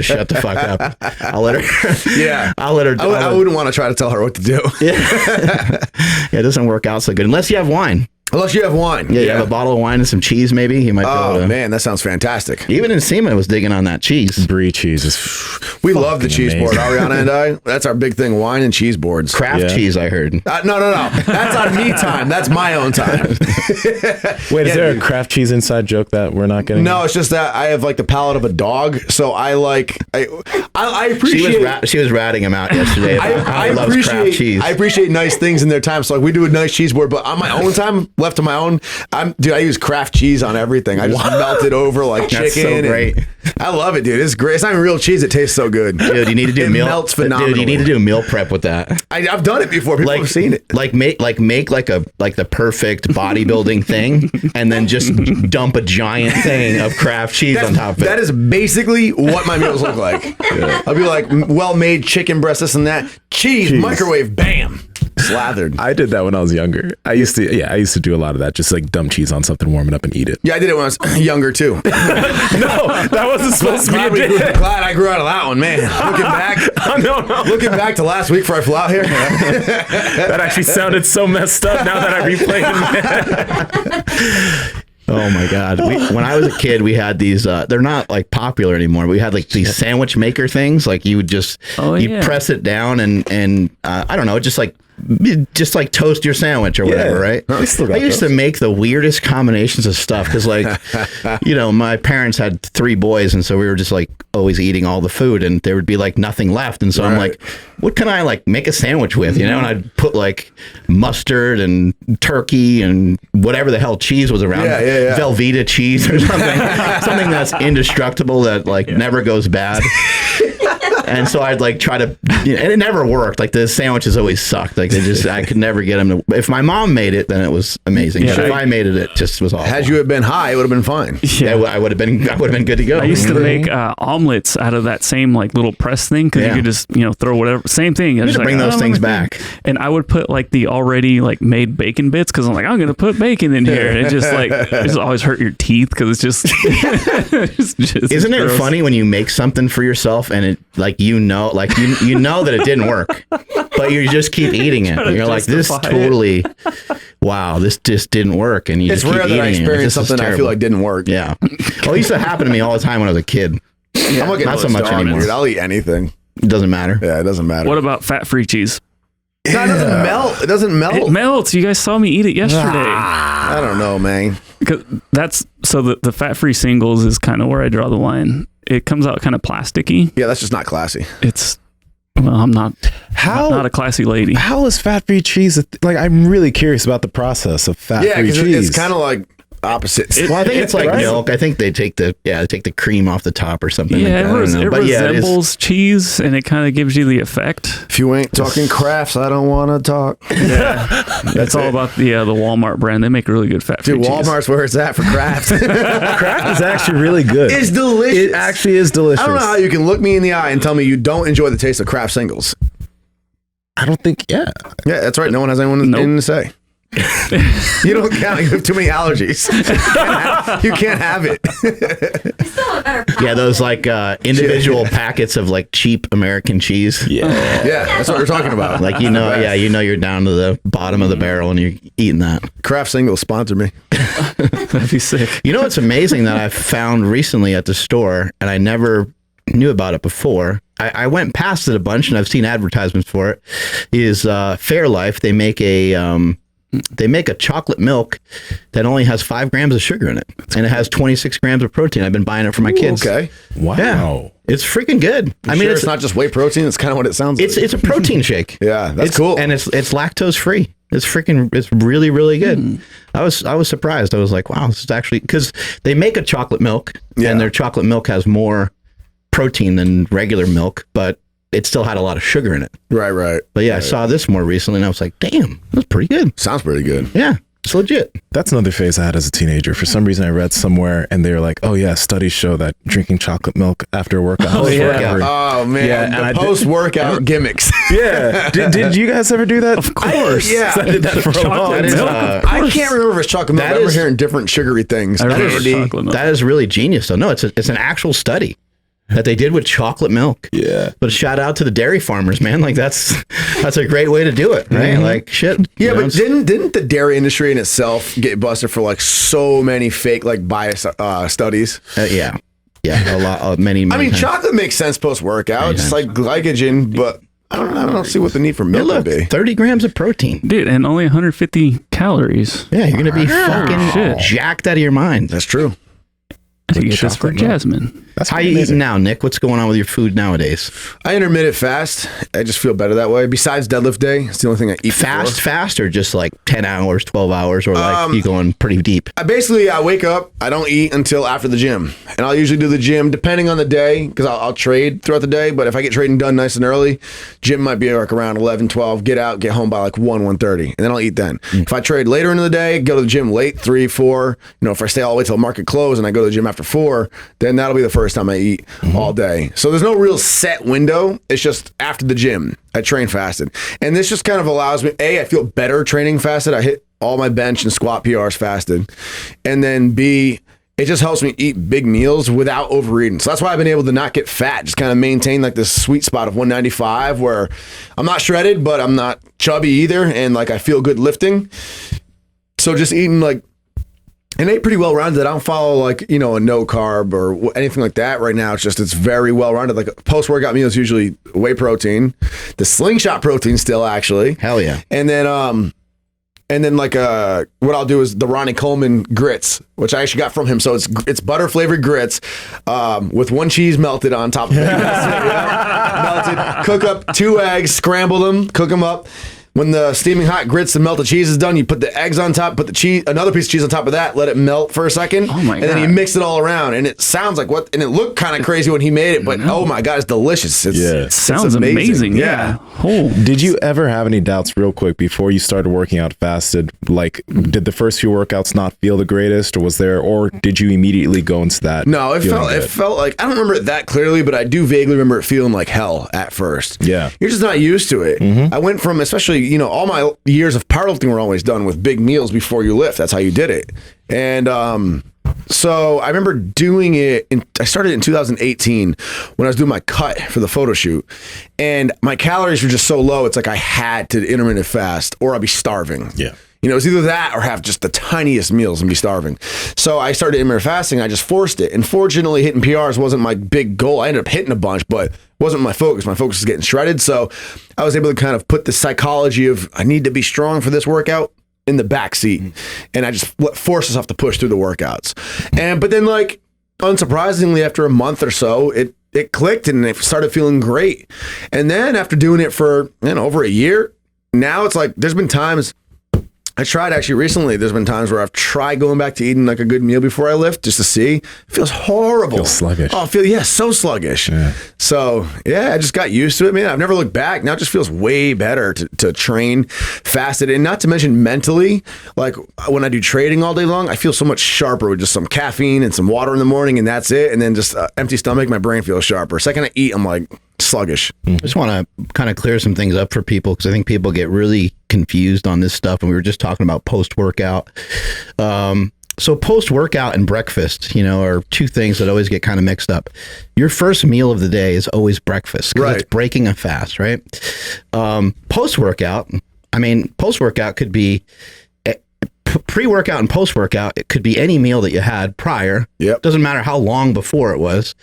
shut the fuck up. I'll let her. Yeah. I'll let her. I wouldn't want to try to tell her what to do. Yeah. It doesn't work out so good unless you have wine. Unless you have wine. Yeah, you have a bottle of wine and some cheese, maybe. You might be able to. Oh, man, that sounds fantastic. Even Nsima was digging on that cheese. Brie cheese is We love the cheese amazing. board, Ariana and I. That's our big thing, wine and cheese boards. Craft cheese, I heard. No. That's on me time. That's my own time. Wait, is there a craft cheese inside joke that we're not getting? No, it's just that I have like the palate of a dog, so I appreciate. She was ratting him out yesterday. About how he loves craft cheese. I appreciate nice things in their time, so like we do a nice cheese board, but on my own time, left to my own, I use Kraft cheese on everything. I just melt it over like chicken. That's so great. I love it, dude. It's great. It's not even real cheese. It tastes so good. Dude, you need to do melts phenomenally. Dude, you need to do meal prep with that. I've done it before. People have seen it. Like make the perfect bodybuilding thing, and then just dump a giant thing of Kraft cheese on top of it. That is basically what my meals look like. I'll be like, well-made chicken breast, this and that. Cheese, microwave, bam, slathered. I did that when I was younger. I used to do a lot of that. Just like dump cheese on something, warm it up, and eat it. Yeah, I did it when I was younger too. No, that wasn't supposed to be a dick. Glad I grew out of that one, man. Looking back, looking back to last week before I flew out here. That actually sounded so messed up now that I replayed it. Oh my God. When I was a kid, we had these, they're not like popular anymore, but we had like these sandwich maker things. Like you would just, press it down and I don't know, just like toast your sandwich or whatever, right? I used to make the weirdest combinations of stuff because like, my parents had 3 boys. And so we were just like always eating all the food and there would be like nothing left. And so I'm like, what can I like make a sandwich with, And I'd put like mustard and turkey and whatever the hell cheese was around. Velveeta cheese or something. Something that's indestructible that like never goes bad. And so I'd like try to, and it never worked. Like the sandwiches always sucked. Like I could never get them to. If my mom made it, then it was amazing. Yeah, but if I made it, it just was awful. Had you have been high, it would have been fine. Yeah, I would have been good to go. I used to make omelets out of that same like little press thing because you could just throw whatever. Same thing. I just bring those things back. And I would put like the already like made bacon bits because I'm like I'm gonna put bacon in here. And it just always hurt your teeth because it's just. Isn't it gross. funny when you make something for yourself and it like you know that it didn't work, but you just keep eating it. And you're like, this totally, wow, this just didn't work. And it's just keep rare that I eating experienced something I feel like didn't work. Yeah. Well, it used to happen to me all the time when I was a kid. Not so much anymore. Dude, I'll eat anything. It doesn't matter. Yeah, it doesn't matter. What about fat-free cheese? It doesn't melt. It doesn't melt. It melts. You guys saw me eat it yesterday. I don't know, man. Because the fat-free singles is kind of where I draw the line. It comes out kind of plasticky. Yeah, that's just not classy. I'm not a classy lady. How is fat-free cheese? I'm really curious about the process of fat-free cheese. It's kind of like opposites. Well, I think it's like milk. I think they take the cream off the top or something. Yeah, like that. It resembles cheese, and it kind of gives you the effect. If you ain't talking crafts, I don't want to talk. Yeah, that's all about the Walmart brand. They make really good fat-free cheese. Walmart's where it's at for Kraft. Kraft is actually really good. It's delicious. It actually is delicious. I don't know how you can look me in the eye and tell me you don't enjoy the taste of Kraft singles. I don't think. Yeah, that's right. No one has anything to say. You don't count. You have too many allergies. You can't have it. It's still a better product. Yeah, those like individual packets of like cheap American cheese. Yeah, that's what we're talking about. Like you're down to the bottom of the barrel and you're eating that. Kraft singles sponsor me. That'd be sick. You know what's amazing that I found recently at the store, and I never knew about it before. I went past it a bunch, and I've seen advertisements for it. Is Fairlife? They make a chocolate milk that only has 5 grams of sugar in it, and it has 26 grams of protein. I've been buying it for my kids. Okay. Wow. Yeah. It's freaking good. It's not just whey protein. It's kind of what it sounds like. It's a protein shake. Yeah, that's cool. And it's lactose free. It's really, really good. I was surprised. I was like, wow, this is actually, because they make a chocolate milk and their chocolate milk has more protein than regular milk, but it still had a lot of sugar in it. Right. But I saw this more recently and I was like, damn, that's pretty good. Sounds pretty good. Yeah, it's legit. That's another phase I had as a teenager. For some reason, I read somewhere and they were like, oh yeah, studies show that drinking chocolate milk after a workout. Oh man, the post-workout gimmicks. Yeah. Did you guys ever do that? Of course. I did that for a long time. I can't remember if it's chocolate milk. I remember hearing different sugary things. That is really genius though. No, it's an actual study that they did with chocolate milk. Yeah. But shout out to the dairy farmers, man. Like that's a great way to do it, right? Mm-hmm. Like shit. Yeah, but didn't the dairy industry in itself get busted for like so many fake like bias studies? Yeah. A lot. Many. I mean, times. chocolate makes sense post workout. It's like glycogen, but I don't see what the need for milk would be. 30 grams of protein, dude, and only 150 calories. Yeah, you're gonna be fucking jacked out of your mind. That's true. to get this for Jasmine. That's how you eating now, Nick? What's going on with your food nowadays? I intermittent fast. I just feel better that way. Besides deadlift day, it's the only thing I eat. Fast, or just like 10 hours, 12 hours, or like you going pretty deep? I wake up, I don't eat until after the gym. And I'll usually do the gym depending on the day, because I'll trade throughout the day. But if I get trading done nice and early, gym might be like around 11, 12, get out, get home by like 1:30. And then I'll eat then. If I trade later into the day, go to the gym late, 3, 4. If I stay all the way till market close and I go to the gym after 4, then that'll be the first time I eat all day. So there's no real set window. It's just after the gym, I train fasted. And this just kind of allows me, A, I feel better training fasted. I hit all my bench and squat PRs fasted. And then B, it just helps me eat big meals without overeating. So that's why I've been able to not get fat, just kind of maintain like this sweet spot of 195 where I'm not shredded, but I'm not chubby either. And like I feel good lifting. So just eating like, and ate pretty well rounded. I don't follow like, a no carb or anything like that right now. It's very well rounded. Like a post workout meal is usually whey protein, the slingshot protein still actually. Hell yeah. And then like what I'll do is the Ronnie Coleman grits, which I actually got from him. So it's butter flavored grits with 1 cheese melted on top of it. Melted. Cook up 2 eggs, scramble them, cook them up. When the steaming hot grits and melted cheese is done, you put the eggs on top, put the cheese, another piece of cheese on top of that, let it melt for a second. Oh my God. And then you mix it all around. And it sounds like and it looked kind of crazy when he made it, but oh my God, it's delicious. It sounds amazing. Yeah. Oh. Did you ever have any doubts real quick before you started working out fasted? Like, did the first few workouts not feel the greatest, or did you immediately go into that? No, it felt like, I don't remember it that clearly, but I do vaguely remember it feeling like hell at first. Yeah. You're just not used to it. I went from, especially, all my years of powerlifting were always done with big meals before you lift. That's how you did it. And so I remember doing it, I started in 2018 when I was doing my cut for the photo shoot. And my calories were just so low, it's like I had to intermittent fast or I'd be starving. Yeah. It was either that or have just the tiniest meals and be starving. So I started intermittent fasting. I just forced it. And fortunately, hitting PRs wasn't my big goal. I ended up hitting a bunch, but it wasn't my focus. My focus was getting shredded. So I was able to kind of put the psychology of I need to be strong for this workout in the back seat. And I just forced myself to push through the workouts. But then like, unsurprisingly, after a month or so, it clicked and it started feeling great. And then after doing it for over a year, now it's like there's been times I tried actually recently. There's been times where I've tried going back to eating like a good meal before I lift just to see. It feels horrible. Feels sluggish. Oh, so sluggish. Yeah. So yeah, I just got used to it, man. I've never looked back. Now it just feels way better to train fasted, and not to mention mentally. Like when I do trading all day long, I feel so much sharper with just some caffeine and some water in the morning, and that's it. And then just empty stomach, my brain feels sharper. Second I eat, I'm like sluggish. I just want to kind of clear some things up for people because I think people get really confused on this stuff. And we were just talking about post-workout. So post-workout and breakfast, are two things that always get kind of mixed up. Your first meal of the day is always breakfast because it's breaking a fast, right? Post-workout could be pre-workout and post-workout. It could be any meal that you had prior. Yep. Doesn't matter how long before it was.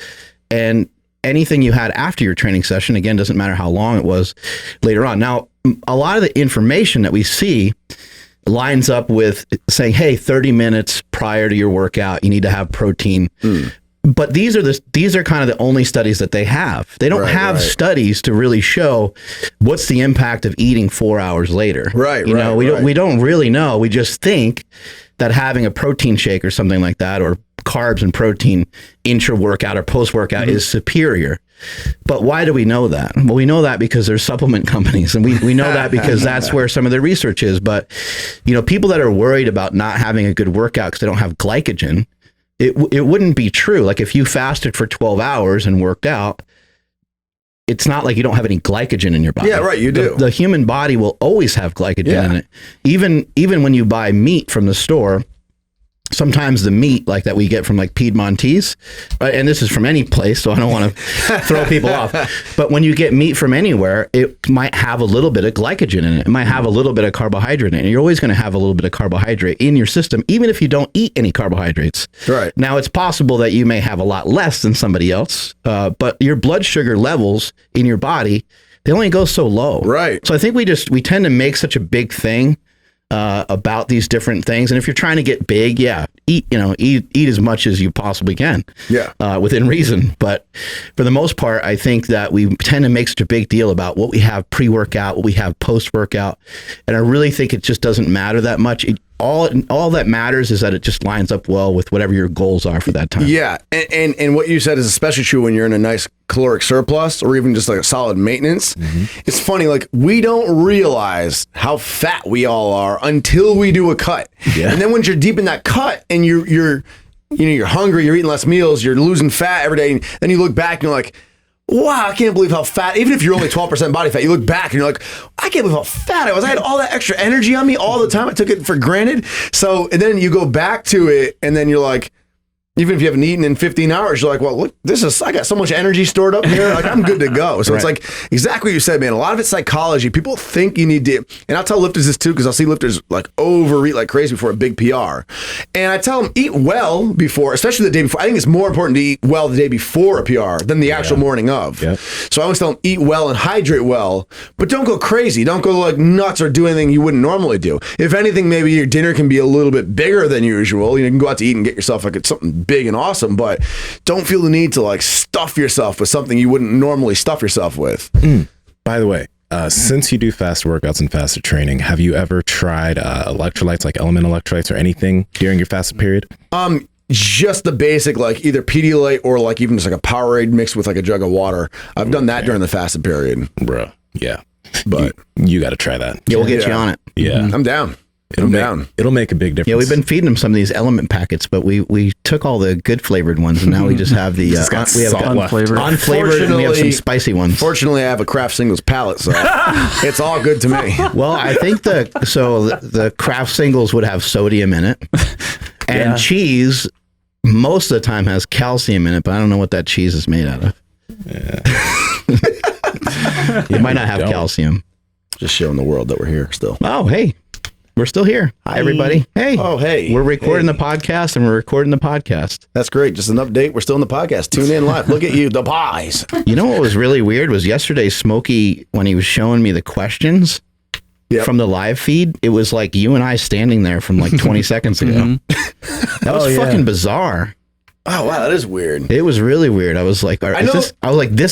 And anything you had after your training session, again, doesn't matter how long it was later on. Now, a lot of the information that we see lines up with saying, hey, 30 minutes prior to your workout, you need to have protein. But these are kind of the only studies that they have. They don't have studies to really show what's the impact of eating 4 hours later. We don't really know. We just think that having a protein shake or something like that, or carbs and protein intra-workout or post-workout is superior. But why do we know that? Well, we know that because there's supplement companies, and we know that because that's where some of the research is. But, people that are worried about not having a good workout because they don't have glycogen, it wouldn't be true. Like if you fasted for 12 hours and worked out, it's not like you don't have any glycogen in your body. Yeah, right, you do. The human body will always have glycogen in it. Even when you buy meat from the store, sometimes the meat like that we get from like Piedmontese, and this is from any place, so I don't want to throw people off, but when you get meat from anywhere, it might have a little bit of glycogen in it. It might have a little bit of carbohydrate in it. And you're always going to have a little bit of carbohydrate in your system, even if you don't eat any carbohydrates. Right. Now, it's possible that you may have a lot less than somebody else, but your blood sugar levels in your body, they only go so low. Right. So I think we tend to make such a big thing about these different things. And if you're trying to get big, eat as much as you possibly can. Yeah. Within reason. But for the most part, I think that we tend to make such a big deal about what we have pre-workout, what we have post-workout. And I really think it just doesn't matter that much. All that matters is that it just lines up well with whatever your goals are for that time. Yeah. And what you said is especially true when you're in a nice caloric surplus or even just like a solid maintenance. It's funny, like we don't realize how fat we all are until we do a cut. Yeah. And then when you're deep in that cut and you're hungry, you're eating less meals, you're losing fat every day, and then you look back and you're like, wow, I can't believe how fat, even if you're only 12% body fat, you look back and you're like, I can't believe how fat I was. I had all that extra energy on me all the time. I took it for granted. So, and then you go back to it and then you're like, even if you haven't eaten in 15 hours, you're like, well, look, I got so much energy stored up here. Like, I'm good to go. So It's like exactly what you said, man. A lot of it's psychology. People think you need to, and I'll tell lifters this too, because I'll see lifters like overeat like crazy before a big PR. And I tell them, eat well before, especially the day before. I think it's more important to eat well the day before a PR than the actual morning of. Yep. So I always tell them, eat well and hydrate well, but don't go crazy. Don't go like nuts or do anything you wouldn't normally do. If anything, maybe your dinner can be a little bit bigger than usual. You can go out to eat and get yourself like something big and awesome, but don't feel the need to like stuff yourself with something you wouldn't normally stuff yourself with. By the way, since you do fast workouts and fasted training, have you ever tried electrolytes, like element electrolytes or anything during your fasted period? Just the basic, like either Pedialyte or like even just like a Powerade mixed with like a jug of water. I've done that during the fasted period. Bro, yeah. But you got to try that. Yeah, we'll get you on it. Yeah. I'm down. It'll make a big difference. Yeah, we've been feeding them some of these element packets, but we took all the good flavored ones, and now we just have the we have unflavored, and we have some spicy ones. Fortunately, I have a Kraft Singles palate, so it's all good to me. Well, I think the Kraft Singles would have sodium in it, and cheese most of the time has calcium in it, but I don't know what that cheese is made out of. Yeah. It might not have calcium. Just showing the world that we're here still. Oh, hey. We're still here. Hi, everybody. Hey. Oh, hey. We're recording the podcast, and we're recording the podcast. That's great. Just an update. We're still in the podcast. Tune in live. Look at you, the pies. You know what was really weird was yesterday, Smokey, when he was showing me the questions from the live feed, it was like you and I standing there from like 20 seconds ago. That was fucking bizarre. Oh, wow, that is weird. It was really weird. I was like, this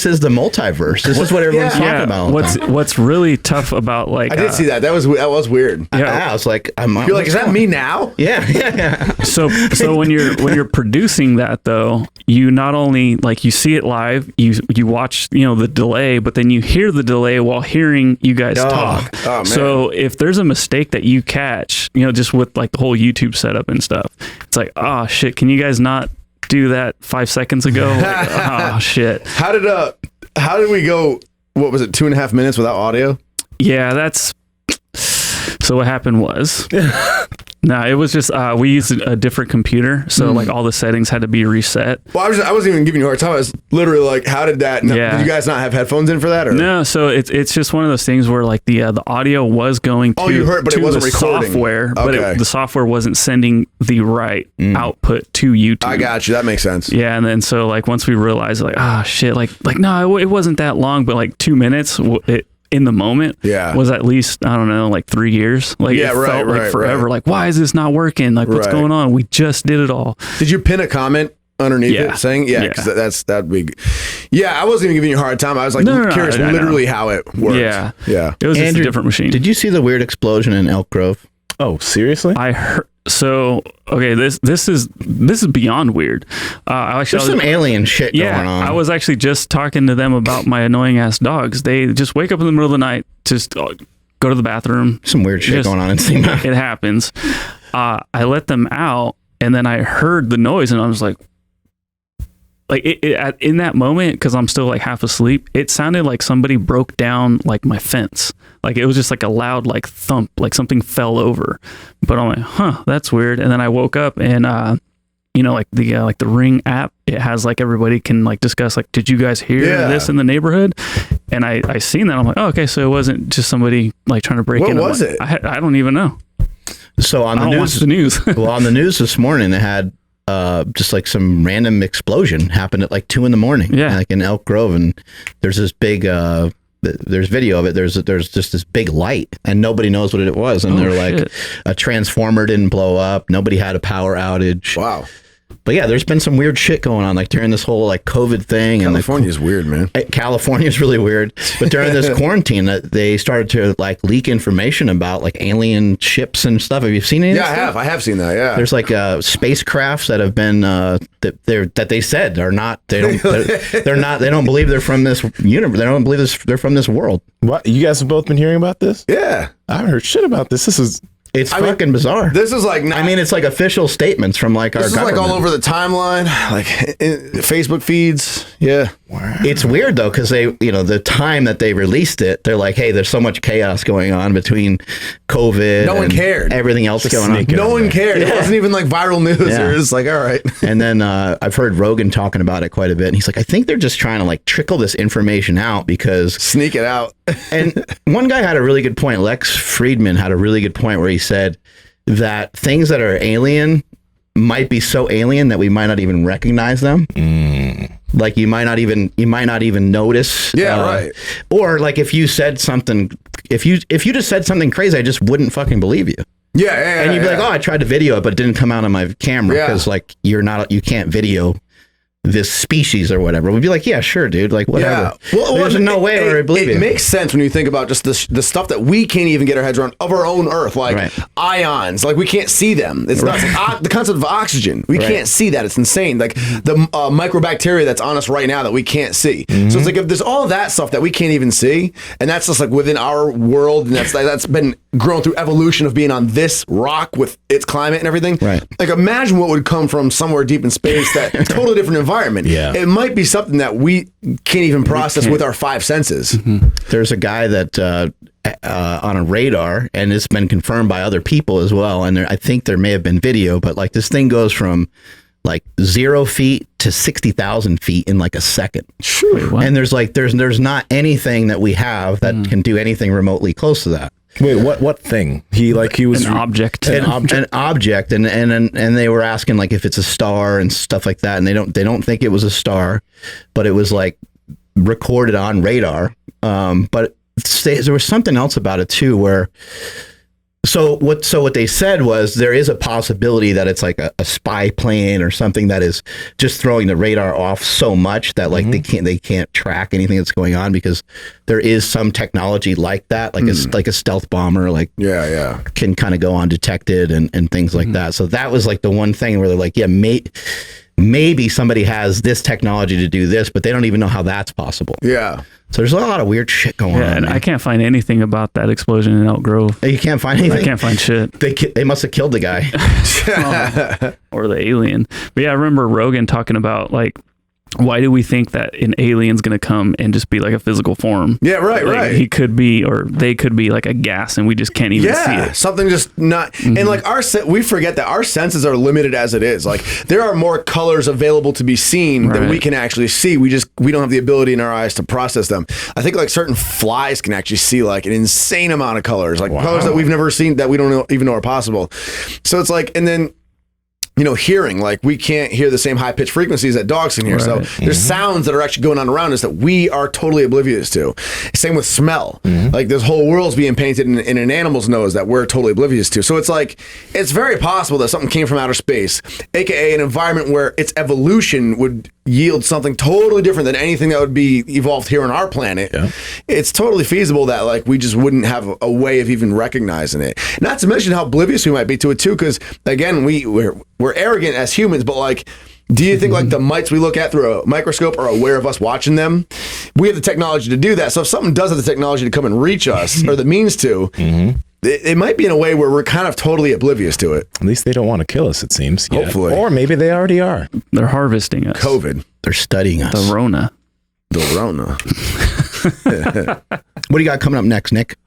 is the multiverse. This is what everyone's talking about. What's really tough about like... I did see that. That was weird. Yeah. I was like... You're like, is that me now? Yeah. So when you're producing that, though, you not only, like, you see it live, you watch, the delay, but then you hear the delay while hearing you guys talk. Oh, man. So if there's a mistake that you catch, just with, like, the whole YouTube setup and stuff, it's like, oh, shit, can you guys not do that 5 seconds ago? Like, oh shit. How did we go, what was it, 2.5 minutes without audio? Yeah, so what happened was no, it was just we used a different computer, so like all the settings had to be reset. Well, I wasn't even giving you a hard time. I was literally like, how did that? Did you guys not have headphones in for that? Or? No, so it's just one of those things where like the audio was going to, you heard, but it wasn't the recording. Software, but the software wasn't sending the right output to YouTube. I got you. That makes sense. Yeah, and then so like once we realized like, shit, like no, it wasn't that long, but like 2 minutes. In the moment, was at least, I don't know, like 3 years. Like it felt like forever. Like, why is this not working? Like, what's going on? We just did it all. Did you pin a comment underneath it saying, because that'd be, I wasn't even giving you a hard time. I was like curious literally how it worked. Yeah. It was just a different machine. Did you see the weird explosion in Elk Grove? Oh, seriously? I heard. So okay, this is beyond weird. There's some alien shit going on. I was actually just talking to them about my annoying ass dogs. They just wake up in the middle of the night, just go to the bathroom. Some weird shit going on in Nsima. It happens. I let them out, and then I heard the noise, and I was like in that moment, because I'm still like half asleep, it sounded like somebody broke down like my fence. Like it was just like a loud like thump, like something fell over. But I'm like, that's weird. And then I woke up and like the Ring app, it has like everybody can like discuss like, did you guys hear this in the neighborhood? And I seen that. I'm like, oh, okay, so it wasn't just somebody like trying to break in. What was it? I don't even know. So on the news, well, on the news this morning, they had just like some random explosion happened at like 2 a.m. Yeah, like in Elk Grove, and there's this big there's video of it. There's just this big light, and nobody knows what it was. And they're like, a transformer didn't blow up. Nobody had a power outage. Wow. But yeah, there's been some weird shit going on, like during this whole like COVID thing. California's weird, man. California's really weird. But during this quarantine, they started to like leak information about like alien ships and stuff. Have you seen any? Yeah, I have seen that. Yeah. There's like spacecrafts that have been that they said are not. They don't believe they're from this universe. They don't believe they're from this world. What? You guys have both been hearing about this? Yeah. I haven't heard shit about this. It's fucking bizarre. This is like, it's like official statements from like our government. This is like all over the timeline, like Facebook feeds. Yeah. Wow. It's weird though, because they, the time that they released it, they're like, hey, there's so much chaos going on between COVID. No one cared. Everything else going on. No one cared. Yeah. It wasn't even like viral news. Yeah. It was like, all right. And then I've heard Rogan talking about it quite a bit. And he's like, I think they're just trying to like trickle this information out because sneak it out. And one guy had a really good point. Lex Friedman had a really good point where he said that things that are alien might be so alien that we might not even recognize them. Like you might not even notice. Yeah, right. Or like if you said something, if you just said something crazy, I just wouldn't fucking believe you. Yeah. And you'd be like, oh, I tried to video it, but it didn't come out on my camera because like you can't video this species or whatever. We'd be like, yeah, sure, dude. Like, whatever. Yeah. Well, there's no way where I believe it. It makes sense when you think about just the stuff that we can't even get our heads around of our own Earth, like ions. Like, we can't see them. It's not like, the concept of oxygen. We can't see that. It's insane. Like, the microbacteria that's on us right now that we can't see. So it's like, if there's all of that stuff that we can't even see, and that's just like within our world, and that's been grown through evolution of being on this rock with its climate and everything. Right. Like, imagine what would come from somewhere deep in space that totally different environment. Yeah. It might be something that we can't even process with our five senses. There's a guy that on a radar, and it's been confirmed by other people as well. And I think there may have been video, but like this thing goes from like 0 feet to 60,000 feet in like a second. Sure. And there's not anything that we have that can do anything remotely close to that. Wait, what thing? He was an object. An object, and they were asking like if it's a star and stuff like that, and they don't think it was a star, but it was like recorded on radar. But there was something else about it too, where so what they said was there is a possibility that it's like a spy plane or something that is just throwing the radar off so much that like they can't track anything that's going on, because there is some technology like that, like like a stealth bomber, like can kind of go undetected and things like that. So that was like the one thing where they're like, yeah, maybe somebody has this technology to do this, but they don't even know how that's possible. Yeah. So there's a lot of weird shit going on. And I can't find anything about that explosion in Elk Grove. You can't find anything? I can't find shit. They must have killed the guy. Or the alien. But yeah, I remember Rogan talking about like, why do we think that an alien's going to come and just be like a physical form? Yeah, right. He could be, or they could be like a gas, and we just can't even see it. Something just not. And like we forget that our senses are limited as it is. Like, there are more colors available to be seen than we can actually see. We don't have the ability in our eyes to process them. I think like certain flies can actually see like an insane amount of colors, like colors that we've never seen, that we don't even know are possible. So it's like, and then, hearing, like, we can't hear the same high pitched frequencies that dogs can hear. Right. So there's sounds that are actually going on around us that we are totally oblivious to. Same with smell. Like, this whole world's being painted in an animal's nose that we're totally oblivious to. So it's like, it's very possible that something came from outer space, aka an environment where its evolution would yield something totally different than anything that would be evolved here on our planet. Yeah. It's totally feasible that like we just wouldn't have a way of even recognizing it. Not to mention how oblivious we might be to it too, because again, we're arrogant as humans, but like, do you think like the mites we look at through a microscope are aware of us watching them? We have the technology to do that. So if something does have the technology to come and reach us, or the means to, it might be in a way where we're kind of totally oblivious to it. At least they don't want to kill us, it seems. Hopefully. Or maybe they already are. They're harvesting us. COVID. They're studying us. The Rona. What do you got coming up next, Nick?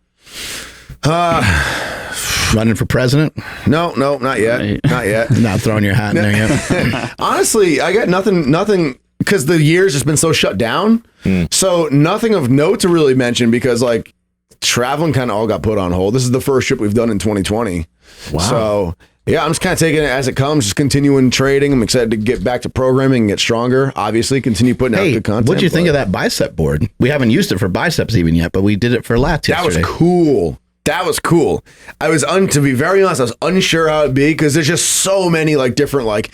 Running for president? No, not yet. Right. Not yet. Not throwing your hat in there yet? Honestly, I got nothing, because the year's just been so shut down. So nothing of note to really mention, because like traveling kind of all got put on hold. This is the first trip we've done in 2020. Wow. So Yeah, I'm just kind of taking it as it comes, just continuing trading. I'm excited to get back to programming and get stronger. Obviously, continue putting out good content. What'd you think of that bicep board? We haven't used it for biceps even yet, but we did it for lats yesterday. That was cool. That was cool. I was, to be very honest, I was unsure how it'd be because there's just so many like different like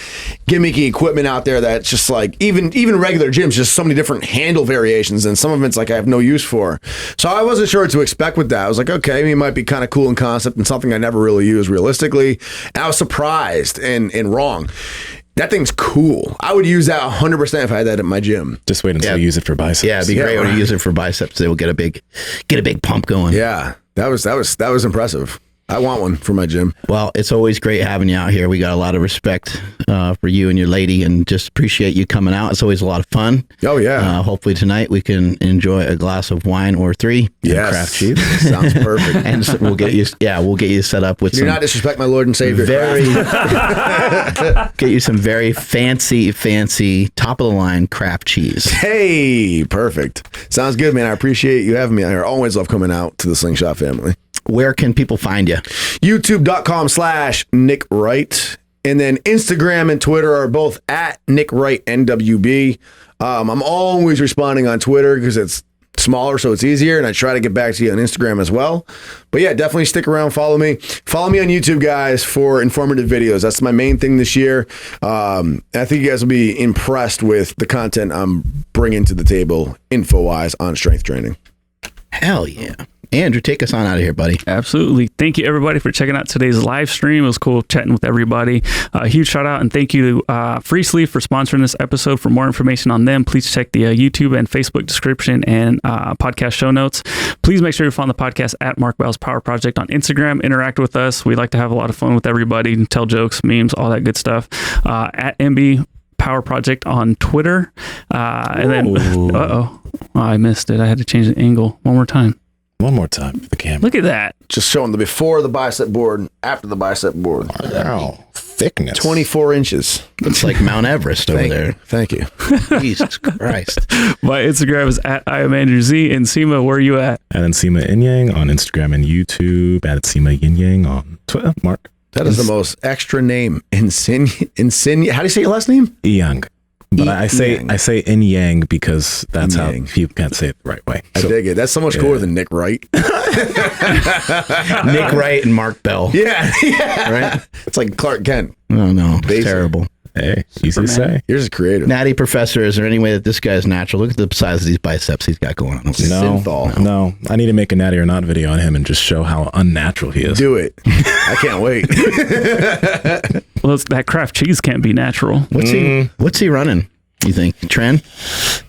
gimmicky equipment out there that's just like even regular gyms, just so many different handle variations, and some of it's like I have no use for. So I wasn't sure what to expect with that. I was like, okay, I mean, it might be kind of cool in concept and something I never really use realistically. And I was surprised and wrong. That thing's cool. I would use that 100% if I had that at my gym. Just wait until you use it for biceps. Yeah, it'd be great when you use it for biceps. They will get a big pump going. Yeah. That was impressive. I want one for my gym. Well, it's always great having you out here. We got a lot of respect for you and your lady, and just appreciate you coming out. It's always a lot of fun. Oh yeah. Hopefully tonight we can enjoy a glass of wine or 3. Yes. Craft cheese. Sounds perfect. And so we'll get you set up with Do not disrespect my Lord and Savior. Get you some very fancy top of the line craft cheese. Hey, perfect. Sounds good, man. I appreciate you having me out here. Always love coming out to the Slingshot family. Where can people find you? YouTube.com/Nick Wright. And then Instagram and Twitter are both at Nick Wright NWB. I'm always responding on Twitter because it's smaller, so it's easier. And I try to get back to you on Instagram as well. But yeah, definitely stick around. Follow me. Follow me on YouTube, guys, for informative videos. That's my main thing this year. I think you guys will be impressed with the content I'm bringing to the table info-wise on strength training. Hell yeah. Andrew, take us on out of here, buddy. Absolutely. Thank you, everybody, for checking out today's live stream. It was cool chatting with everybody. Huge shout out and thank you to Free Sleeve for sponsoring this episode. For more information on them, please check the YouTube and Facebook description and podcast show notes. Please make sure you follow the podcast at Mark Bell's Power Project on Instagram. Interact with us. We like to have a lot of fun with everybody, tell jokes, memes, all that good stuff. At MB Power Project on Twitter. And then, I missed it. I had to change the angle one more time. One more time for the camera. Look at that. Just showing the before the bicep board and after the bicep board. Wow. Thickness. 24 inches. It's like Mount Everest over there. Thank you. Jesus Christ. My Instagram is at IamAndrewZ. And Nsima, where are you at? At Nsima Inyang on Instagram and YouTube. At Nsima Inyang on Twitter. Mark. That is the most extra name. Nsima. How do you say your last name? Inyang. But I say Inyang because that's how people can't say it the right way. I dig it. That's so much cooler than Nick Wright. Nick Wright and Mark Bell. Yeah. Right? It's like Clark Kent. Oh, no. It's terrible. Hey, easy to say. Yours is creative. Natty Professor, is there any way that this guy's natural? Look at the size of these biceps he's got going on. No. I need to make a Natty or Not video on him and just show how unnatural he is. Do it. I can't wait. Well, that craft cheese can't be natural. What's he running, you think? Tren?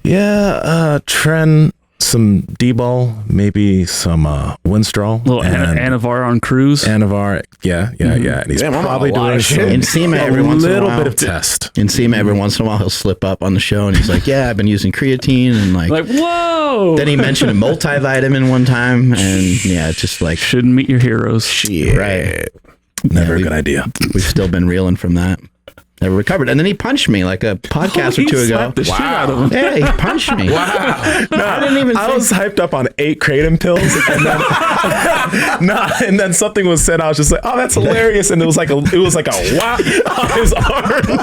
Yeah, Tren, some D-ball, maybe some Winstrol. Little Anavar on cruise. Anavar, yeah. And he's probably doing Nsima every once in a while. A little bit of test. Nsima every once in a while he'll slip up on the show and he's like, yeah, I've been using creatine and like whoa. Then he mentioned a multivitamin one time and yeah, it's just like shouldn't meet your heroes. Shit. Right. Never a good idea. We've still been reeling from that. Never recovered. And then he punched me like a podcast or two ago. The shit out of him. Yeah, he punched me. Wow. No, I was hyped up on 8 kratom pills, and then and then something was said. I was just like, "Oh, that's hilarious!" And it was like a wow on his arm.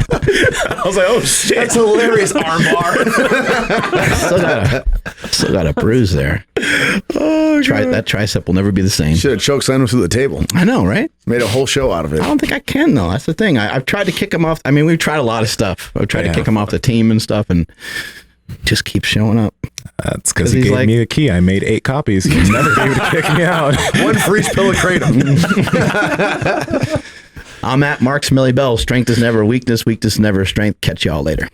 I was like, "Oh shit, that's hilarious!" Arm bar. Still got a bruise there. Oh, that tricep will never be the same. Should have chokeslammed him through the table. I know, right? Made a whole show out of it. I don't think I can though. That's the thing. I've tried to kick him off. I mean, we've tried a lot of stuff. I've tried to kick him off the team and stuff, and just keep showing up. That's because he gave me a key. I made 8 copies. He's never be able to kick me out. One for each pill of kratom. I'm at Mark Smiley Bell. Strength is never weakness. Weakness is never strength. Catch y'all later.